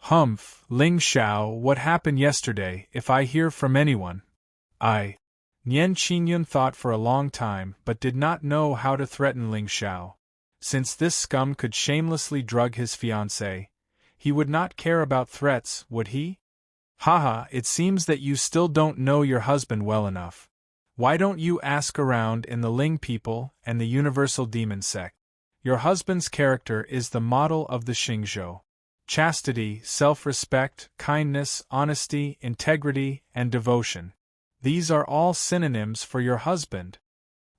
Humph, Ling Xiao, what happened yesterday, if I hear from anyone? Nian Qinyan thought for a long time but did not know how to threaten Ling Xiao. Since this scum could shamelessly drug his fiancée, he would not care about threats, would he? Haha, it seems that you still don't know your husband well enough. Why don't you ask around in the Ling people and the Universal Demon sect? Your husband's character is the model of the Xingzhou. Chastity, self-respect, kindness, honesty, integrity, and devotion. These are all synonyms for your husband.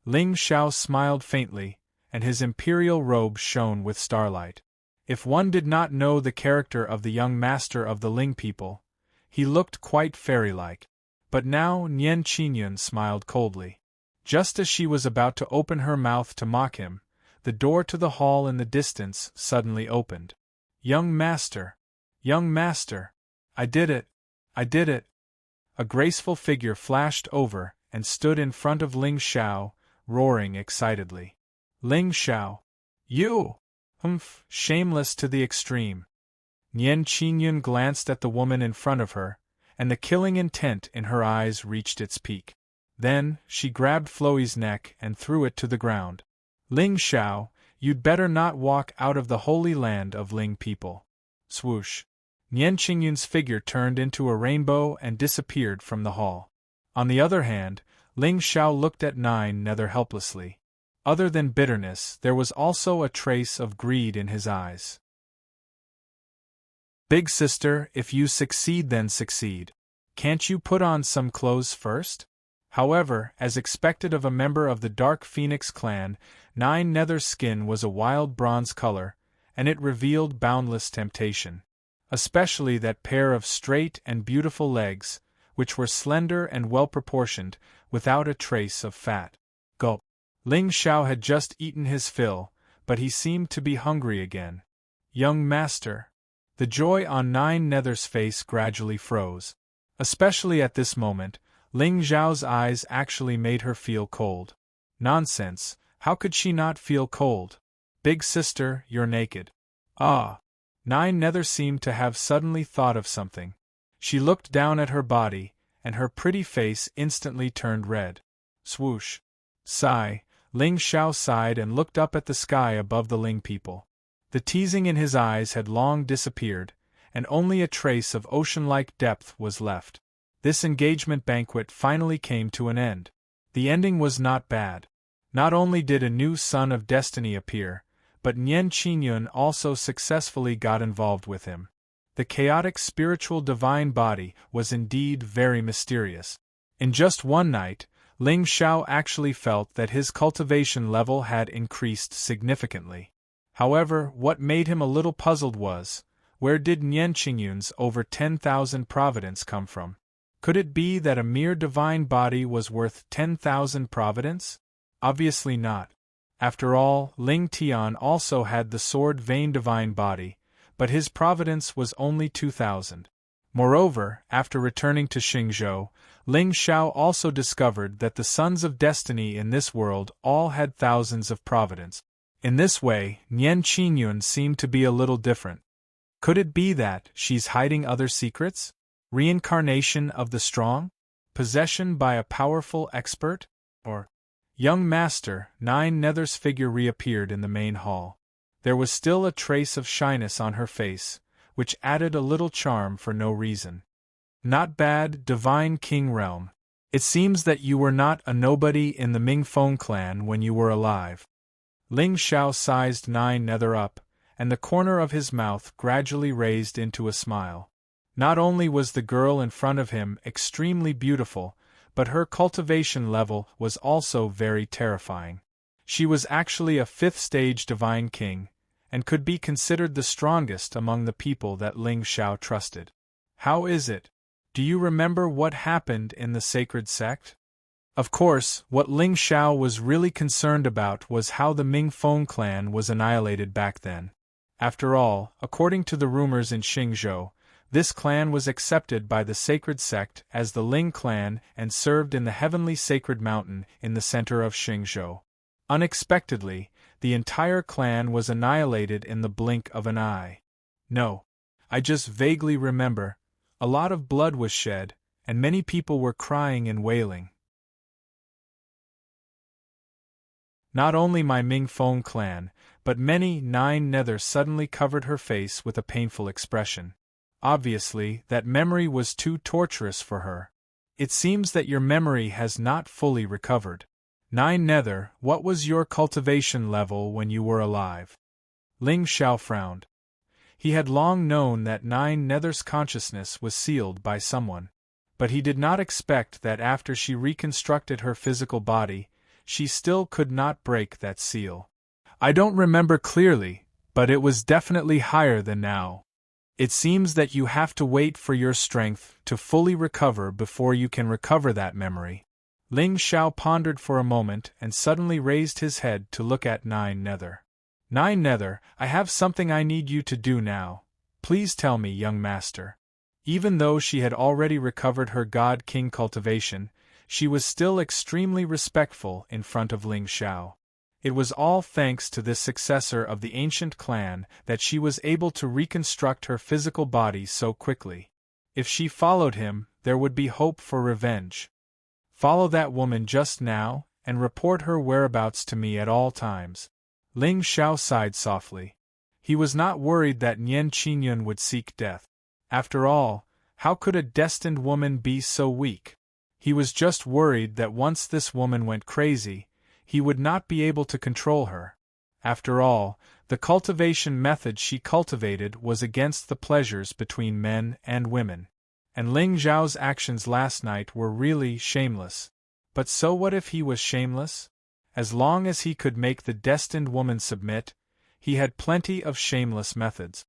Ling Xiao smiled faintly, and his imperial robe shone with starlight. If one did not know the character of the young master of the Ling people, he looked quite fairy-like. But now Nian Qinyan smiled coldly. Just as she was about to open her mouth to mock him, the door to the hall in the distance suddenly opened. Young master! Young master! I did it! I did it! A graceful figure flashed over and stood in front of Ling Xiao, roaring excitedly. Ling Xiao! You! Humph, shameless to the extreme. Nian Qinyan glanced at the woman in front of her, and the killing intent in her eyes reached its peak. Then, she grabbed Floey's neck and threw it to the ground. Ling Xiao, you'd better not walk out of the holy land of Ling people. Swoosh! Nian Qingyan's figure turned into a rainbow and disappeared from the hall. On the other hand, Ling Xiao looked at Nine Nether helplessly. Other than bitterness, there was also a trace of greed in his eyes. Big sister, if you succeed then succeed. Can't you put on some clothes first? However, as expected of a member of the Dark Phoenix clan, Nine Nether's skin was a wild bronze color, and it revealed boundless temptation. Especially that pair of straight and beautiful legs, which were slender and well-proportioned, without a trace of fat. Gulp. Ling Xiao had just eaten his fill, but he seemed to be hungry again. Young master. The joy on Nine Nether's face gradually froze. Especially at this moment, Ling Xiao's eyes actually made her feel cold. Nonsense, how could she not feel cold? Big sister, you're naked. Ah! Nine Nether seemed to have suddenly thought of something. She looked down at her body, and her pretty face instantly turned red. Swoosh! Sigh, Ling Xiao sighed and looked up at the sky above the Ling people. The teasing in his eyes had long disappeared, and only a trace of ocean-like depth was left. This engagement banquet finally came to an end. The ending was not bad. Not only did a new son of destiny appear, but Nian Qingyun also successfully got involved with him. The chaotic spiritual divine body was indeed very mysterious. In just one night, Ling Xiao actually felt that his cultivation level had increased significantly. However, what made him a little puzzled was, where did Nian Qingyun's over 10,000 providence come from? Could it be that a mere divine body was worth 10,000 providence? Obviously not. After all, Ling Tian also had the sword vein divine body, but his providence was only 2,000. Moreover, after returning to Xingzhou, Ling Xiao also discovered that the sons of destiny in this world all had thousands of providence. In this way, Nian Qingyun seemed to be a little different. Could it be that she's hiding other secrets? Reincarnation of the strong? Possession by a powerful expert? Or, young master, Nine Nether's figure reappeared in the main hall. There was still a trace of shyness on her face, which added a little charm for no reason. Not bad, Divine King Realm. It seems that you were not a nobody in the Mingfeng clan when you were alive. Ling Xiao sized Nine Nether up, and the corner of his mouth gradually raised into a smile. Not only was the girl in front of him extremely beautiful, but her cultivation level was also very terrifying. She was actually a 5th-stage Divine King, and could be considered the strongest among the people that Ling Xiao trusted. How is it? Do you remember what happened in the sacred sect? Of course, what Ling Xiao was really concerned about was how the Mingfeng clan was annihilated back then. After all, according to the rumors in Xingzhou, this clan was accepted by the sacred sect as the Ling clan and served in the heavenly sacred mountain in the center of Xingzhou. Unexpectedly, the entire clan was annihilated in the blink of an eye. No, I just vaguely remember. A lot of blood was shed, and many people were crying and wailing. Not only my Mingfeng clan, but many Nine Nether suddenly covered her face with a painful expression. Obviously, that memory was too torturous for her. It seems that your memory has not fully recovered. Nine Nether, what was your cultivation level when you were alive? Ling Xiao frowned. He had long known that Nine Nether's consciousness was sealed by someone, but he did not expect that after she reconstructed her physical body, she still could not break that seal. I don't remember clearly, but it was definitely higher than now. It seems that you have to wait for your strength to fully recover before you can recover that memory. Ling Xiao pondered for a moment and suddenly raised his head to look at Nine Nether. Nine Nether, I have something I need you to do now. Please tell me, young master. Even though she had already recovered her God-King cultivation, she was still extremely respectful in front of Ling Xiao. It was all thanks to this successor of the ancient clan that she was able to reconstruct her physical body so quickly. If she followed him, there would be hope for revenge. Follow that woman just now, and report her whereabouts to me at all times. Ling Xiao sighed softly. He was not worried that Nian Qingyun would seek death. After all, how could a destined woman be so weak? He was just worried that once this woman went crazy, he would not be able to control her. After all, the cultivation method she cultivated was against the pleasures between men and women. And Ling Xiao's actions last night were really shameless. But so what if he was shameless? As long as he could make the destined woman submit, he had plenty of shameless methods.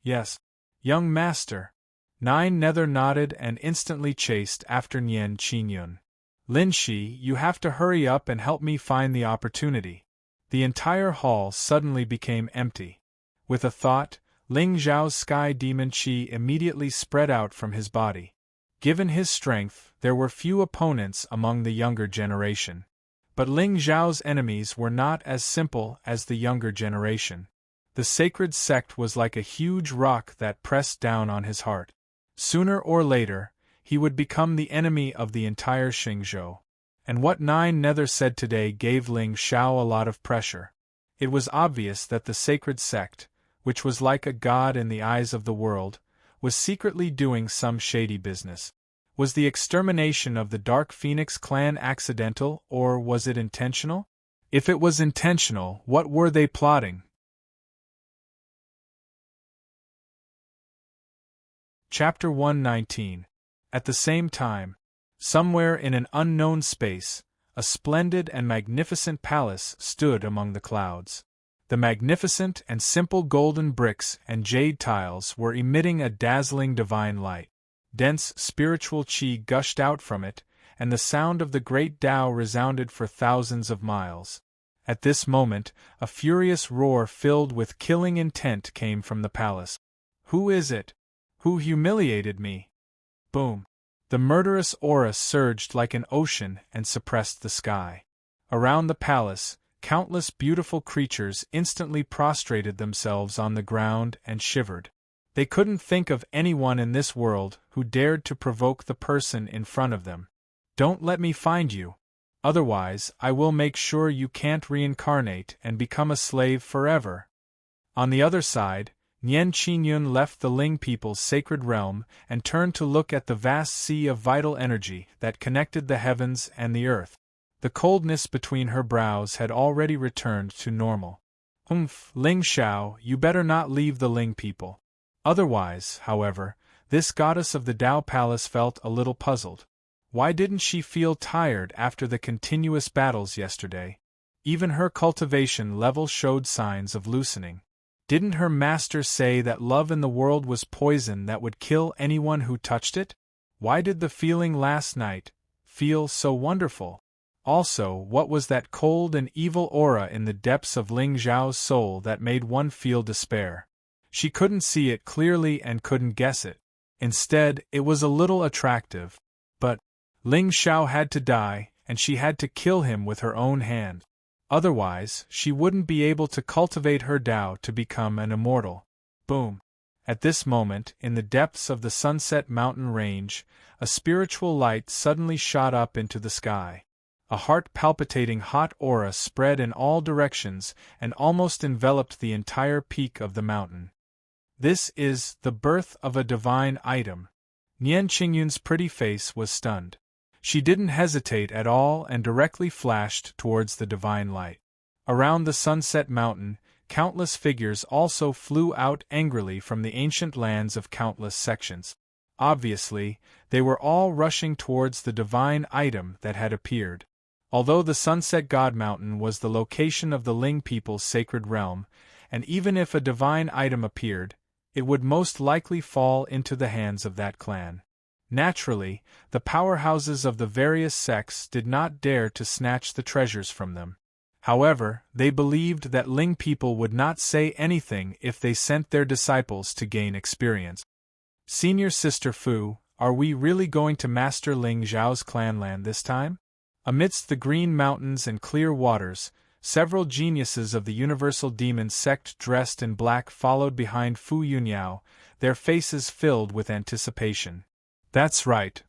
Yes, young master. Nine Nether nodded and instantly chased after Nian Qingyun. Lin Shi, you have to hurry up and help me find the opportunity. The entire hall suddenly became empty. With a thought, Ling Zhao's sky demon Qi immediately spread out from his body. Given his strength, there were few opponents among the younger generation. But Ling Zhao's enemies were not as simple as the younger generation. The sacred sect was like a huge rock that pressed down on his heart. Sooner or later, he would become the enemy of the entire Xingzhou. And what Nine Nether said today gave Ling Xiao a lot of pressure. It was obvious that the sacred sect, which was like a god in the eyes of the world, was secretly doing some shady business. Was the extermination of the Dark Phoenix clan accidental, or was it intentional? If it was intentional, what were they plotting? Chapter 119. At the same time, somewhere in an unknown space, a splendid and magnificent palace stood among the clouds. The magnificent and simple golden bricks and jade tiles were emitting a dazzling divine light. Dense spiritual qi gushed out from it, and the sound of the great Tao resounded for thousands of miles. At this moment, a furious roar filled with killing intent came from the palace. "Who is it? Who humiliated me?" Boom! The murderous aura surged like an ocean and suppressed the sky. Around the palace, countless beautiful creatures instantly prostrated themselves on the ground and shivered. They couldn't think of anyone in this world who dared to provoke the person in front of them. "Don't let me find you. Otherwise, I will make sure you can't reincarnate and become a slave forever." On the other side, Nian Qingyun left the Ling people's sacred realm and turned to look at the vast sea of vital energy that connected the heavens and the earth. The coldness between her brows had already returned to normal. Ling Xiao, you better not leave the Ling people." Otherwise, however, this goddess of the Tao Palace felt a little puzzled. Why didn't she feel tired after the continuous battles yesterday? Even her cultivation level showed signs of loosening. Didn't her master say that love in the world was poison that would kill anyone who touched it? Why did the feeling last night feel so wonderful? Also, what was that cold and evil aura in the depths of Ling Zhao's soul that made one feel despair? She couldn't see it clearly and couldn't guess it. Instead, it was a little attractive. But Ling Xiao had to die, and she had to kill him with her own hand. Otherwise, she wouldn't be able to cultivate her Tao to become an immortal. Boom! At this moment, in the depths of the Sunset Mountain range, a spiritual light suddenly shot up into the sky. A heart-palpitating hot aura spread in all directions and almost enveloped the entire peak of the mountain. "This is the birth of a divine item." Nian Qingyun's pretty face was stunned. She didn't hesitate at all and directly flashed towards the divine light. Around the Sunset Mountain, countless figures also flew out angrily from the ancient lands of countless sections. Obviously, they were all rushing towards the divine item that had appeared. Although the Sunset God Mountain was the location of the Ling people's sacred realm, and even if a divine item appeared, it would most likely fall into the hands of that clan. Naturally, the powerhouses of the various sects did not dare to snatch the treasures from them. However, they believed that Ling people would not say anything if they sent their disciples to gain experience. "Senior Sister Fu, are we really going to master Ling Zhao's clanland this time?" Amidst the green mountains and clear waters, several geniuses of the Universal Demon sect dressed in black followed behind Fu Yunyao, their faces filled with anticipation. "That's right.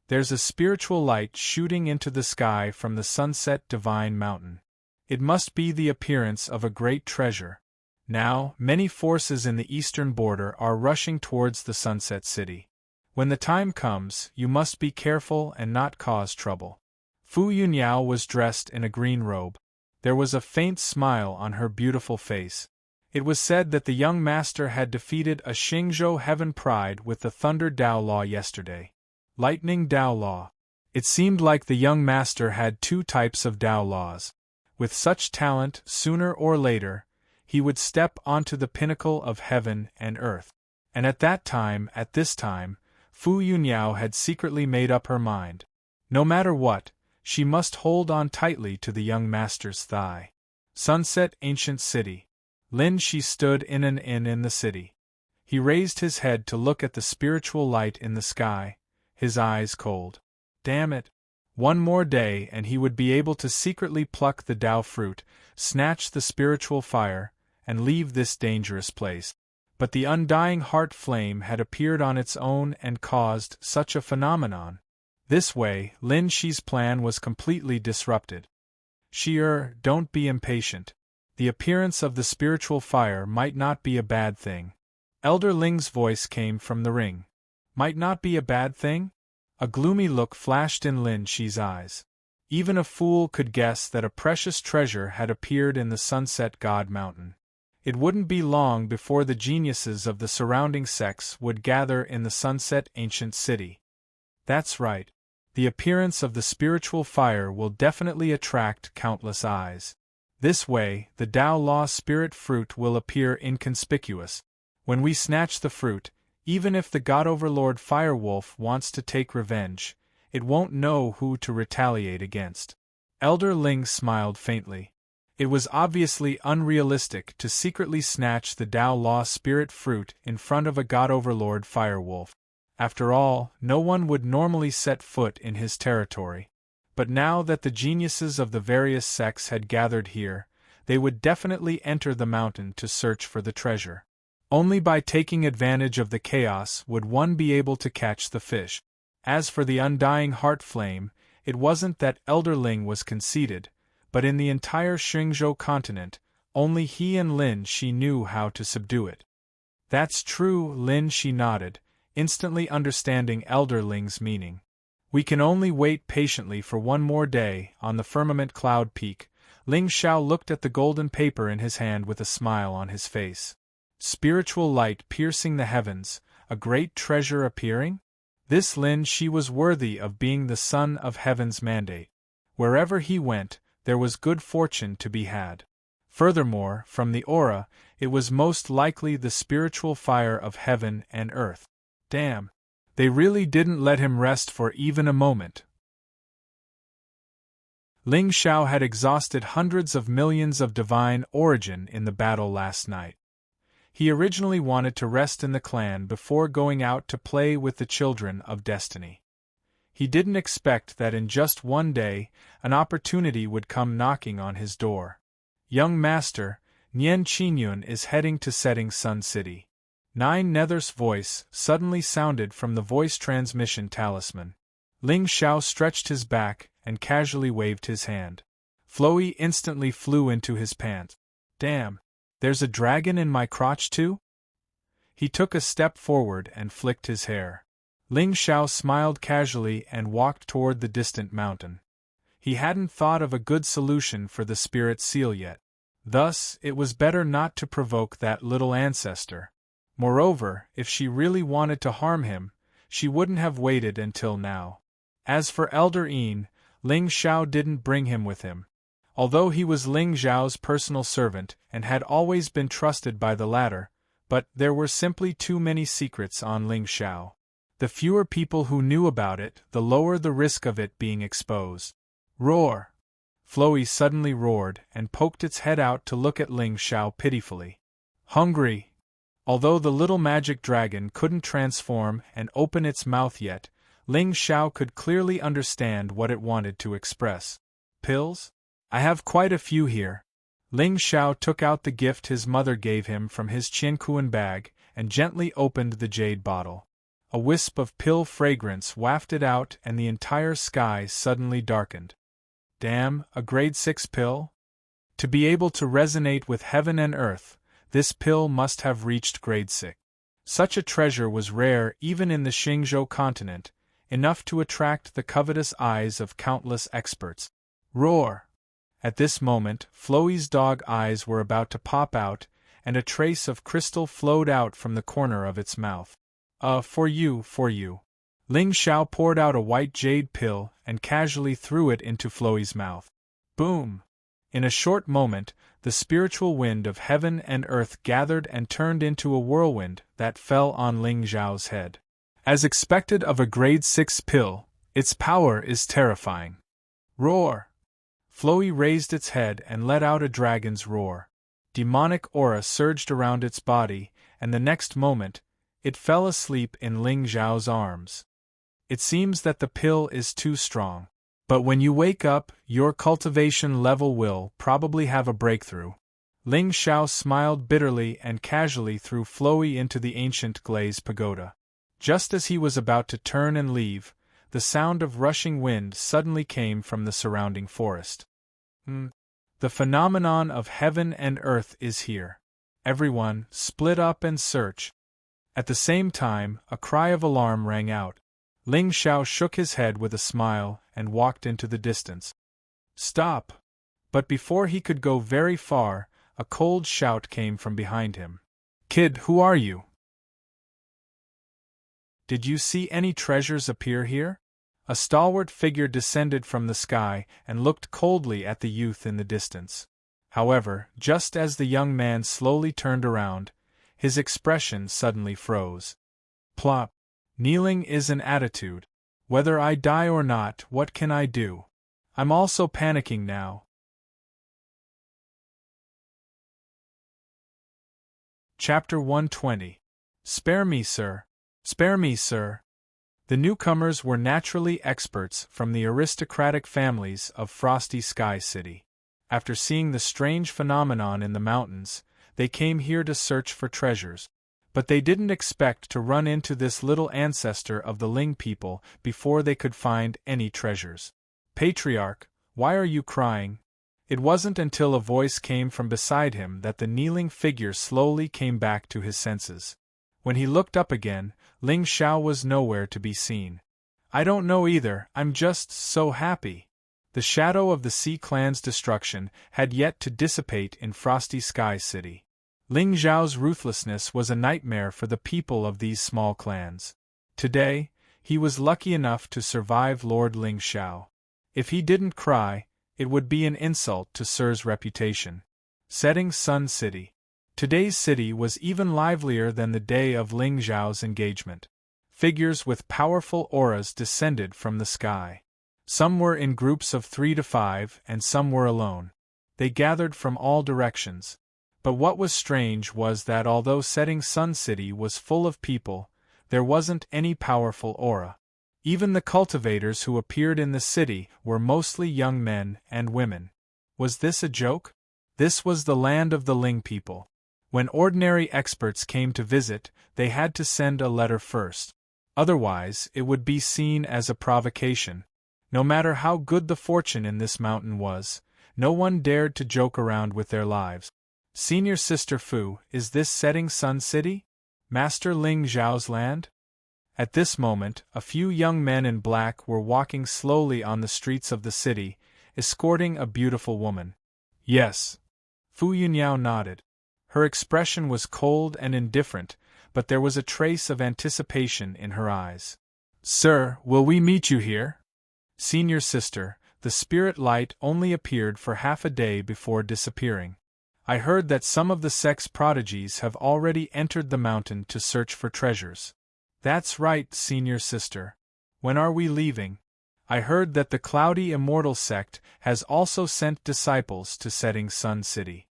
There's a spiritual light shooting into the sky from the Sunset Divine Mountain. It must be the appearance of a great treasure. Now, many forces in the eastern border are rushing towards the Sunset City. When the time comes, you must be careful and not cause trouble." Fu Yunyao was dressed in a green robe. There was a faint smile on her beautiful face. It was said that the young master had defeated a Xingzhou Heaven Pride with the Thunder Tao Law yesterday. Lightning Tao Law. It seemed like the young master had two types of Tao laws. With such talent, sooner or later, he would step onto the pinnacle of heaven and earth. And at this time, Fu Yunyao had secretly made up her mind. No matter what, she must hold on tightly to the young master's thigh. Sunset Ancient City. Lin Shi stood in an inn in the city. He raised his head to look at the spiritual light in the sky, his eyes cold. Damn it! One more day and he would be able to secretly pluck the Tao fruit, snatch the spiritual fire, and leave this dangerous place. But the undying heart flame had appeared on its own and caused such a phenomenon. This way, Lin Shi's plan was completely disrupted. "Shi-er, don't be impatient. The appearance of the spiritual fire might not be a bad thing." Elder Ling's voice came from the ring. "Might not be a bad thing?" A gloomy look flashed in Lin Shi's eyes. Even a fool could guess that a precious treasure had appeared in the Sunset God Mountain. It wouldn't be long before the geniuses of the surrounding sects would gather in the sunset ancient city. That's right. The appearance of the spiritual fire will definitely attract countless eyes. This way, the Tao Law spirit fruit will appear inconspicuous. When we snatch the fruit, even if the God Overlord Firewolf wants to take revenge, it won't know who to retaliate against. Elder Ling smiled faintly. It was obviously unrealistic to secretly snatch the Tao Law spirit fruit in front of a God Overlord Firewolf. After all, no one would normally set foot in his territory. But now that the geniuses of the various sects had gathered here, they would definitely enter the mountain to search for the treasure. Only by taking advantage of the chaos would one be able to catch the fish. As for the undying heart flame, it wasn't that Elder Ling was conceited, but in the entire Xingzhou continent, only he and Lin Shi knew how to subdue it. That's true, Lin Shi nodded, instantly understanding Elder Ling's meaning. We can only wait patiently for one more day on the firmament cloud peak. Ling Xiao looked at the golden paper in his hand with a smile on his face. Spiritual light piercing the heavens, a great treasure appearing? This Lin Shi was worthy of being the son of heaven's mandate. Wherever he went, there was good fortune to be had. Furthermore, from the aura, it was most likely the spiritual fire of heaven and earth. Damn. They really didn't let him rest for even a moment. Ling Xiao had exhausted hundreds of millions of divine origin in the battle last night. He originally wanted to rest in the clan before going out to play with the children of destiny. He didn't expect that in just one day, an opportunity would come knocking on his door. Young master, Nian Qinyun is heading to Setting Sun City. Nine Nether's voice suddenly sounded from the voice transmission talisman. Ling Xiao stretched his back and casually waved his hand. Flowey instantly flew into his pants. Damn, there's a dragon in my crotch too? He took a step forward and flicked his hair. Ling Xiao smiled casually and walked toward the distant mountain. He hadn't thought of a good solution for the spirit seal yet. Thus, it was better not to provoke that little ancestor. Moreover, if she really wanted to harm him, she wouldn't have waited until now. As for Elder Yin, Ling Xiao didn't bring him with him. Although he was Ling Xiao's personal servant and had always been trusted by the latter, but there were simply too many secrets on Ling Xiao. The fewer people who knew about it, the lower the risk of it being exposed. Roar! Flowey suddenly roared and poked its head out to look at Ling Xiao pitifully. Hungry! Although the little magic dragon couldn't transform and open its mouth yet, Ling Xiao could clearly understand what it wanted to express. Pills? I have quite a few here. Ling Xiao took out the gift his mother gave him from his Qiankuan bag and gently opened the jade bottle. A wisp of pill fragrance wafted out and the entire sky suddenly darkened. Damn, a grade 6 pill? To be able to resonate with heaven and earth, this pill must have reached grade 6. Such a treasure was rare even in the Xingzhou continent, enough to attract the covetous eyes of countless experts. Roar! At this moment, Flowey's dog eyes were about to pop out, and a trace of crystal flowed out from the corner of its mouth. For you. Ling Xiao poured out a white jade pill and casually threw it into Flowey's mouth. Boom! In a short moment, the spiritual wind of heaven and earth gathered and turned into a whirlwind that fell on Ling Xiao's head. As expected of a grade 6 pill, its power is terrifying. Roar! Flowey raised its head and let out a dragon's roar. Demonic aura surged around its body, and the next moment, it fell asleep in Ling Xiao's arms. It seems that the pill is too strong. But when you wake up, your cultivation level will probably have a breakthrough. Ling Xiao smiled bitterly and casually threw Flowey into the ancient glaze pagoda. Just as he was about to turn and leave, the sound of rushing wind suddenly came from the surrounding forest. The phenomenon of heaven and earth is here. Everyone, split up and search. At the same time, a cry of alarm rang out. Ling Xiao shook his head with a smile and walked into the distance. Stop! But before he could go very far, a cold shout came from behind him. "Kid, who are you? Did you see any treasures appear here?" A stalwart figure descended from the sky and looked coldly at the youth in the distance. However, just as the young man slowly turned around, his expression suddenly froze. Plop. Kneeling is an attitude. Whether I die or not, what can I do? I'm also panicking now. Chapter 120. Spare me, sir. Spare me, sir. The newcomers were naturally experts from the aristocratic families of Frosty Sky City. After seeing the strange phenomenon in the mountains, they came here to search for treasures. But they didn't expect to run into this little ancestor of the Ling people before they could find any treasures. "Patriarch, why are you crying?" It wasn't until a voice came from beside him that the kneeling figure slowly came back to his senses. When he looked up again, Ling Xiao was nowhere to be seen. "I don't know either, I'm just so happy." The shadow of the Sea Clan's destruction had yet to dissipate in Frosty Sky City. Ling Xiao's ruthlessness was a nightmare for the people of these small clans. Today, he was lucky enough to survive Lord Ling Xiao. If he didn't cry, it would be an insult to Sir's reputation. Setting Sun City. Today's city was even livelier than the day of Ling Xiao's engagement. Figures with powerful auras descended from the sky. Some were in groups of 3 to 5, and some were alone. They gathered from all directions. But what was strange was that although Setting Sun City was full of people, there wasn't any powerful aura. Even the cultivators who appeared in the city were mostly young men and women. Was this a joke? This was the land of the Ling people. When ordinary experts came to visit, they had to send a letter first. Otherwise, it would be seen as a provocation. No matter how good the fortune in this mountain was, no one dared to joke around with their lives. "Senior Sister Fu, is this Setting Sun City? Master Ling Xiao's land?" At this moment, a few young men in black were walking slowly on the streets of the city, escorting a beautiful woman. "Yes." Fu Yunyao nodded. Her expression was cold and indifferent, but there was a trace of anticipation in her eyes. "Sir, will we meet you here?" "Senior Sister, the spirit light only appeared for half a day before disappearing. I heard that some of the sex prodigies have already entered the mountain to search for treasures." "That's right, Senior Sister. When are we leaving?" "I heard that the Cloudy Immortal sect has also sent disciples to Setting Sun City."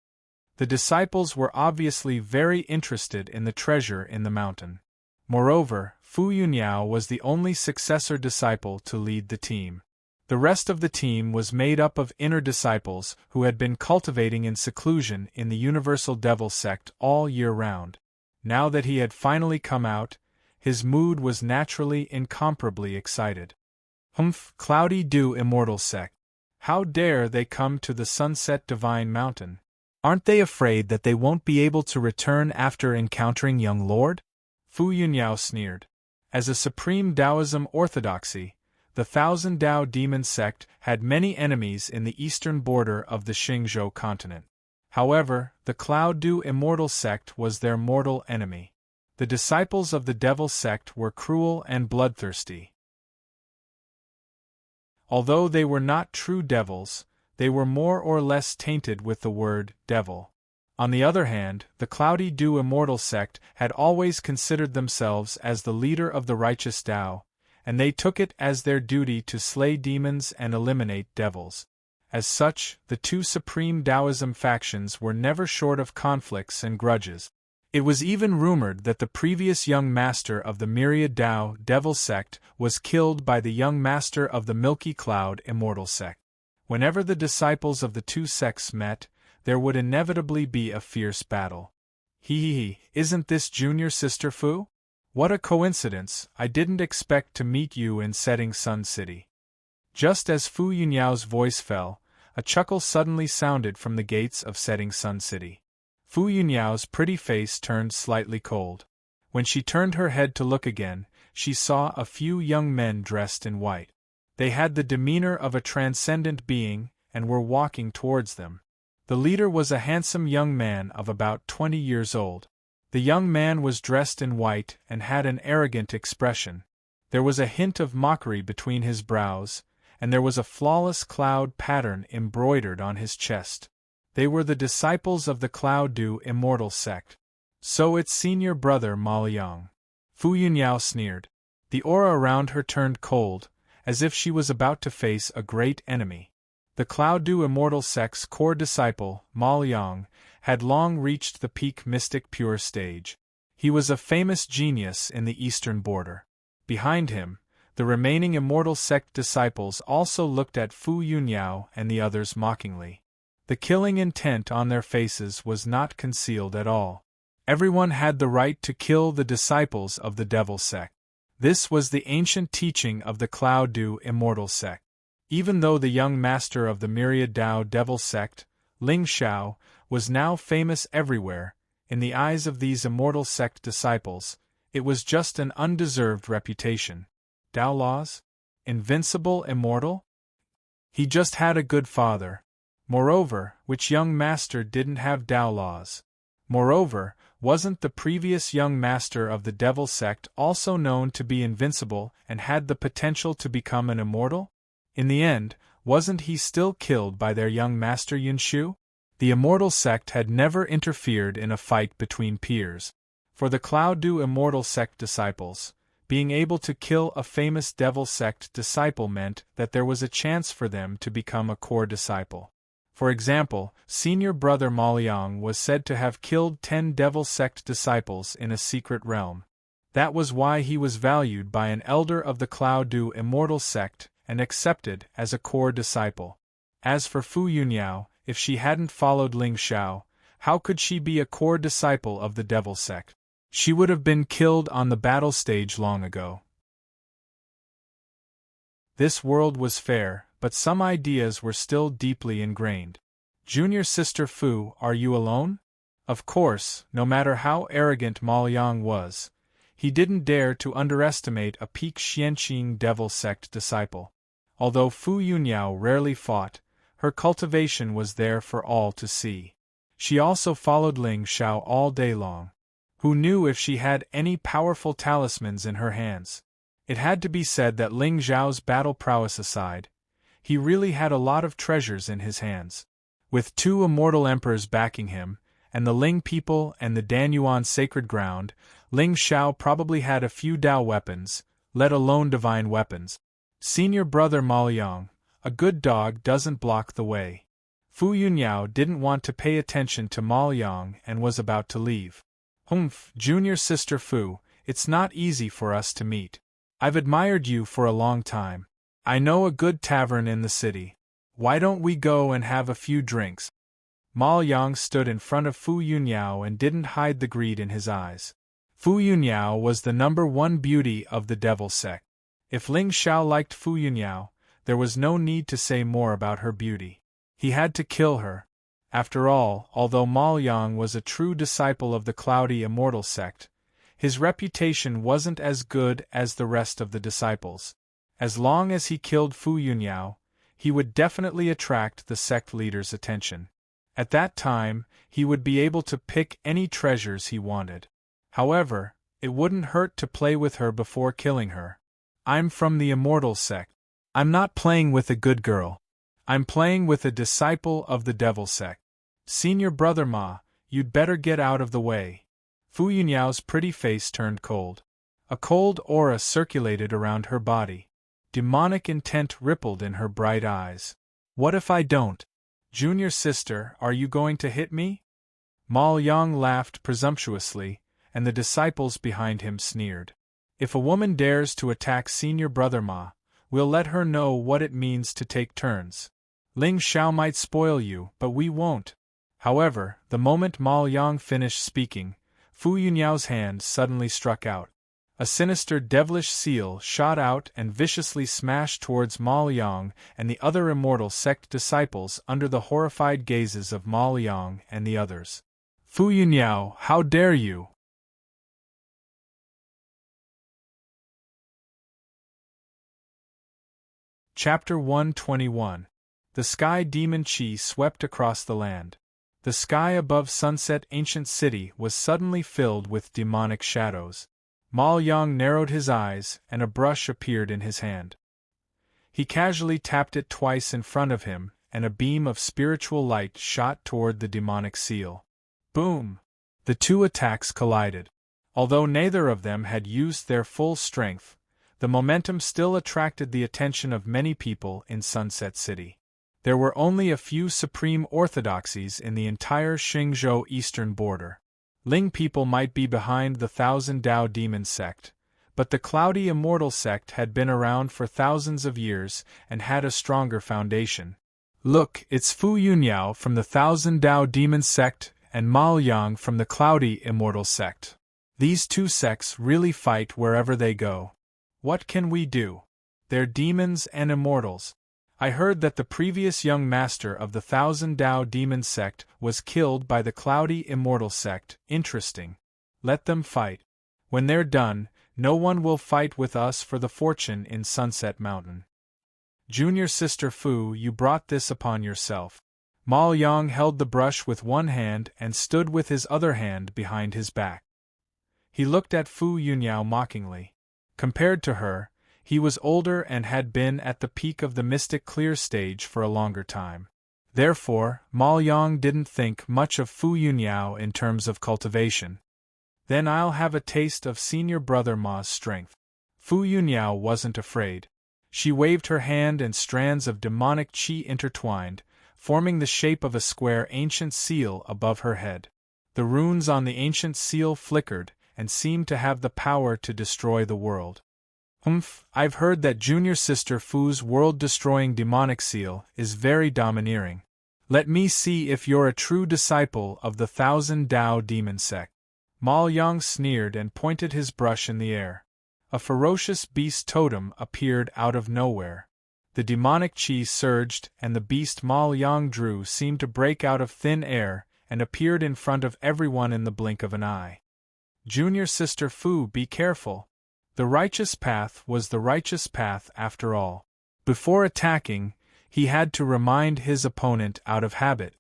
The disciples were obviously very interested in the treasure in the mountain. Moreover, Fu Yunyao was the only successor disciple to lead the team. The rest of the team was made up of inner disciples who had been cultivating in seclusion in the Universal Devil sect all year round. Now that he had finally come out, his mood was naturally incomparably excited. "Humph, Cloudy Dew Immortal sect. How dare they come to the Sunset Divine Mountain? Aren't they afraid that they won't be able to return after encountering young Lord?" Fu Yunyao sneered. As a supreme Taoism orthodoxy, the Thousand Tao Demon sect had many enemies in the eastern border of the Xingzhou continent. However, the Cloud Dew Immortal sect was their mortal enemy. The disciples of the Devil sect were cruel and bloodthirsty. Although they were not true devils, they were more or less tainted with the word devil. On the other hand, the Cloudy Dew Immortal sect had always considered themselves as the leader of the righteous Tao, and they took it as their duty to slay demons and eliminate devils. As such, the two supreme Taoism factions were never short of conflicts and grudges. It was even rumored that the previous young master of the Myriad Tao Devil sect was killed by the young master of the Milky Cloud Immortal sect. Whenever the disciples of the two sects met, there would inevitably be a fierce battle. "Hee, isn't this Junior Sister Fu? What a coincidence, I didn't expect to meet you in Setting Sun City." Just as Fu Yunyao's voice fell, a chuckle suddenly sounded from the gates of Setting Sun City. Fu Yunyao's pretty face turned slightly cold. When she turned her head to look again, she saw a few young men dressed in white. They had the demeanor of a transcendent being, and were walking towards them. The leader was a handsome young man of about 20 years old. The young man was dressed in white and had an arrogant expression. There was a hint of mockery between his brows, and there was a flawless cloud pattern embroidered on his chest. They were the disciples of the Cloud Dew Immortal sect. So it's senior brother Ma Liang. Fu Yunyao sneered. The aura around her turned cold, as if she was about to face a great enemy. The Cloud Dew Immortal sect's core disciple, Ma Liang, had long reached the peak mystic pure stage. He was a famous genius in the eastern border. Behind him, the remaining Immortal sect disciples also looked at Fu Yunyao and the others mockingly. The killing intent on their faces was not concealed at all. Everyone had the right to kill the disciples of the Devil sect. This was the ancient teaching of the Cloud Dew Immortal sect. Even though the young master of the Myriad Tao Devil sect, Ling Xiao, was now famous everywhere, in the eyes of these Immortal sect disciples, it was just an undeserved reputation. Tao laws? Invincible, immortal? He just had a good father. Moreover, which young master didn't have Tao laws? Moreover, wasn't the previous young master of the Devil sect also known to be invincible and had the potential to become an immortal? In the end, wasn't he still killed by their young master Yunshu? The Immortal sect had never interfered in a fight between peers. For the Cloud Dew Immortal sect disciples, being able to kill a famous Devil sect disciple meant that there was a chance for them to become a core disciple. For example, senior brother Ma Liang was said to have killed 10 Devil sect disciples in a secret realm. That was why he was valued by an elder of the Cloud Dew Immortal sect and accepted as a core disciple. As for Fu Yunyao, if she hadn't followed Ling Xiao, how could she be a core disciple of the Devil sect? She would have been killed on the battle stage long ago. This world was fair, but some ideas were still deeply ingrained. Junior sister Fu, are you alone? Of course, no matter how arrogant Ma Liang was, he didn't dare to underestimate a peak Xianqing Devil sect disciple. Although Fu Yunyao rarely fought, her cultivation was there for all to see. She also followed Ling Xiao all day long. Who knew if she had any powerful talismans in her hands? It had to be said that Ling Xiao's battle prowess aside, he really had a lot of treasures in his hands. With 2 immortal emperors backing him, and the Ling people and the Danyuan sacred ground, Ling Xiao probably had a few Dao weapons, let alone divine weapons. Senior brother Ma Liang, a good dog doesn't block the way. Fu Yunyao didn't want to pay attention to Ma Liang and was about to leave. Humph, junior sister Fu, it's not easy for us to meet. I've admired you for a long time. I know a good tavern in the city. Why don't we go and have a few drinks? Ma Liang stood in front of Fu Yunyao and didn't hide the greed in his eyes. Fu Yunyao was the #1 beauty of the Devil sect. If Ling Xiao liked Fu Yunyao, there was no need to say more about her beauty. He had to kill her. After all, although Ma Liang was a true disciple of the Cloudy Immortal sect, his reputation wasn't as good as the rest of the disciples. As long as he killed Fu Yunyao, he would definitely attract the sect leader's attention. At that time, he would be able to pick any treasures he wanted. However, it wouldn't hurt to play with her before killing her. I'm from the Immortal sect. I'm not playing with a good girl. I'm playing with a disciple of the Devil sect. Senior brother Ma, you'd better get out of the way. Fu Yunyao's pretty face turned cold. A cold aura circulated around her body. Demonic intent rippled in her bright eyes. What if I don't? Junior sister, are you going to hit me? Ma Liang laughed presumptuously, and the disciples behind him sneered. If a woman dares to attack senior brother Ma, we'll let her know what it means to take turns. Ling Xiao might spoil you, but we won't. However, the moment Ma Liang finished speaking, Fu Yunyao's hand suddenly struck out. A sinister devilish seal shot out and viciously smashed towards Ma Liang and the other Immortal sect disciples under the horrified gazes of Ma Liang and the others. Fu Yunyao, how dare you! Chapter 121. The sky demon Qi swept across the land. The sky above Sunset Ancient City was suddenly filled with demonic shadows. Ma Yang narrowed his eyes, and a brush appeared in his hand. He casually tapped it twice in front of him, and a beam of spiritual light shot toward the demonic seal. Boom! The two attacks collided. Although neither of them had used their full strength, the momentum still attracted the attention of many people in Sunset City. There were only a few supreme orthodoxies in the entire Xingzhou eastern border. Ling people might be behind the Thousand Dao Demon sect, but the Cloudy Immortal sect had been around for thousands of years and had a stronger foundation. Look, it's Fu Yunyao from the Thousand Dao Demon sect and Ma Yang from the Cloudy Immortal sect. These two sects really fight wherever they go. What can we do? They're demons and immortals. I heard that the previous young master of the Thousand Dao Demon sect was killed by the Cloudy Immortal sect. Interesting. Let them fight. When they're done, no one will fight with us for the fortune in Sunset Mountain. Junior Sister Fu, you brought this upon yourself. Ma Yang held the brush with one hand and stood with his other hand behind his back. He looked at Fu Yunyao mockingly. Compared to her, he was older and had been at the peak of the mystic clear stage for a longer time. Therefore, Ma Yang didn't think much of Fu Yunyao in terms of cultivation. Then I'll have a taste of senior brother Ma's strength. Fu Yunyao wasn't afraid. She waved her hand and strands of demonic qi intertwined, forming the shape of a square ancient seal above her head. The runes on the ancient seal flickered and seemed to have the power to destroy the world. I've heard that Junior Sister Fu's world-destroying demonic seal is very domineering. Let me see if you're a true disciple of the Thousand Dao Demon sect. Ma Yang sneered and pointed his brush in the air. A ferocious beast totem appeared out of nowhere. The demonic qi surged, and the beast Ma Yang drew seemed to break out of thin air and appeared in front of everyone in the blink of an eye. Junior Sister Fu, be careful. The righteous path was the righteous path after all. Before attacking, he had to remind his opponent out of habit.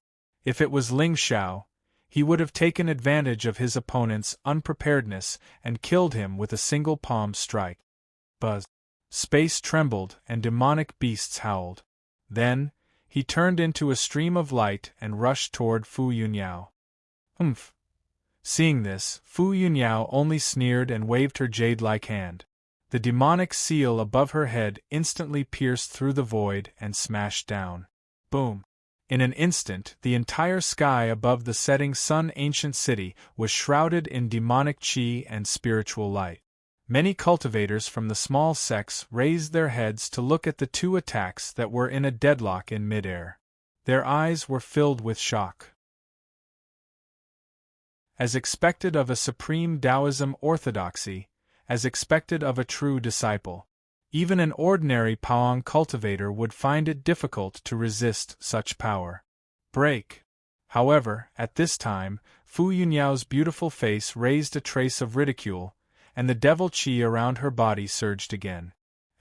If it was Ling Xiao, he would have taken advantage of his opponent's unpreparedness and killed him with a single palm strike. Buzz. Space trembled and demonic beasts howled. Then, he turned into a stream of light and rushed toward Fu Yunyao. Seeing this, Fu Yunyao only sneered and waved her jade-like hand. The demonic seal above her head instantly pierced through the void and smashed down. Boom! In an instant, the entire sky above the setting sun ancient city was shrouded in demonic qi and spiritual light. Many cultivators from the small sects raised their heads to look at the two attacks that were in a deadlock in midair. Their eyes were filled with shock. As expected of a supreme Taoism orthodoxy, as expected of a true disciple, even an ordinary Paong cultivator would find it difficult to resist such power. Break! However, at this time, Fu Yunyao's beautiful face raised a trace of ridicule, and the devil qi around her body surged again.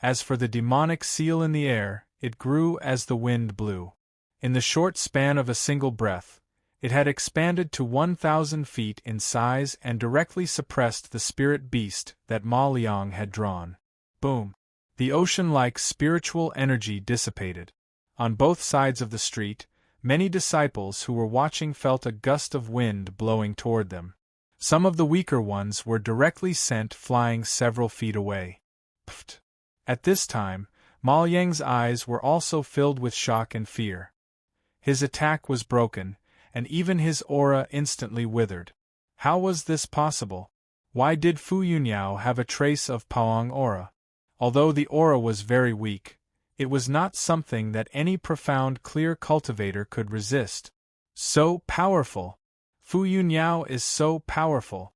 As for the demonic seal in the air, it grew as the wind blew. In the short span of a single breath, it had expanded to 1,000 feet in size and directly suppressed the spirit beast that Ma Liang had drawn. Boom! The ocean-like spiritual energy dissipated. On both sides of the street, many disciples who were watching felt a gust of wind blowing toward them. Some of the weaker ones were directly sent flying several feet away. Pfft! At this time, Ma Yang's eyes were also filled with shock and fear. His attack was broken, and even his aura instantly withered. How was this possible? Why did Fu Yunyao have a trace of Paong aura? Although the aura was very weak, it was not something that any profound clear cultivator could resist. So powerful! Fu Yunyao is so powerful.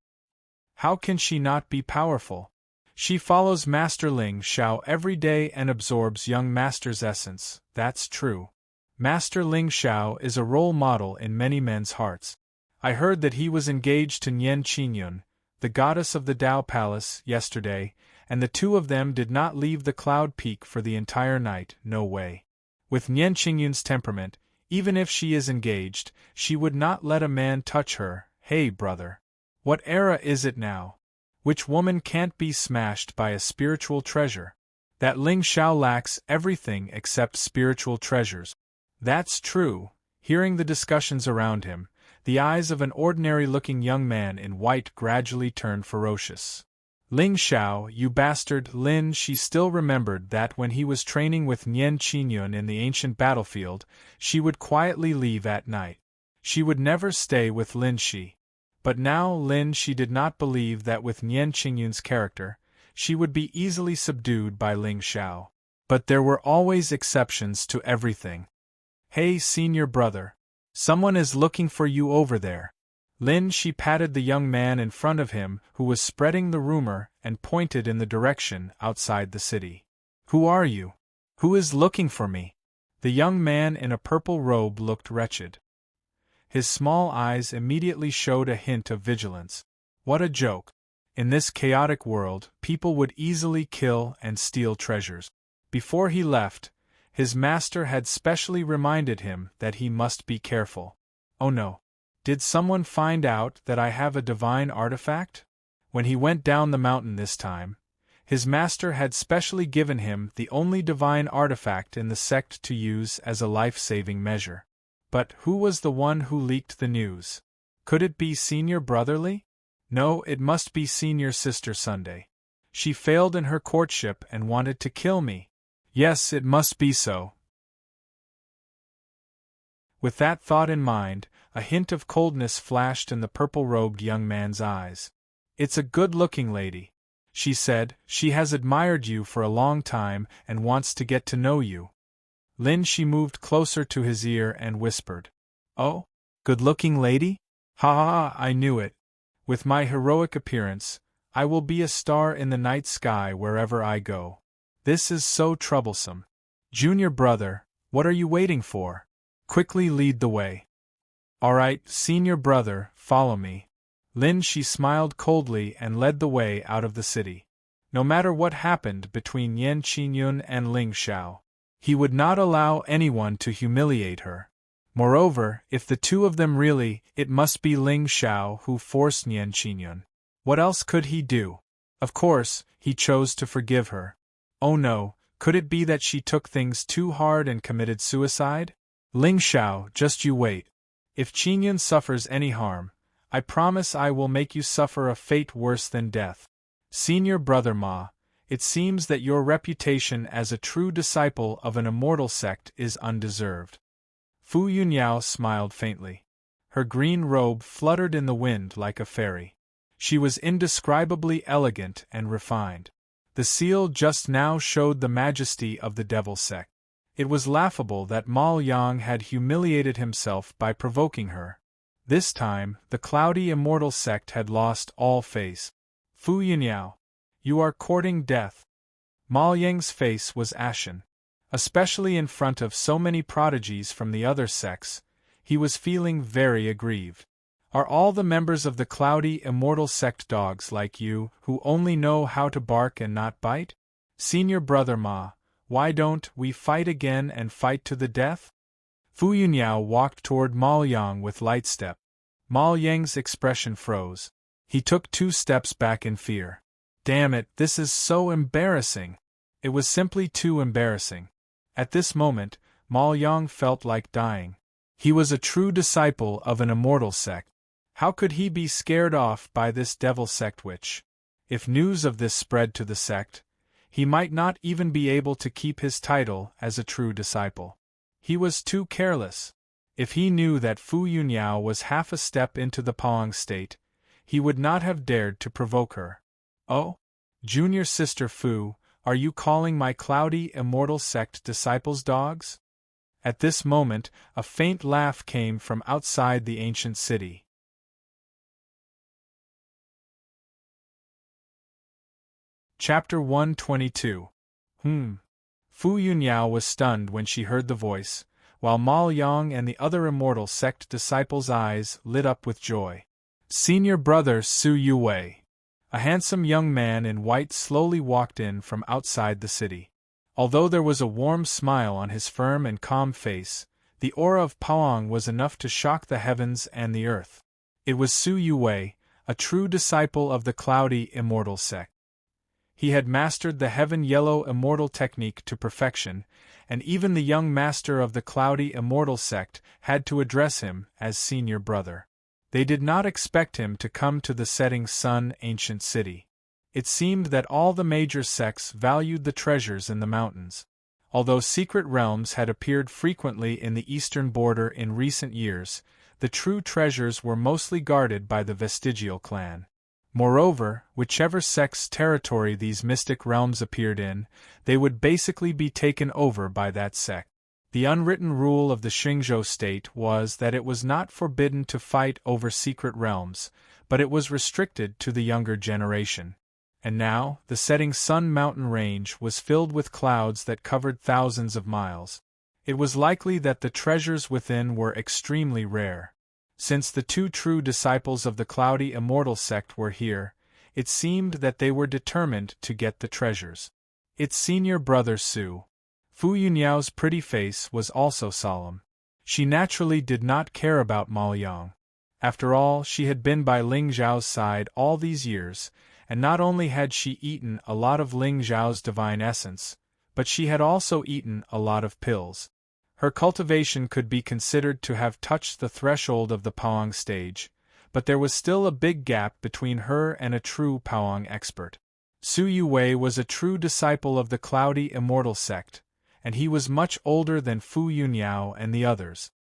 How can she not be powerful? She follows Master Ling Xiao every day and absorbs young Master's essence, that's true. Master Ling Xiao is a role model in many men's hearts. I heard that he was engaged to Nian Qinyun, the goddess of the Dao Palace, yesterday, and the two of them did not leave the Cloud Peak for the entire night, no way. With Nian Qingyun's temperament, even if she is engaged, she would not let a man touch her. Hey brother. What era is it now? Which woman can't be smashed by a spiritual treasure? That Ling Xiao lacks everything except spiritual treasures. That's true. Hearing the discussions around him, the eyes of an ordinary-looking young man in white gradually turned ferocious. Ling Xiao, you bastard! Lin, she still remembered that when he was training with Nian Qingyun in the ancient battlefield, she would quietly leave at night. She would never stay with Lin Shi. But now Lin Shi did not believe that with Nian Qingyun's character, she would be easily subdued by Ling Xiao. But there were always exceptions to everything. Hey, senior brother. Someone is looking for you over there. Lin Shi patted the young man in front of him who was spreading the rumor and pointed in the direction outside the city. Who are you? Who is looking for me? The young man in a purple robe looked wretched. His small eyes immediately showed a hint of vigilance. What a joke. In this chaotic world, people would easily kill and steal treasures. Before he left, his master had specially reminded him that he must be careful. Oh no. Did someone find out that I have a divine artifact? When he went down the mountain this time, his master had specially given him the only divine artifact in the sect to use as a life-saving measure. But who was the one who leaked the news? Could it be Senior Brotherly? No, it must be Senior Sister Sunday. She failed in her courtship and wanted to kill me. Yes, it must be so. With that thought in mind, a hint of coldness flashed in the purple-robed young man's eyes. It's a good-looking lady, she said. She has admired you for a long time and wants to get to know you. Lin Shi moved closer to his ear and whispered, Oh, good-looking lady? Ha ha ha, I knew it. With my heroic appearance, I will be a star in the night sky wherever I go. This is so troublesome. Junior brother, what are you waiting for? Quickly lead the way. All right, senior brother, follow me. Lin Shi smiled coldly and led the way out of the city. No matter what happened between Nian Qingyun and Ling Xiao, he would not allow anyone to humiliate her. Moreover, if the two of them really, it must be Ling Xiao who forced Nian Qingyun. What else could he do? Of course, he chose to forgive her. Oh no, could it be that she took things too hard and committed suicide? Ling Xiao, just you wait. If Qingyun suffers any harm, I promise I will make you suffer a fate worse than death. Senior brother Ma, it seems that your reputation as a true disciple of an immortal sect is undeserved. Fu Yunyao smiled faintly. Her green robe fluttered in the wind like a fairy. She was indescribably elegant and refined. The seal just now showed the majesty of the devil sect. It was laughable that Ma Yang had humiliated himself by provoking her. This time, the cloudy immortal sect had lost all face. Fu Yunyao, you are courting death. Ma Yang's face was ashen. Especially in front of so many prodigies from the other sects, he was feeling very aggrieved. Are all the members of the cloudy immortal sect dogs like you, who only know how to bark and not bite? Senior brother Ma, why don't we fight again and fight to the death? Fu Yunyao walked toward Ma Yang with light step. Ma Yang's expression froze. He took 2 steps back in fear. Damn it, this is so embarrassing. It was simply too embarrassing. At this moment, Ma Yang felt like dying. He was a true disciple of an immortal sect. How could he be scared off by this devil sect witch? If news of this spread to the sect, he might not even be able to keep his title as a true disciple. He was too careless. If he knew that Fu Yunyao was half a step into the Paong state, he would not have dared to provoke her. Oh? Junior sister Fu, are you calling my cloudy immortal sect disciples dogs? At this moment, a faint laugh came from outside the ancient city. Chapter 122. Fu Yunyao was stunned when she heard the voice, while Ma Yang and the other immortal sect disciples' eyes lit up with joy. Senior brother Su Yuwei. A handsome young man in white slowly walked in from outside the city. Although there was a warm smile on his firm and calm face, the aura of Paong was enough to shock the heavens and the earth. It was Su Yue, a true disciple of the cloudy immortal sect. He had mastered the heaven-yellow immortal technique to perfection, and even the young master of the cloudy immortal sect had to address him as senior brother. They did not expect him to come to the setting sun ancient city. It seemed that all the major sects valued the treasures in the mountains. Although secret realms had appeared frequently in the eastern border in recent years, the true treasures were mostly guarded by the vestigial clan. Moreover, whichever sect's territory these mystic realms appeared in, they would basically be taken over by that sect. The unwritten rule of the Xingzhou state was that it was not forbidden to fight over secret realms, but it was restricted to the younger generation. And now, the setting sun mountain range was filled with clouds that covered thousands of miles. It was likely that the treasures within were extremely rare. Since the two true disciples of the cloudy immortal sect were here, it seemed that they were determined to get the treasures. Its senior brother Su Fu Yunyao's pretty face was also solemn. She naturally did not care about Ma Yang. After all, she had been by Ling Zhao's side all these years, and not only had she eaten a lot of Ling Zhao's divine essence, but she had also eaten a lot of pills. Her cultivation could be considered to have touched the threshold of the Paong stage, but there was still a big gap between her and a true Paong expert. Su Yue was a true disciple of the cloudy immortal sect, and he was much older than Fu Yunyao and the others.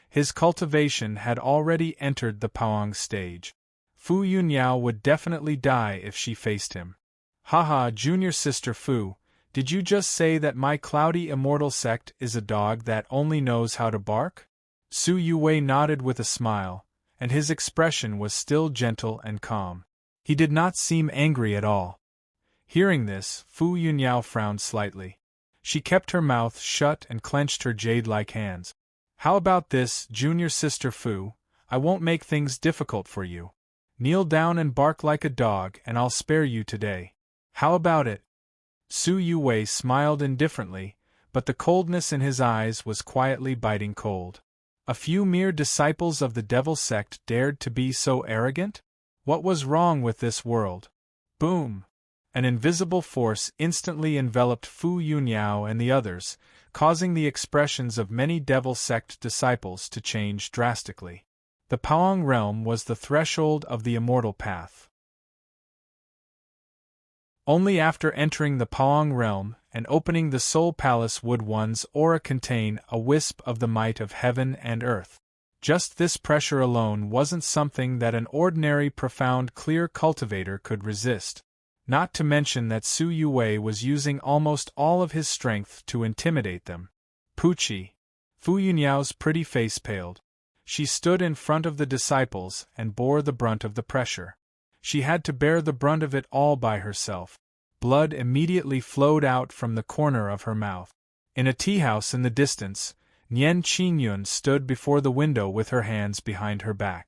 His cultivation had already entered the Paong stage. Fu Yunyao would definitely die if she faced him. Haha, junior sister Fu, did you just say that my cloudy immortal sect is a dog that only knows how to bark? Su Yue nodded with a smile, and his expression was still gentle and calm. He did not seem angry at all. Hearing this, Fu Yunyao frowned slightly. She kept her mouth shut and clenched her jade-like hands. How about this, junior sister Fu? I won't make things difficult for you. Kneel down and bark like a dog and I'll spare you today. How about it? Su Yue smiled indifferently, but the coldness in his eyes was quietly biting cold. A few mere disciples of the devil sect dared to be so arrogant? What was wrong with this world? Boom! An invisible force instantly enveloped Fu Yunyao and the others, causing the expressions of many devil sect disciples to change drastically. The Paong realm was the threshold of the immortal path. Only after entering the Paong realm and opening the Soul Palace would one's aura contain a wisp of the might of heaven and earth. Just this pressure alone wasn't something that an ordinary profound clear cultivator could resist. Not to mention that Su Yue was using almost all of his strength to intimidate them. Puchi! Fu Yunyao's pretty face paled. She stood in front of the disciples and bore the brunt of the pressure. She had to bear the brunt of it all by herself. Blood immediately flowed out from the corner of her mouth. In a tea-house in the distance, Nian Qingyun stood before the window with her hands behind her back.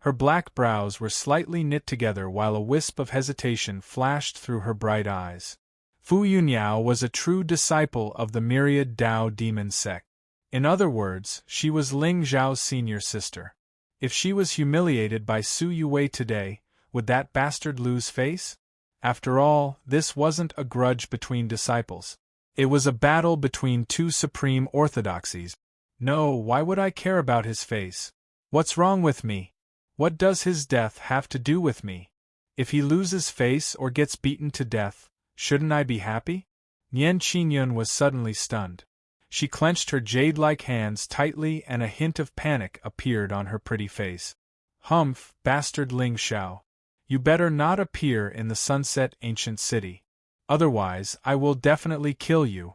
Her black brows were slightly knit together while a wisp of hesitation flashed through her bright eyes. Fu Yunyao was a true disciple of the myriad Dao demon sect. In other words, she was Ling Zhao's senior sister. If she was humiliated by Su Yue today, would that bastard lose face? After all, this wasn't a grudge between disciples. It was a battle between two supreme orthodoxies. No, why would I care about his face? What's wrong with me? What does his death have to do with me? If he loses face or gets beaten to death, shouldn't I be happy? Nian Qingyun was suddenly stunned. She clenched her jade-like hands tightly and a hint of panic appeared on her pretty face. Humph, bastard Ling Xiao. You better not appear in the sunset ancient city. Otherwise, I will definitely kill you.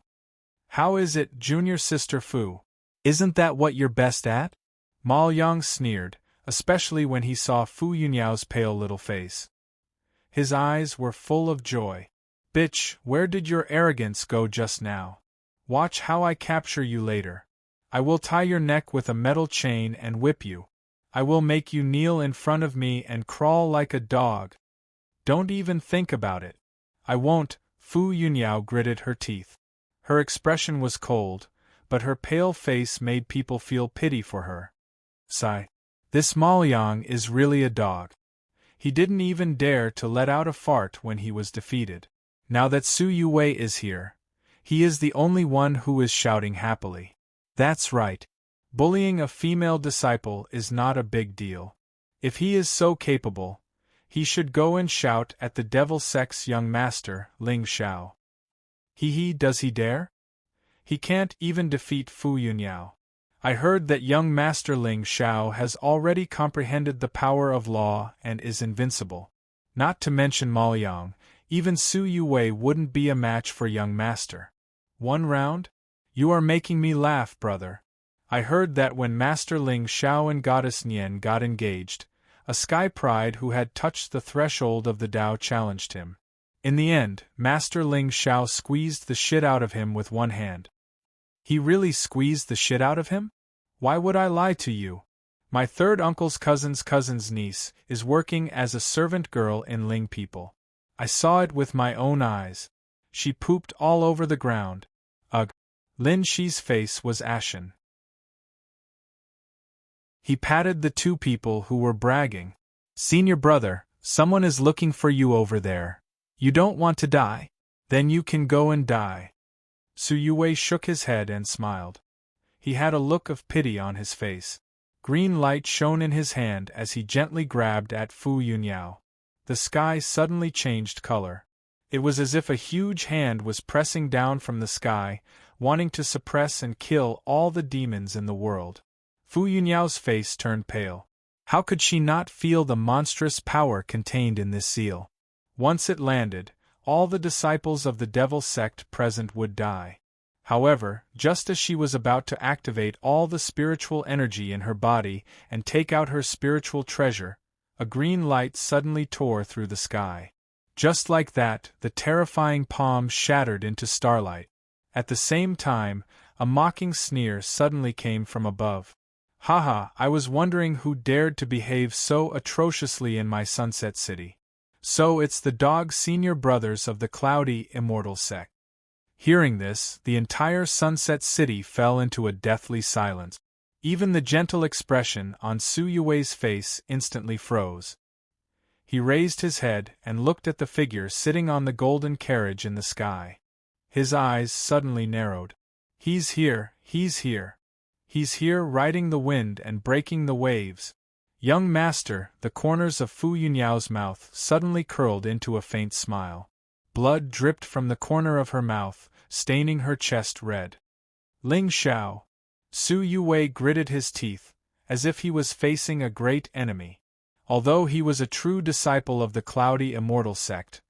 How is it, junior sister Fu? Isn't that what you're best at? Ma Yang sneered, especially when he saw Fu Yunyao's pale little face. His eyes were full of joy. Bitch, where did your arrogance go just now? Watch how I capture you later. I will tie your neck with a metal chain and whip you. I will make you kneel in front of me and crawl like a dog. Don't even think about it. I won't, Fu Yunyao gritted her teeth. Her expression was cold, but her pale face made people feel pity for her. Sigh. This Maoyang is really a dog. He didn't even dare to let out a fart when he was defeated. Now that Su Yue is here, he is the only one who is shouting happily. That's right. Bullying a female disciple is not a big deal. If he is so capable, he should go and shout at the devil sect's young master, Ling Xiao. Does he dare? He can't even defeat Fu Yunyao. I heard that young master Ling Xiao has already comprehended the power of law and is invincible. Not to mention Maoyang, even Su Yue wouldn't be a match for young master. 1 round? You are making me laugh, brother. I heard that when Master Ling Xiao and Goddess Nian got engaged, a sky pride who had touched the threshold of the Tao challenged him. In the end, Master Ling Xiao squeezed the shit out of him with one hand. He really squeezed the shit out of him? Why would I lie to you? My third uncle's cousin's niece is working as a servant girl in Ling people. I saw it with my own eyes. She pooped all over the ground. Ugh. Lin Shi's face was ashen. He patted the 2 people who were bragging. Senior brother, someone is looking for you over there. You don't want to die? Then you can go and die. Su Yue shook his head and smiled. He had a look of pity on his face. Green light shone in his hand as he gently grabbed at Fu Yunyao. The sky suddenly changed color. It was as if a huge hand was pressing down from the sky, wanting to suppress and kill all the demons in the world. Fu Yunyao's face turned pale. How could she not feel the monstrous power contained in this seal? Once it landed, all the disciples of the devil sect present would die. However, just as she was about to activate all the spiritual energy in her body and take out her spiritual treasure, a green light suddenly tore through the sky. Just like that, the terrifying palm shattered into starlight. At the same time, a mocking sneer suddenly came from above. Haha, I was wondering who dared to behave so atrociously in my Sunset City. So it's the dog senior brothers of the cloudy, immortal sect. Hearing this, the entire Sunset City fell into a deathly silence. Even the gentle expression on Su Yue's face instantly froze. He raised his head and looked at the figure sitting on the golden carriage in the sky. His eyes suddenly narrowed. He's here, he's here. He's here riding the wind and breaking the waves. Young master, the corners of Fu Yunyao's mouth suddenly curled into a faint smile. Blood dripped from the corner of her mouth, staining her chest red. Ling Xiao. Su Yue gritted his teeth, as if he was facing a great enemy. Although he was a true disciple of the cloudy immortal sect,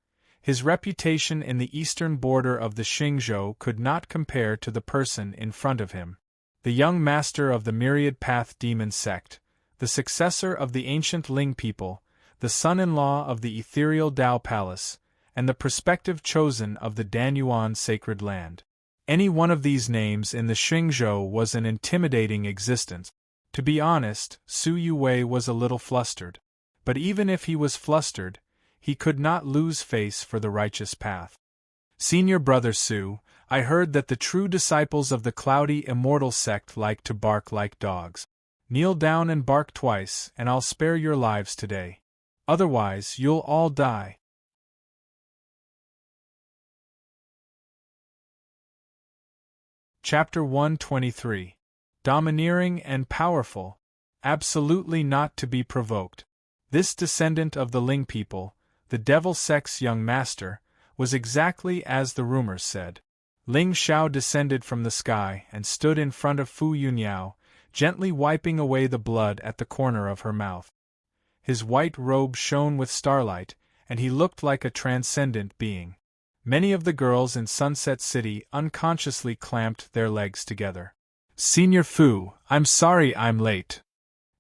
his reputation in the eastern border of the Xingzhou could not compare to the person in front of him. The young master of the myriad path demon sect, the successor of the ancient Ling people, the son-in-law of the ethereal Dao palace, and the prospective chosen of the Danyuan sacred land. Any one of these names in the Xingzhou was an intimidating existence. To be honest, Su Yue was a little flustered. But even if he was flustered, he could not lose face for the righteous path. Senior brother Su, I heard that the true disciples of the cloudy immortal sect like to bark like dogs. Kneel down and bark twice, and I'll spare your lives today. Otherwise, you'll all die. Chapter 123. Domineering and powerful. Absolutely not to be provoked. This descendant of the Ling people, the devil sect's young master, was exactly as the rumors said. Ling Xiao descended from the sky and stood in front of Fu Yunyao, gently wiping away the blood at the corner of her mouth. His white robe shone with starlight, and he looked like a transcendent being. Many of the girls in Sunset City unconsciously clamped their legs together. Senior Fu, I'm sorry I'm late.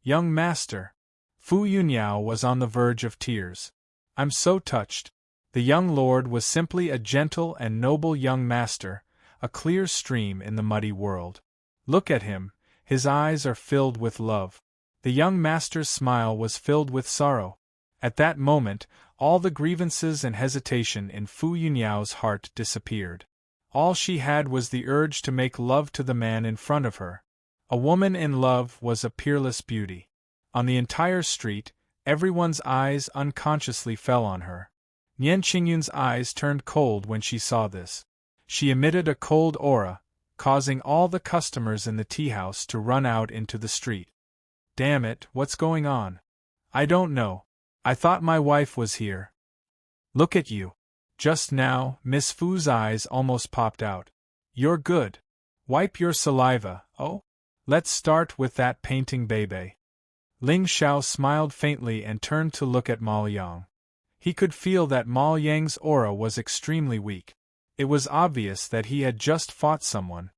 Young master. Fu Yunyao was on the verge of tears. I'm so touched. The young lord was simply a gentle and noble young master, a clear stream in the muddy world. Look at him, his eyes are filled with love. The young master's smile was filled with sorrow. At that moment, all the grievances and hesitation in Fu Yunyao's heart disappeared. All she had was the urge to make love to the man in front of her. A woman in love was a peerless beauty. On the entire street, everyone's eyes unconsciously fell on her. Nian Qingyun's eyes turned cold when she saw this. She emitted a cold aura, causing all the customers in the tea-house to run out into the street. Damn it, what's going on? I don't know. I thought my wife was here. Look at you. Just now, Miss Fu's eyes almost popped out. You're good. Wipe your saliva, oh? Let's start with that painting, baby. Ling Xiao smiled faintly and turned to look at Ma Yang. He could feel that Ma Yang's aura was extremely weak. It was obvious that he had just fought someone.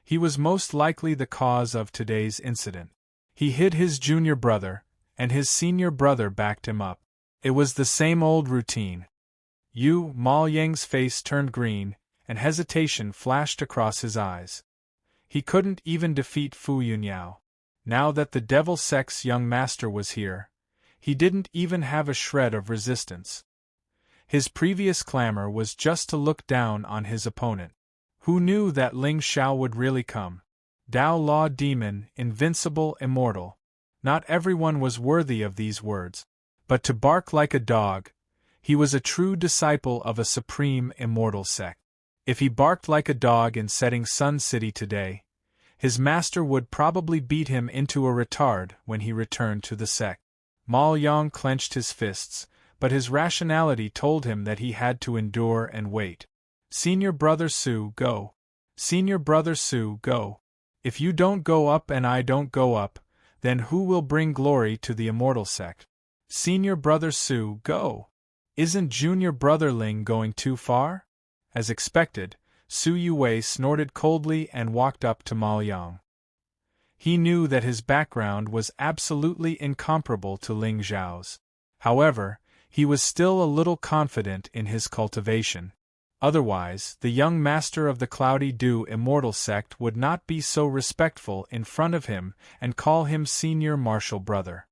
He was most likely the cause of today's incident. He hid his junior brother, and his senior brother backed him up. It was the same old routine. Ma Yang's face turned green, and hesitation flashed across his eyes. He couldn't even defeat Fu Yunyao. Now that the Devil Sect's young master was here, he didn't even have a shred of resistance. His previous clamor was just to look down on his opponent. Who knew that Ling Xiao would really come? Dao Law Demon, invincible, immortal. Not everyone was worthy of these words. But to bark like a dog, he was a true disciple of a supreme, immortal sect. If he barked like a dog in Setting Sun City today, his master would probably beat him into a retard when he returned to the sect. Ma Yang clenched his fists, but his rationality told him that he had to endure and wait. Senior Brother Su, go. Senior Brother Su, go. If you don't go up and I don't go up, then who will bring glory to the immortal sect? Senior Brother Su, go. Isn't Junior Brother Ling going too far? As expected, Su Yuwei snorted coldly and walked up to Ma Yang. He knew that his background was absolutely incomparable to Ling Xiao's. However, he was still a little confident in his cultivation. Otherwise, the young master of the Cloudy Dew Immortal Sect would not be so respectful in front of him and call him senior martial brother.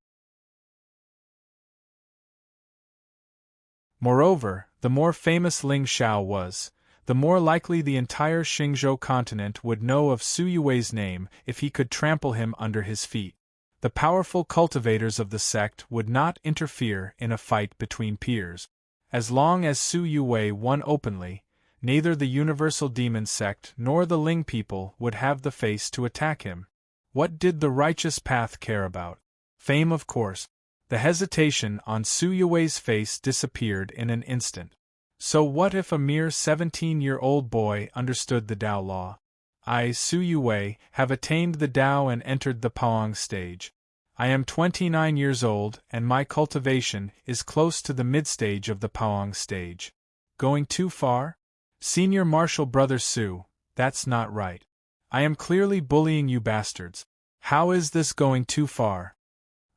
Moreover, the more famous Ling Xiao was, the more likely the entire Xingzhou continent would know of Su Yuwei's name if he could trample him under his feet. The powerful cultivators of the sect would not interfere in a fight between peers. As long as Su Yuwei won openly, neither the Universal Demon Sect nor the Ling people would have the face to attack him. What did the righteous path care about? Fame, of course. The hesitation on Su Yuwei's face disappeared in an instant. So what if a mere 17-year-old boy understood the Dao law? I, Su Yuwei, have attained the Dao and entered the Paoang stage. I am 29 years old, and my cultivation is close to the mid-stage of the Paoang stage. Going too far? Senior Martial Brother Su, that's not right. I am clearly bullying you bastards. How is this going too far?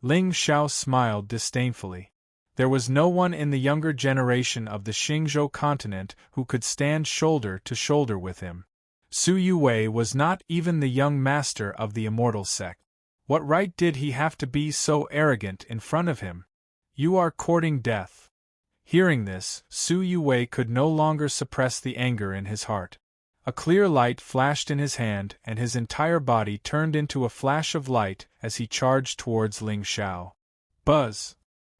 Ling Xiao smiled disdainfully. There was no one in the younger generation of the Xingzhou continent who could stand shoulder to shoulder with him. Su Yuwei was not even the young master of the immortal sect. What right did he have to be so arrogant in front of him? You are courting death. Hearing this, Su Yuwei could no longer suppress the anger in his heart. A clear light flashed in his hand and his entire body turned into a flash of light as he charged towards Ling Xiao. Buzz!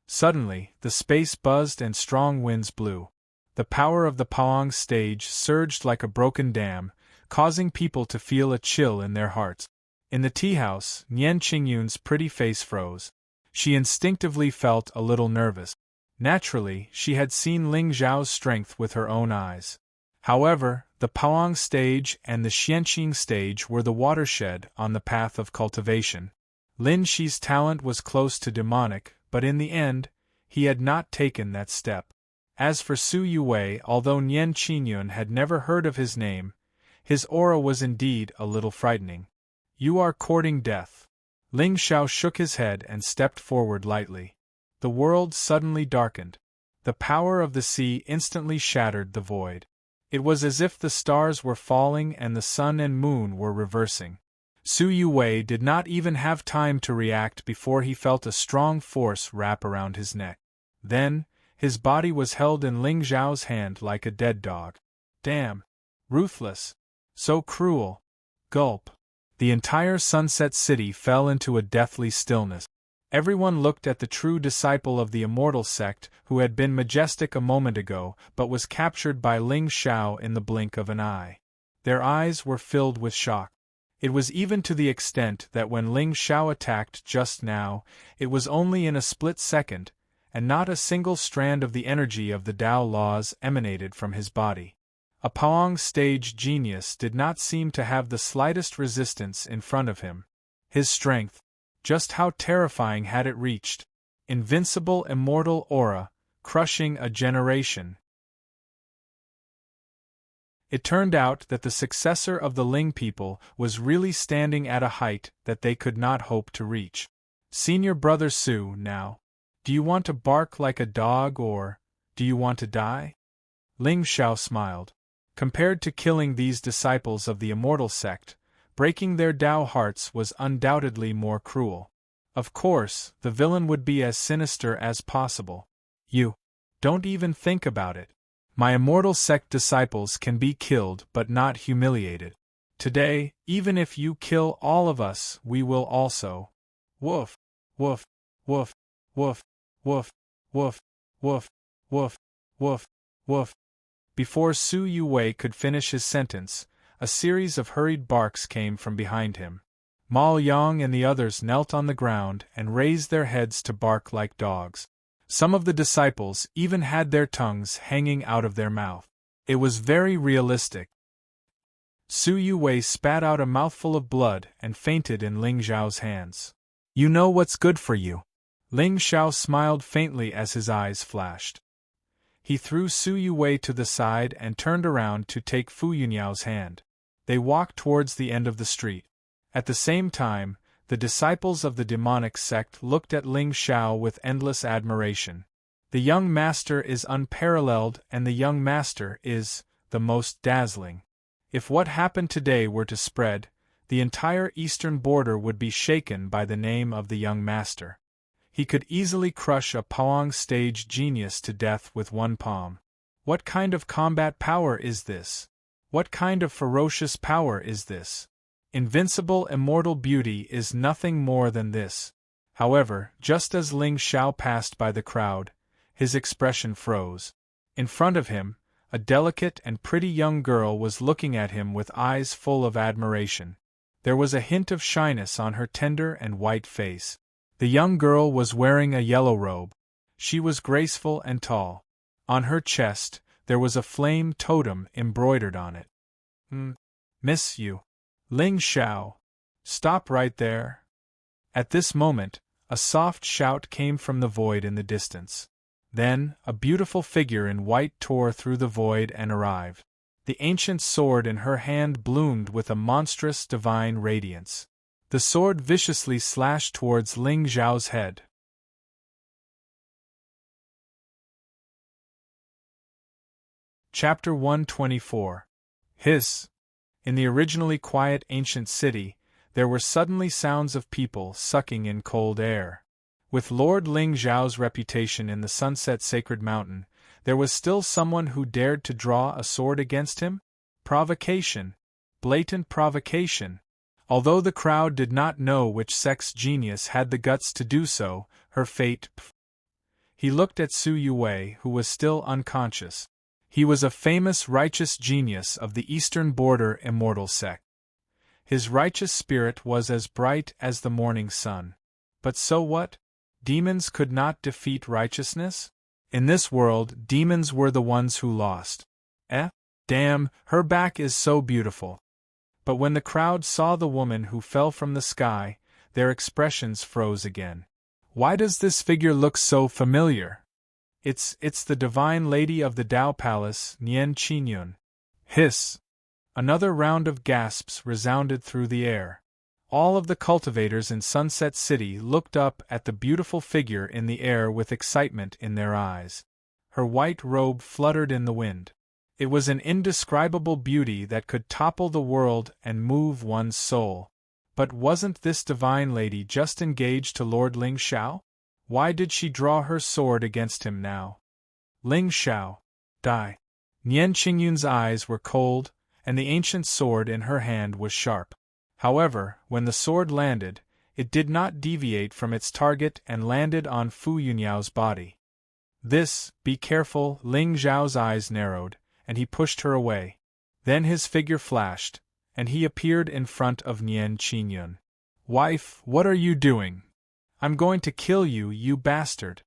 Suddenly, the space buzzed and strong winds blew. The power of the Paoang stage surged like a broken dam, causing people to feel a chill in their hearts. In the tea-house, Nian Qingyun's pretty face froze. She instinctively felt a little nervous. Naturally, she had seen Ling Xiao's strength with her own eyes. However, the Paoang stage and the Xianqing stage were the watershed on the path of cultivation. Lin Shi's talent was close to demonic, but in the end, he had not taken that step. As for Su Yuwei, although Nian Qingyun had never heard of his name, his aura was indeed a little frightening. You are courting death. Ling Xiao shook his head and stepped forward lightly. The world suddenly darkened. The power of the sea instantly shattered the void. It was as if the stars were falling and the sun and moon were reversing. Su Yuwei did not even have time to react before he felt a strong force wrap around his neck. Then, his body was held in Ling Xiao's hand like a dead dog. Damn! Ruthless. So cruel. Gulp. The entire Sunset City fell into a deathly stillness. Everyone looked at the true disciple of the immortal sect who had been majestic a moment ago but was captured by Ling Xiao in the blink of an eye. Their eyes were filled with shock. It was even to the extent that when Ling Xiao attacked just now, it was only in a split second, and not a single strand of the energy of the Tao laws emanated from his body. A Paong stage genius did not seem to have the slightest resistance in front of him. His strength, just how terrifying had it reached? Invincible immortal aura, crushing a generation. It turned out that the successor of the Ling people was really standing at a height that they could not hope to reach. Senior Brother Su, now. Do you want to bark like a dog or do you want to die? Ling Xiao smiled. Compared to killing these disciples of the immortal sect, breaking their Tao hearts was undoubtedly more cruel. Of course, the villain would be as sinister as possible. You don't even think about it. My immortal sect disciples can be killed but not humiliated. Today, even if you kill all of us, we will also. Woof, woof, woof, woof, woof, woof, woof, woof, woof, woof. Before Su Yuwei could finish his sentence, a series of hurried barks came from behind him. Mao Yang and the others knelt on the ground and raised their heads to bark like dogs. Some of the disciples even had their tongues hanging out of their mouth. It was very realistic. Su Yuwei spat out a mouthful of blood and fainted in Ling Xiao's hands. You know what's good for you. Ling Xiao smiled faintly as his eyes flashed. He threw Su Yuwei to the side and turned around to take Fu Yunyao's hand. They walked towards the end of the street. At the same time, the disciples of the demonic sect looked at Ling Xiao with endless admiration. The young master is unparalleled and the young master is the most dazzling. If what happened today were to spread, the entire eastern border would be shaken by the name of the young master. He could easily crush a Paong stage genius to death with one palm. What kind of combat power is this? What kind of ferocious power is this? Invincible immortal beauty is nothing more than this. However, just as Ling Xiao passed by the crowd, his expression froze. In front of him, a delicate and pretty young girl was looking at him with eyes full of admiration. There was a hint of shyness on her tender and white face. The young girl was wearing a yellow robe. She was graceful and tall. On her chest, there was a flame totem embroidered on it. Miss you. Ling Xiao. Stop right there. At this moment, a soft shout came from the void in the distance. Then, a beautiful figure in white tore through the void and arrived. The ancient sword in her hand bloomed with a monstrous divine radiance. The sword viciously slashed towards Ling Xiao's head. Chapter 124. Hiss. In the originally quiet ancient city, there were suddenly sounds of people sucking in cold air. With Lord Ling Xiao's reputation in the Sunset Sacred Mountain, there was still someone who dared to draw a sword against him? Provocation. Blatant provocation. Although the crowd did not know which sex genius had the guts to do so, her fate. He looked at Su Yuwei, who was still unconscious. He was a famous righteous genius of the eastern border immortal sect. His righteous spirit was as bright as the morning sun. But so what? Demons could not defeat righteousness? In this world, demons were the ones who lost. Damn, her back is so beautiful. But when the crowd saw the woman who fell from the sky, their expressions froze again. Why does this figure look so familiar? It's the divine lady of the Tao Palace, Nian Qingyun. Hiss! Another round of gasps resounded through the air. All of the cultivators in Sunset City looked up at the beautiful figure in the air with excitement in their eyes. Her white robe fluttered in the wind. It was an indescribable beauty that could topple the world and move one's soul. But wasn't this divine lady just engaged to Lord Ling Xiao? Why did she draw her sword against him now? Ling Xiao. Die. Nian Qingyun's eyes were cold, and the ancient sword in her hand was sharp. However, when the sword landed, it did not deviate from its target and landed on Fu Yunyao's body. Be careful, Ling Zhao's eyes narrowed, and he pushed her away. Then his figure flashed, and he appeared in front of Nian Qingyun. Wife, what are you doing? I'm going to kill you, you bastard.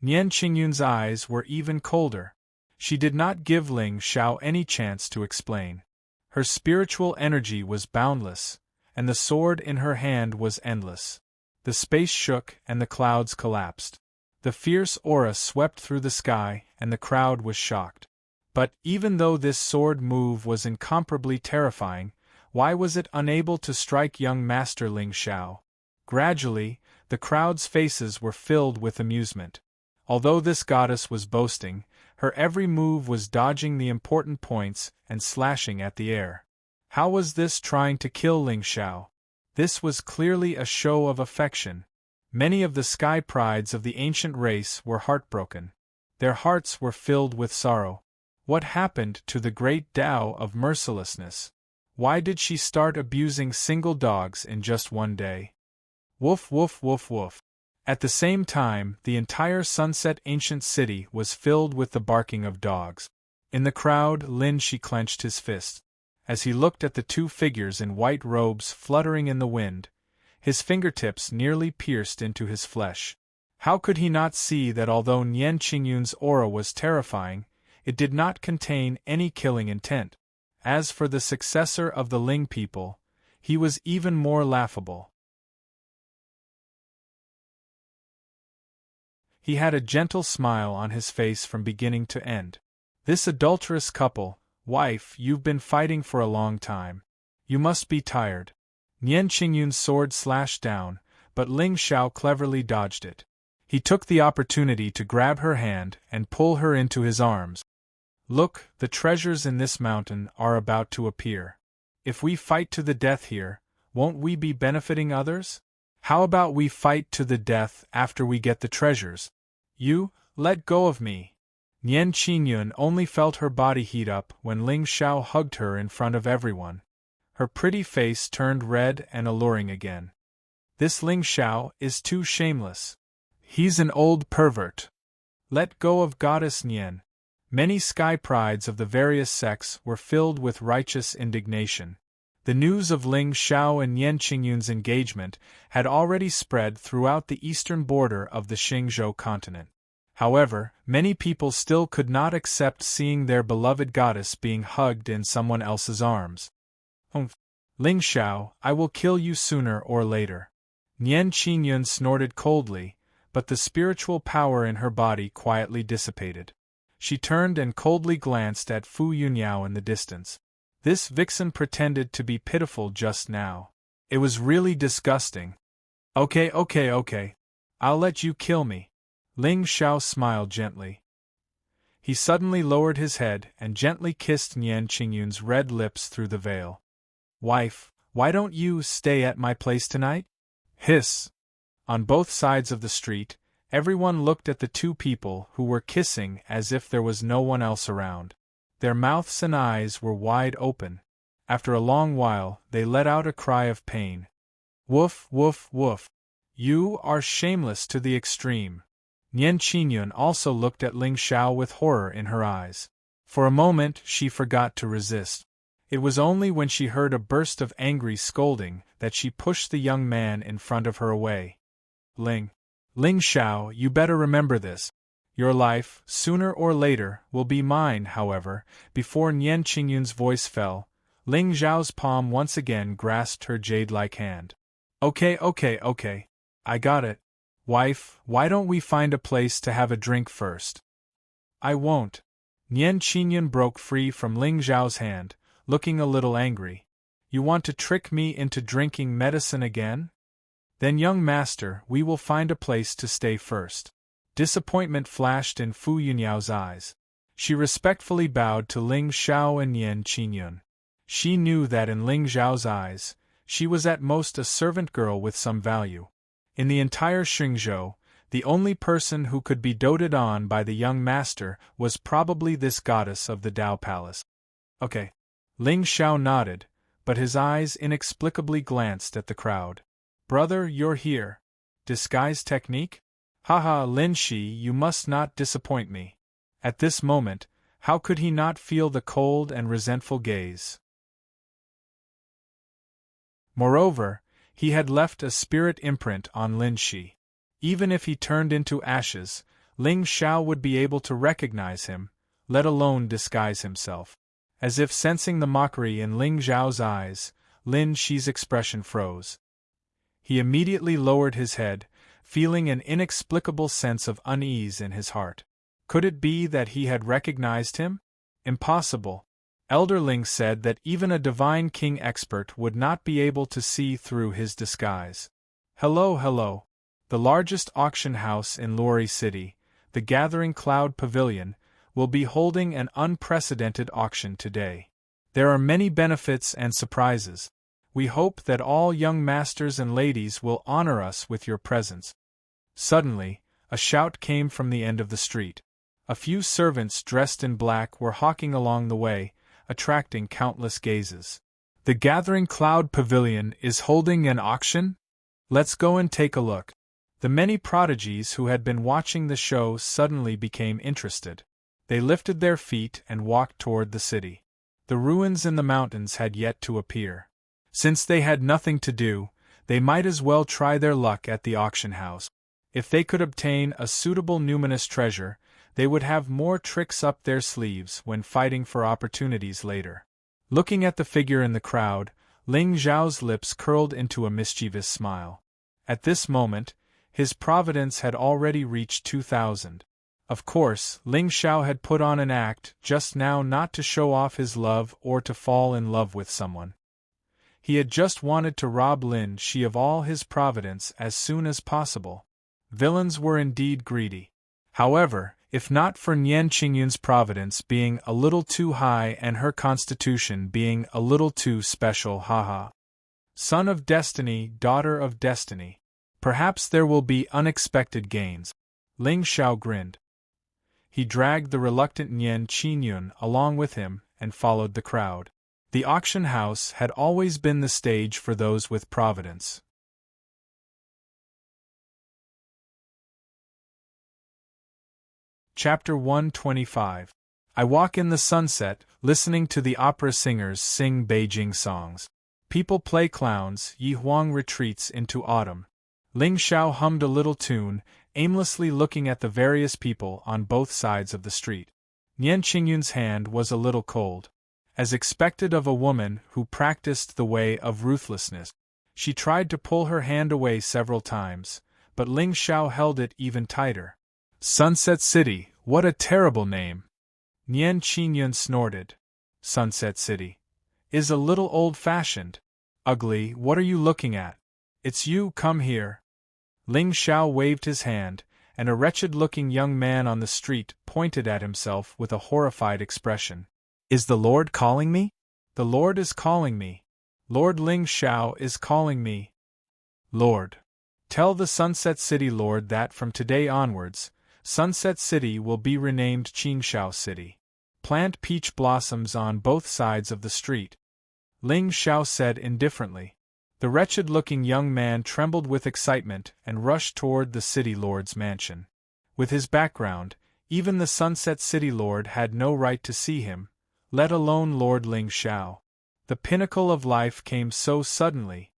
Nian Qingyun's eyes were even colder. She did not give Ling Zhao any chance to explain. Her spiritual energy was boundless, and the sword in her hand was endless. The space shook and the clouds collapsed. The fierce aura swept through the sky, and the crowd was shocked. But, even though this sword move was incomparably terrifying, why was it unable to strike young Master Ling Zhao? Gradually, the crowd's faces were filled with amusement. Although this goddess was boasting, her every move was dodging the important points and slashing at the air. How was this trying to kill Ling Zhao? This was clearly a show of affection. Many of the sky prides of the ancient race were heartbroken. Their hearts were filled with sorrow. What happened to the great Tao of mercilessness? Why did she start abusing single dogs in just one day? Woof woof woof woof. At the same time, the entire Sunset Ancient City was filled with the barking of dogs. In the crowd, Lin Shi clenched his fist. As he looked at the two figures in white robes fluttering in the wind, his fingertips nearly pierced into his flesh. How could he not see that although Nian Qingyun's aura was terrifying, it did not contain any killing intent? As for the successor of the Ling people, he was even more laughable. He had a gentle smile on his face from beginning to end. This adulterous couple, wife, you've been fighting for a long time. You must be tired. Nian Qingyun's sword slashed down, but Ling Zhao cleverly dodged it. He took the opportunity to grab her hand and pull her into his arms. Look, the treasures in this mountain are about to appear. If we fight to the death here, won't we be benefiting others? How about we fight to the death after we get the treasures? You, let go of me. Nian Qingyun only felt her body heat up when Ling Zhao hugged her in front of everyone. Her pretty face turned red and alluring again. This Ling Zhao is too shameless. He's an old pervert. Let go of Goddess Nian. Many sky prides of the various sects were filled with righteous indignation. The news of Ling Zhao and Nian Qingyun's engagement had already spread throughout the eastern border of the Xingzhou continent. However, many people still could not accept seeing their beloved goddess being hugged in someone else's arms. Ling Zhao, I will kill you sooner or later. Nian Qingyun snorted coldly, but the spiritual power in her body quietly dissipated. She turned and coldly glanced at Fu Yunyao in the distance. This vixen pretended to be pitiful just now. It was really disgusting. Okay. I'll let you kill me. Ling Zhao smiled gently. He suddenly lowered his head and gently kissed Nian Qingyun's red lips through the veil. Wife, why don't you stay at my place tonight? Hiss. On both sides of the street, everyone looked at the two people who were kissing as if there was no one else around. Their mouths and eyes were wide open. After a long while, they let out a cry of pain. Woof, woof, woof. You are shameless to the extreme. Nian Qingyun also looked at Ling Zhao with horror in her eyes. For a moment, she forgot to resist. It was only when she heard a burst of angry scolding that she pushed the young man in front of her away. Ling Zhao, you better remember this. Your life, sooner or later, will be mine. However, before Nian Qingyun's voice fell, Ling Zhao's palm once again grasped her jade-like hand. Okay. I got it. Wife, why don't we find a place to have a drink first? I won't. Nian Qingyun broke free from Ling Zhao's hand, looking a little angry. You want to trick me into drinking medicine again? Then, young master, we will find a place to stay first. Disappointment flashed in Fu Yunyao's eyes. She respectfully bowed to Ling Zhao and Nian Qingyun. She knew that in Ling Zhao's eyes, she was at most a servant girl with some value. In the entire Xingzhou, the only person who could be doted on by the young master was probably this goddess of the Tao Palace. Okay. Ling Xiao nodded, but his eyes inexplicably glanced at the crowd. Brother, you're here. Disguise technique? Haha, Lin Shi, you must not disappoint me. At this moment, how could he not feel the cold and resentful gaze? Moreover, he had left a spirit imprint on Lin Shi. Even if he turned into ashes, Ling Xiao would be able to recognize him, let alone disguise himself. As if sensing the mockery in Ling Xiao's eyes, Lin Shi's expression froze. He immediately lowered his head, feeling an inexplicable sense of unease in his heart. Could it be that he had recognized him? Impossible. Elder Ling said that even a divine king expert would not be able to see through his disguise. Hello. The largest auction house in Luori City, the Gathering Cloud Pavilion, will be holding an unprecedented auction today. There are many benefits and surprises. We hope that all young masters and ladies will honor us with your presence. Suddenly, a shout came from the end of the street. A few servants dressed in black were hawking along the way, attracting countless gazes. The Gathering Cloud Pavilion is holding an auction? Let's go and take a look. The many prodigies who had been watching the show suddenly became interested. They lifted their feet and walked toward the city. The ruins in the mountains had yet to appear. Since they had nothing to do, they might as well try their luck at the auction house. If they could obtain a suitable numinous treasure, they would have more tricks up their sleeves when fighting for opportunities later. Looking at the figure in the crowd, Ling Xiao's lips curled into a mischievous smile. At this moment, his providence had already reached 2,000. Of course, Ling Xiao had put on an act just now not to show off his love or to fall in love with someone. He had just wanted to rob Lin Shi of all his providence as soon as possible. Villains were indeed greedy. However, if not for Nian Qingyun's providence being a little too high and her constitution being a little too special, haha. Son of destiny, daughter of destiny. Perhaps there will be unexpected gains. Ling Xiao grinned. He dragged the reluctant Nian Qingyun along with him and followed the crowd. The auction house had always been the stage for those with providence. Chapter 125. I walk in the sunset, listening to the opera singers sing Beijing songs. People play clowns, Yi Huang retreats into autumn. Ling Xiao hummed a little tune, aimlessly looking at the various people on both sides of the street. Nian Qingyun's hand was a little cold. As expected of a woman who practiced the way of ruthlessness, she tried to pull her hand away several times, but Ling Xiao held it even tighter. Sunset City, what a terrible name! Nian Qingyun snorted. Sunset City is a little old-fashioned. Ugly, what are you looking at? It's you, come here. Ling Xiao waved his hand, and a wretched-looking young man on the street pointed at himself with a horrified expression. Is the Lord calling me? The Lord is calling me. Lord Ling Xiao is calling me. Lord. Tell the Sunset City Lord that from today onwards, Sunset City will be renamed Qingshao City. Plant peach blossoms on both sides of the street. Ling Xiao said indifferently. The wretched-looking young man trembled with excitement and rushed toward the city lord's mansion. With his background, even the Sunset City Lord had no right to see him, let alone Lord Ling Xiao. The pinnacle of life came so suddenly.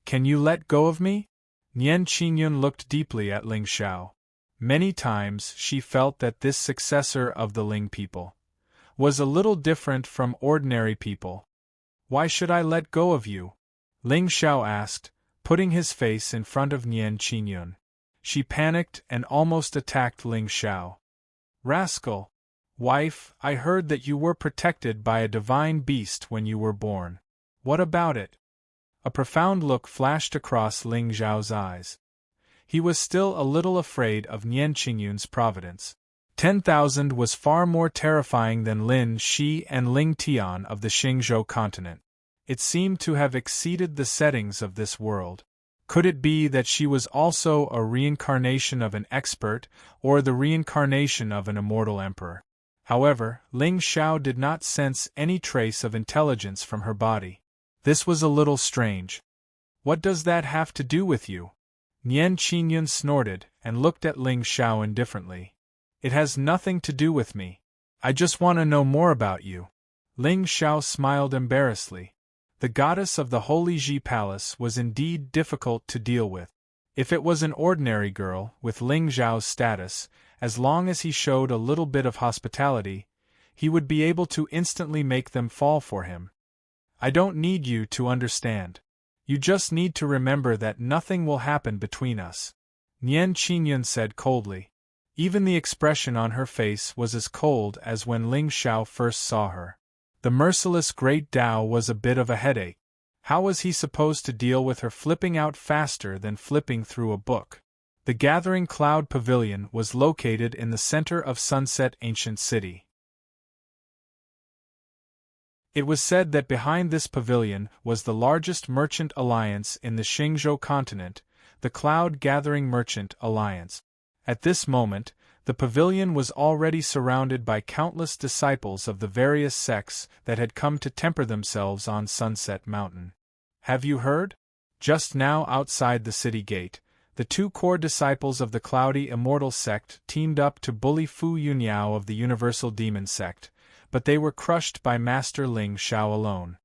Can you let go of me? Nian Qingyun looked deeply at Ling Xiao. Many times she felt that this successor of the Ling people was a little different from ordinary people. Why should I let go of you? Ling Xiao asked, putting his face in front of Nian Qingyun. She panicked and almost attacked Ling Xiao. Rascal! Wife, I heard that you were protected by a divine beast when you were born. What about it? A profound look flashed across Ling Xiao's eyes. He was still a little afraid of Nian Qingyun's providence. 10,000 was far more terrifying than Lin Shi and Ling Tian of the Xingzhou continent. It seemed to have exceeded the settings of this world. Could it be that she was also a reincarnation of an expert, or the reincarnation of an immortal emperor? However, Ling Xiao did not sense any trace of intelligence from her body. This was a little strange. What does that have to do with you? Nian Qingyun snorted and looked at Ling Xiao indifferently. It has nothing to do with me. I just want to know more about you. Ling Xiao smiled embarrassedly. The goddess of the Holy Ji Palace was indeed difficult to deal with. If it was an ordinary girl, with Ling Xiao's status, as long as he showed a little bit of hospitality, he would be able to instantly make them fall for him. I don't need you to understand. You just need to remember that nothing will happen between us. Nian Qingyun said coldly. Even the expression on her face was as cold as when Ling Xiao first saw her. The merciless Great Tao was a bit of a headache. How was he supposed to deal with her flipping out faster than flipping through a book? The Gathering Cloud Pavilion was located in the center of Sunset Ancient City. It was said that behind this pavilion was the largest merchant alliance in the Xingzhou continent, the Cloud Gathering Merchant Alliance. At this moment, the pavilion was already surrounded by countless disciples of the various sects that had come to temper themselves on Sunset Mountain. Have you heard? Just now outside the city gate, the two core disciples of the Cloudy Immortal sect teamed up to bully Fu Yunyao of the Universal Demon sect, but they were crushed by Master Ling Xiao alone.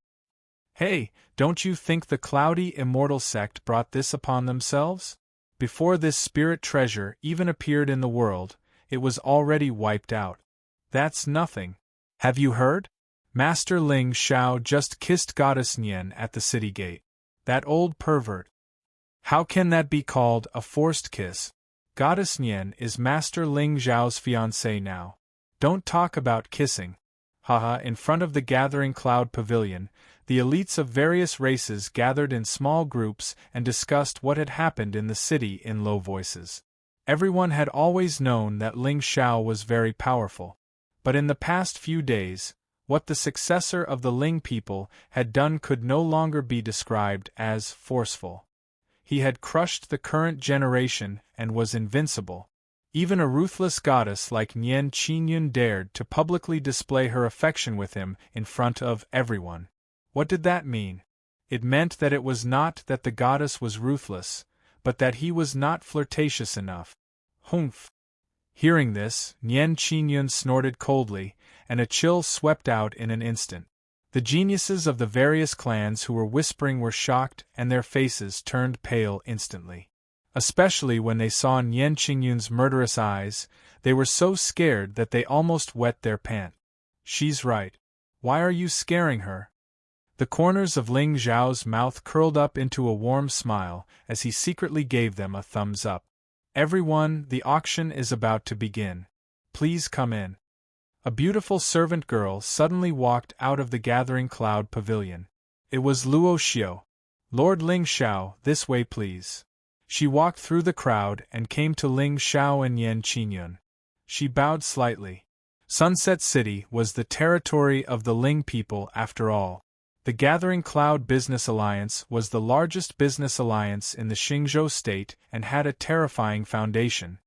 Hey, don't you think the Cloudy Immortal sect brought this upon themselves? Before this spirit treasure even appeared in the world, it was already wiped out. That's nothing. Have you heard? Master Ling Xiao just kissed Goddess Nian at the city gate. That old pervert. How can that be called a forced kiss? Goddess Nian is Master Ling Xiao's fiancée now. Don't talk about kissing. Haha, in front of the Gathering Cloud Pavilion, the elites of various races gathered in small groups and discussed what had happened in the city in low voices. Everyone had always known that Ling Xiao was very powerful, but in the past few days, what the successor of the Ling people had done could no longer be described as forceful. He had crushed the current generation and was invincible. Even a ruthless goddess like Nian Qingyun dared to publicly display her affection with him in front of everyone. What did that mean? It meant that it was not that the goddess was ruthless, but that he was not flirtatious enough. Humph! Hearing this, Nian Qingyun snorted coldly, and a chill swept out in an instant. The geniuses of the various clans who were whispering were shocked and their faces turned pale instantly. Especially when they saw Nian Qingyun's murderous eyes, they were so scared that they almost wet their pants. She's right. Why are you scaring her? The corners of Ling Xiao's mouth curled up into a warm smile as he secretly gave them a thumbs up. Everyone, the auction is about to begin. Please come in. A beautiful servant girl suddenly walked out of the Gathering Cloud Pavilion. It was Luo Xiao. Lord Ling Xiao, this way please. She walked through the crowd and came to Ling Xiao and Nian Qingyun. She bowed slightly. Sunset City was the territory of the Ling people after all. The Gathering Cloud Business Alliance was the largest business alliance in the Xingzhou state and had a terrifying foundation.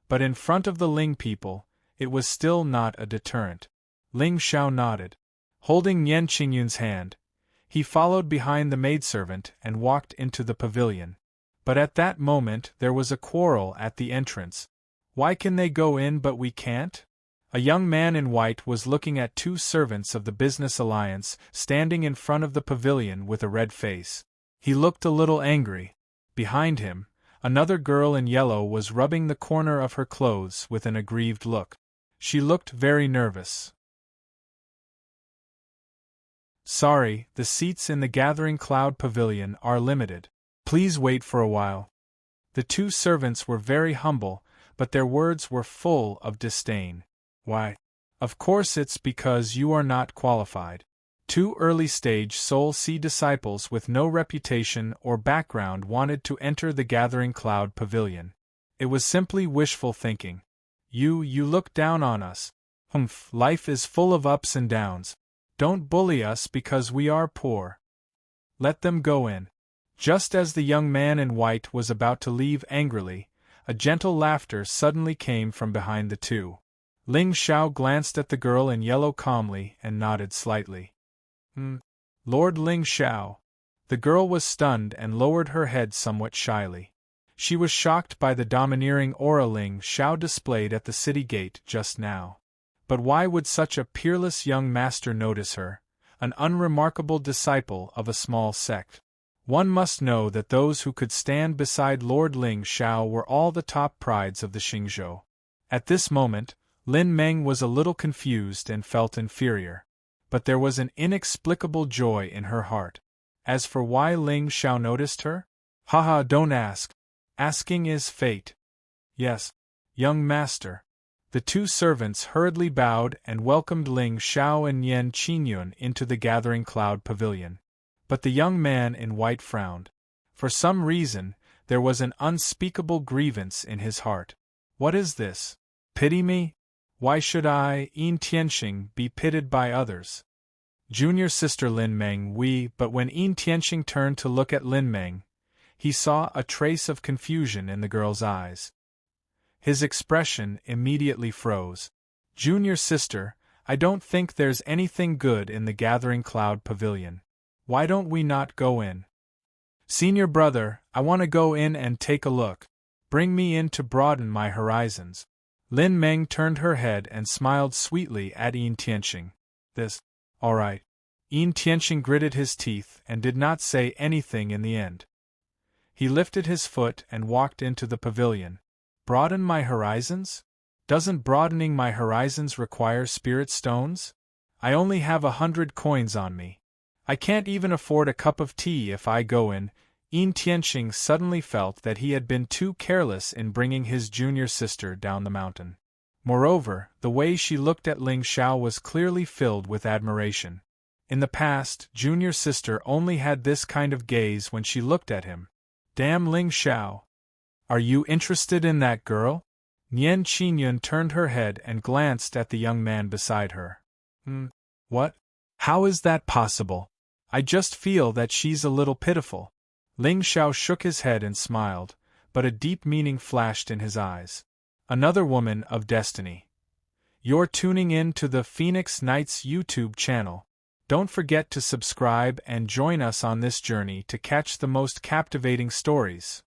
But in front of the Ling people, it was still not a deterrent. Ling Xiao nodded. Holding Nian Qingyun's hand, he followed behind the maidservant and walked into the pavilion. But at that moment there was a quarrel at the entrance. Why can they go in but we can't? A young man in white was looking at two servants of the Business Alliance standing in front of the pavilion with a red face. He looked a little angry. Behind him, another girl in yellow was rubbing the corner of her clothes with an aggrieved look. She looked very nervous. Sorry, the seats in the Gathering Cloud Pavilion are limited. Please wait for a while. The two servants were very humble, but their words were full of disdain. Why? Of course it's because you are not qualified. Two early-stage Soul Sea disciples with no reputation or background wanted to enter the Gathering Cloud Pavilion. It was simply wishful thinking. You look down on us. Humph, life is full of ups and downs. Don't bully us because we are poor. Let them go in. Just as the young man in white was about to leave angrily, a gentle laughter suddenly came from behind the two. Ling Xiao glanced at the girl in yellow calmly and nodded slightly. Lord Ling Xiao. The girl was stunned and lowered her head somewhat shyly. She was shocked by the domineering aura Ling Xiao displayed at the city gate just now. But why would such a peerless young master notice her, an unremarkable disciple of a small sect? One must know that those who could stand beside Lord Ling Xiao were all the top prides of the Xingzhou. At this moment, Lin Meng was a little confused and felt inferior. But there was an inexplicable joy in her heart. As for why Ling Xiao noticed her? Haha, don't ask. Asking is fate. Yes, young master. The two servants hurriedly bowed and welcomed Ling Xiao and Yan Qingyun into the gathering cloud pavilion. But the young man in white frowned. For some reason, there was an unspeakable grievance in his heart. What is this? Pity me? Why should I, Yin Tianxing, be pitied by others? Junior sister Lin Meng, but when Yin Tianxing turned to look at Lin Meng, he saw a trace of confusion in the girl's eyes. His expression immediately froze. Junior sister, I don't think there's anything good in the gathering cloud pavilion. Why don't we not go in? Senior brother, I want to go in and take a look. Bring me in to broaden my horizons. Lin Meng turned her head and smiled sweetly at Yin Tianxing. All right. Yin Tianxing gritted his teeth and did not say anything in the end. He lifted his foot and walked into the pavilion. Broaden my horizons? Doesn't broadening my horizons require spirit stones? I only have 100 coins on me. I can't even afford a cup of tea if I go in. Yin Tianxing suddenly felt that he had been too careless in bringing his junior sister down the mountain. Moreover, the way she looked at Ling Xiao was clearly filled with admiration. In the past, junior sister only had this kind of gaze when she looked at him. Damn Ling Xiao! Are you interested in that girl? Yan Qingyun turned her head and glanced at the young man beside her. What? How is that possible? I just feel that she's a little pitiful. Ling Xiao shook his head and smiled, but a deep meaning flashed in his eyes. Another woman of destiny. You're tuning in to the Phoenix Nights YouTube channel. Don't forget to subscribe and join us on this journey to catch the most captivating stories.